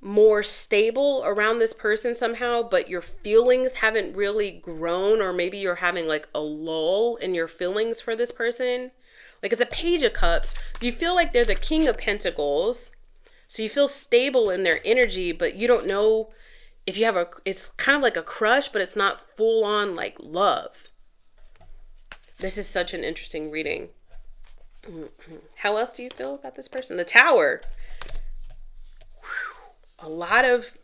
more stable around this person somehow, but your feelings haven't really grown, or maybe you're having like a lull in your feelings for this person? Like, as a Page of Cups, you feel like they're the King of Pentacles, so you feel stable in their energy, but you don't know if you have it's kind of like a crush, but it's not full on like love. This is such an interesting reading. How else do you feel about this person? The Tower. A lot of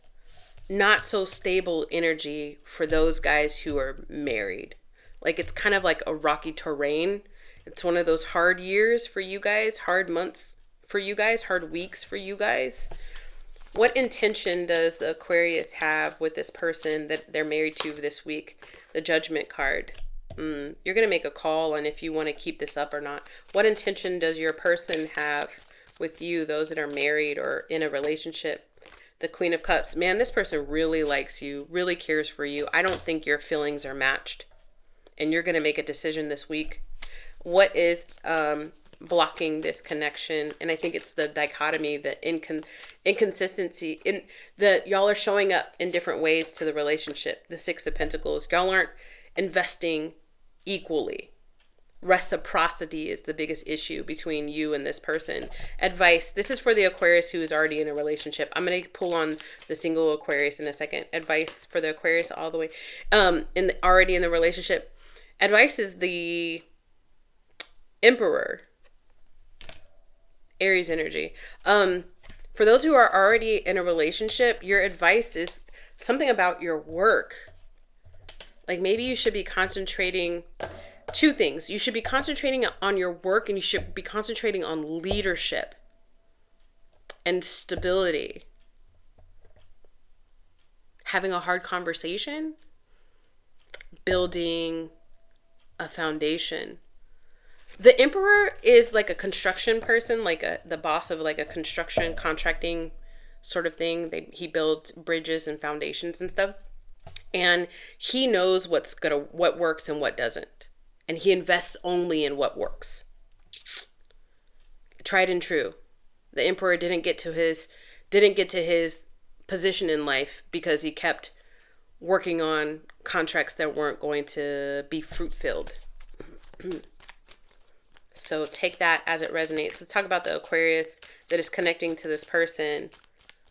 not so stable energy for those guys who are married. Like, it's kind of like a rocky terrain. It's one of those hard years for you guys, hard months for you guys, hard weeks for you guys. What intention does the Aquarius have with this person that they're married to this week? The Judgment card. You're going to make a call on if you want to keep this up or not. What intention does your person have with you, those that are married or in a relationship? The Queen of Cups. Man, this person really likes you, really cares for you. I don't think your feelings are matched. And you're going to make a decision this week. What is blocking this connection? And I think it's the dichotomy, the inconsistency. Y'all are showing up in different ways to the relationship. The Six of Pentacles. Y'all aren't investing equally. reciprocity is the biggest issue between you and this person. Advice. This is for the Aquarius who is already in a relationship. I'm going to pull on the single Aquarius in a second. Advice for the Aquarius all the way already in the relationship. Advice is the Emperor. Aries energy. For those who are already in a relationship, your advice is something about your work. Like maybe you should be concentrating two things. You should be concentrating on your work, and you should be concentrating on leadership and stability. Having a hard conversation, building a foundation. The Emperor is like a construction person, like the boss of like a construction contracting sort of thing. He builds bridges and foundations and stuff. And he knows what works and what doesn't. And he invests only in what works. Tried and true. The Emperor didn't get to his position in life because he kept working on contracts that weren't going to be fruit-filled. So take that as it resonates. Let's talk about the Aquarius that is connecting to this person.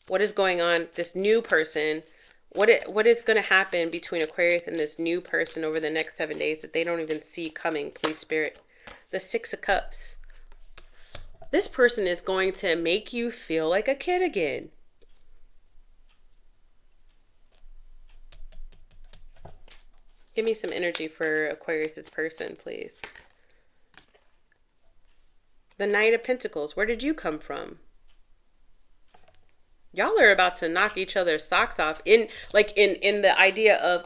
What is going on? This new person. What is going to happen between Aquarius and this new person over the next 7 days that they don't even see coming, please, Spirit? The Six of Cups. This person is going to make you feel like a kid again. Give me some energy for Aquarius's person, please. The Knight of Pentacles. Where did you come from? Y'all are about to knock each other's socks off in the idea of,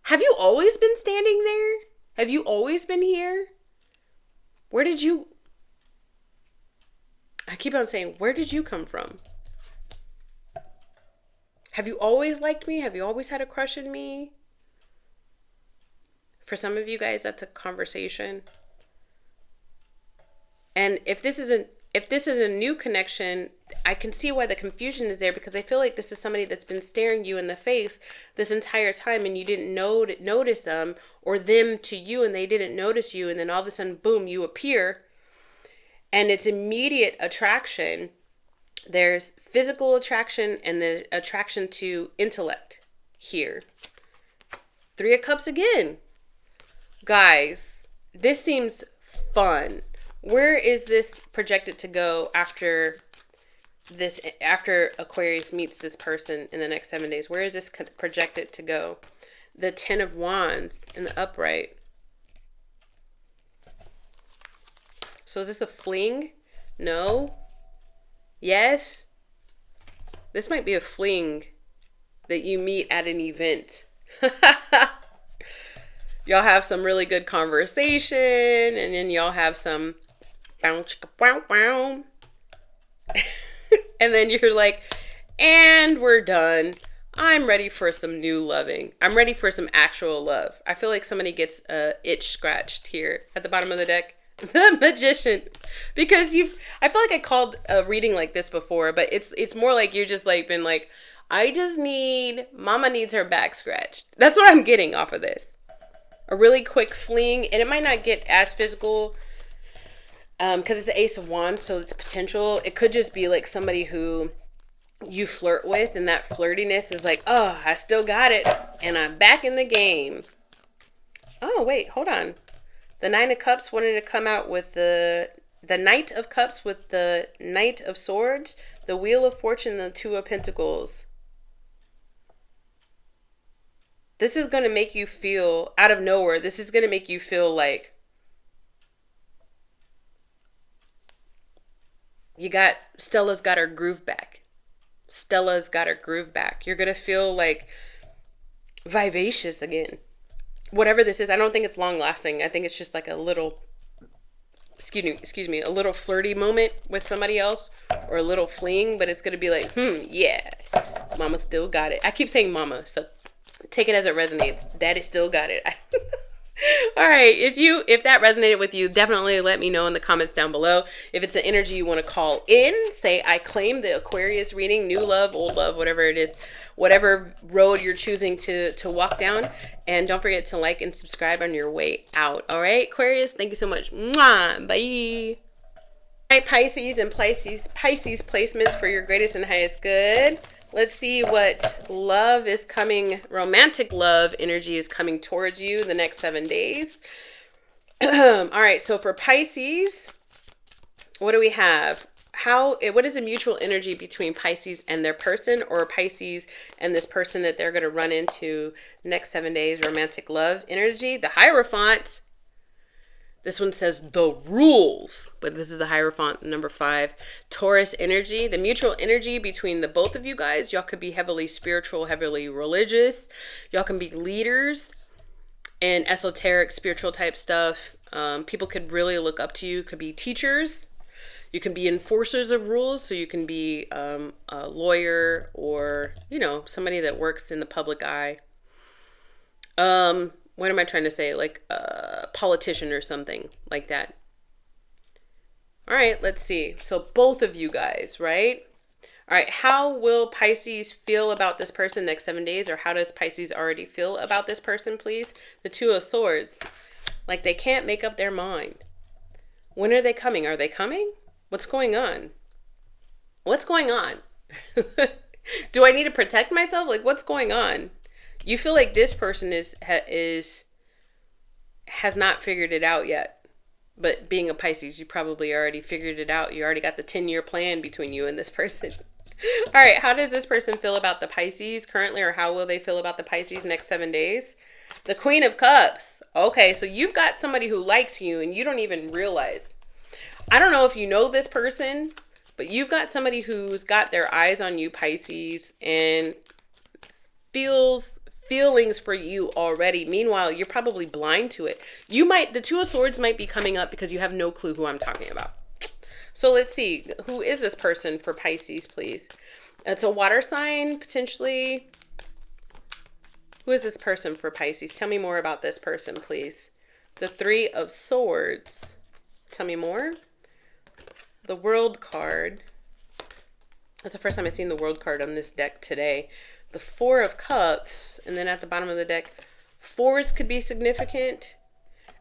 have you always been standing there? Have you always been here? Where did you, I keep on saying, where did you come from? Have you always liked me? Have you always had a crush on me? For some of you guys, that's a conversation. And if this is a new connection, I can see why the confusion is there, because I feel like this is somebody that's been staring you in the face this entire time and you didn't notice them, or them to you and they didn't notice you, and then all of a sudden, boom, you appear and it's immediate attraction. There's physical attraction and the attraction to intellect here. Three of Cups again. Guys, this seems fun. Where is this projected to go after Aquarius meets this person in the next 7 days? Where is this projected to go? The Ten of Wands in the upright. So is this a fling? No? Yes? This might be a fling that you meet at an event. Y'all have some really good conversation, and then y'all have some and then you're like, and we're done. I'm ready for some new loving. I'm ready for some actual love. I feel like somebody gets a itch scratched here at the bottom of the deck. The Magician. Because I feel like I called a reading like this before, but it's more like you're just like been like, Mama needs her back scratched. That's what I'm getting off of this. A really quick fling, and it might not get as physical because it's the Ace of Wands, so it's potential. It could just be like somebody who you flirt with, and that flirtiness is like, oh, I still got it, and I'm back in the game. Oh, wait, hold on. The Nine of Cups wanted to come out with the Knight of Cups with the Knight of Swords, the Wheel of Fortune, and the Two of Pentacles. This is going to make you feel, out of nowhere, this is going to make you feel like Stella's got her groove back. Stella's got her groove back. You're going to feel like vivacious again. Whatever this is, I don't think it's long lasting. I think it's just like a little, excuse me, a little flirty moment with somebody else, or a little fling, but it's going to be like, yeah, Mama still got it. I keep saying Mama, so take it as it resonates. Daddy still got it. All right. If that resonated with you, definitely let me know in the comments down below. If it's an energy you want to call in, say I claim the Aquarius reading, new love, old love, whatever it is, whatever road you're choosing to walk down. And don't forget to like and subscribe on your way out. All right, Aquarius, thank you so much. Mwah, bye. All right, Pisces and Pisces placements for your greatest and highest good. Let's see what love is coming, romantic love energy is coming towards you the next 7 days. All right, so for Pisces, what do we have? What is the mutual energy between Pisces and their person, or Pisces and this person that they're going to run into next 7 days? Romantic love energy. The Hierophant. This one says the rules, but this is the Hierophant number 5. Taurus energy, the mutual energy between the both of you guys. Y'all could be heavily spiritual, heavily religious. Y'all can be leaders and esoteric, spiritual type stuff. People could really look up to you. Could be teachers. You can be enforcers of rules. So you can be a lawyer, or, you know, somebody that works in the public eye. What am I trying to say? Like a politician or something like that. All right, let's see. So both of you guys, right? All right, how will Pisces feel about this person next 7 days? Or how does Pisces already feel about this person, please? The Two of Swords. Like they can't make up their mind. When are they coming? Are they coming? What's going on? What's going on? Do I need to protect myself? Like, what's going on? You feel like this person has not figured it out yet. But being a Pisces, you probably already figured it out. You already got the 10-year plan between you and this person. All right, how does this person feel about the Pisces currently, or how will they feel about the Pisces next 7 days? The Queen of Cups. Okay, so you've got somebody who likes you and you don't even realize. I don't know if you know this person, but you've got somebody who's got their eyes on you, Pisces, and feelings for you already. Meanwhile, you're probably blind to it. The Two of Swords might be coming up because you have no clue who I'm talking about. So let's see. Who is this person for Pisces, please? It's a water sign, potentially. Who is this person for Pisces? Tell me more about this person, please. The Three of Swords. Tell me more. The World card. That's the first time I've seen the World card on this deck today. The Four of Cups, and then at the bottom of the deck, fours could be significant.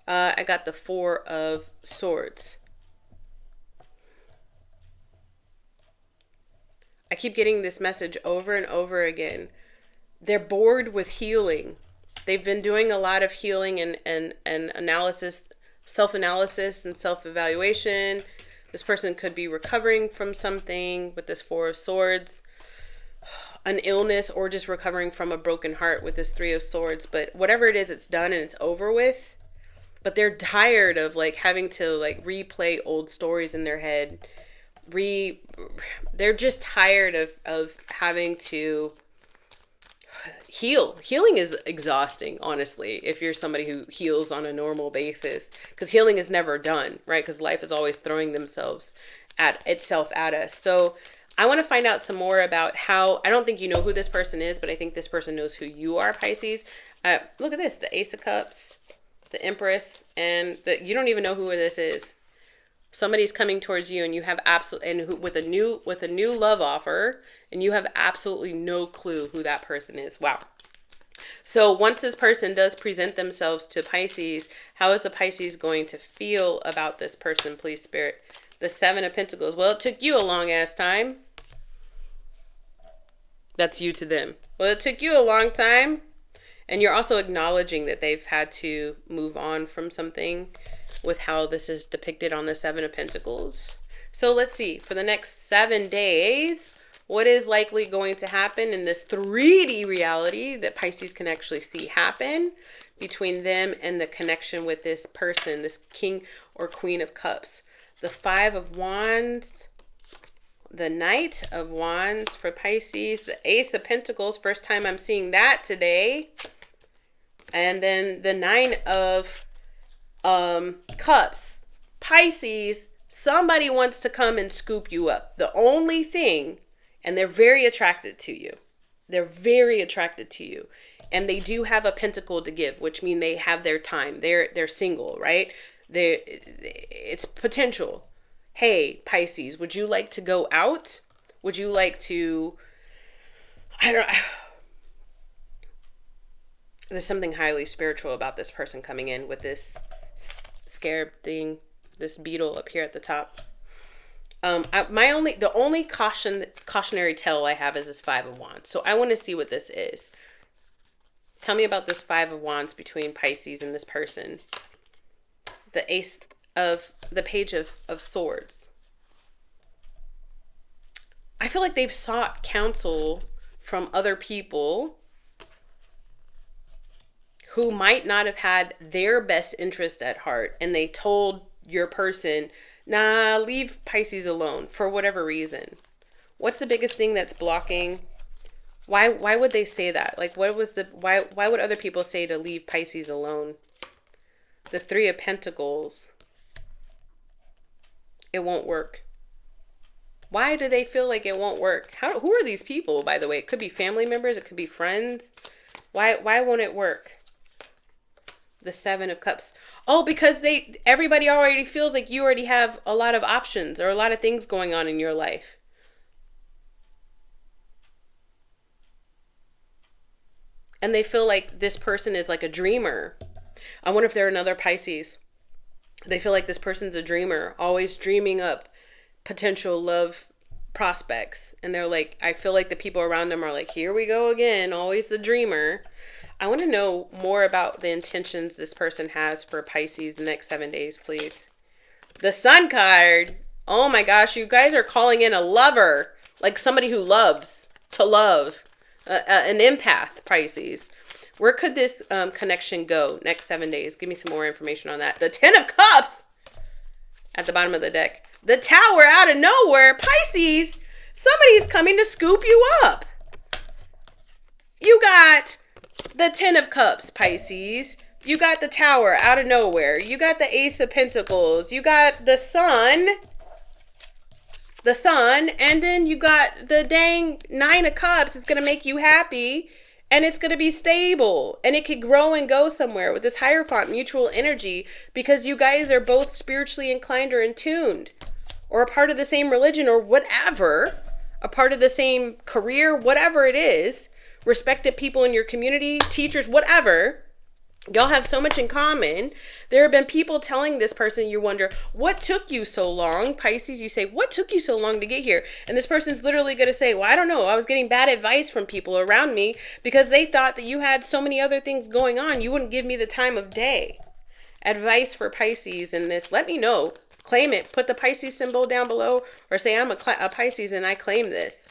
I got the Four of Swords. I keep getting this message over and over again. They're bored with healing. They've been doing a lot of healing and analysis, self-analysis and self-evaluation. This person could be recovering from something with this Four of Swords. An illness, or just recovering from a broken heart with this Three of Swords. But whatever it is, it's done and it's over with. But they're tired of like having to like replay old stories in their head. They're just tired of having to heal. Healing is exhausting, honestly, if you're somebody who heals on a normal basis, because healing is never done, right? Because life is always throwing itself at us. So I want to find out some more about how, I don't think you know who this person is, but I think this person knows who you are, Pisces. Look at this, the Ace of Cups, the Empress, and you don't even know who this is. Somebody's coming towards you and you have with a new love offer, and you have absolutely no clue who that person is. Wow. So once this person does present themselves to Pisces, how is the Pisces going to feel about this person, please, Spirit? The Seven of Pentacles. Well, it took you a long ass time. That's you to them. Well, it took you a long time. And you're also acknowledging that they've had to move on from something with how this is depicted on the Seven of Pentacles. So let's see. For the next 7 days, what is likely going to happen in this 3D reality that Pisces can actually see happen between them and the connection with this person, this King or Queen of Cups. The Five of Wands, the Knight of Wands for Pisces, the Ace of Pentacles, first time I'm seeing that today, and then the Nine of Cups. Pisces, somebody wants to come and scoop you up. The only thing, and they're very attracted to you. They're very attracted to you. And they do have a pentacle to give, which means they have their time. They're single, right? It's potential. Hey, Pisces, would you like to go out? Would you like to, I don't know. There's something highly spiritual about this person coming in with this scarab thing, this beetle up here at the top. The only cautionary tale I have is this Five of Wands. So I want to see what this is. Tell me about this Five of Wands between Pisces and this person. The Page of Swords. I feel like they've sought counsel from other people who might not have had their best interest at heart, and they told your person, nah, leave Pisces alone for whatever reason. What's the biggest thing that's blocking? Why would they say that? Like, why would other people say to leave Pisces alone? The Three of Pentacles. It won't work. Why do they feel like it won't work? Who are these people, by the way? It could be family members, it could be friends. Why won't it work? The Seven of Cups. Oh, because everybody already feels like you already have a lot of options or a lot of things going on in your life. And they feel like this person is like a dreamer. I wonder if they're another Pisces. They feel like this person's a dreamer, always dreaming up potential love prospects. And they're like, I feel like the people around them are like, here we go again, always the dreamer. I want to know more about the intentions this person has for Pisces the next 7 days, please. The Sun card. Oh my gosh, you guys are calling in a lover, like somebody who loves to love, an empath, Pisces. Where could this connection go next 7 days? Give me some more information on that. The Ten of Cups at the bottom of the deck. The Tower out of nowhere. Pisces, somebody's coming to scoop you up. You got the Ten of Cups, Pisces. You got the Tower out of nowhere. You got the Ace of Pentacles. You got the Sun. And then you got the dang Nine of Cups. It's going to make you happy. And it's going to be stable. And it could grow and go somewhere with this Hierophant mutual energy. Because you guys are both spiritually inclined or in tuned. Or a part of the same religion or whatever. A part of the same career, whatever it is. Respected people in your community, teachers, whatever. Y'all have so much in common. There have been people telling this person, you wonder, what took you so long? Pisces, you say, what took you so long to get here? And this person's literally going to say, well, I don't know. I was getting bad advice from people around me because they thought that you had so many other things going on. You wouldn't give me the time of day. Advice for Pisces in this. Let me know. Claim it. Put the Pisces symbol down below or say I'm a Pisces and I claim this.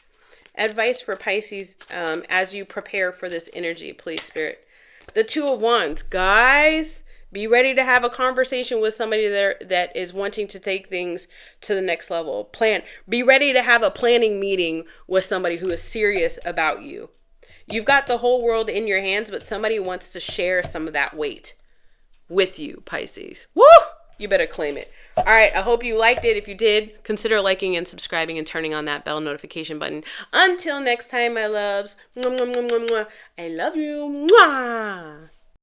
Advice for Pisces as you prepare for this energy, please, Spirit. The Two of Wands. Guys, be ready to have a conversation with somebody that is wanting to take things to the next level. Be ready to have a planning meeting with somebody who is serious about you. You've got the whole world in your hands, but somebody wants to share some of that weight with you, Pisces. Woo! You better claim it. All right. I hope you liked it. If you did, consider liking and subscribing and turning on that bell notification button. Until next time, my loves. I love you. Mwah!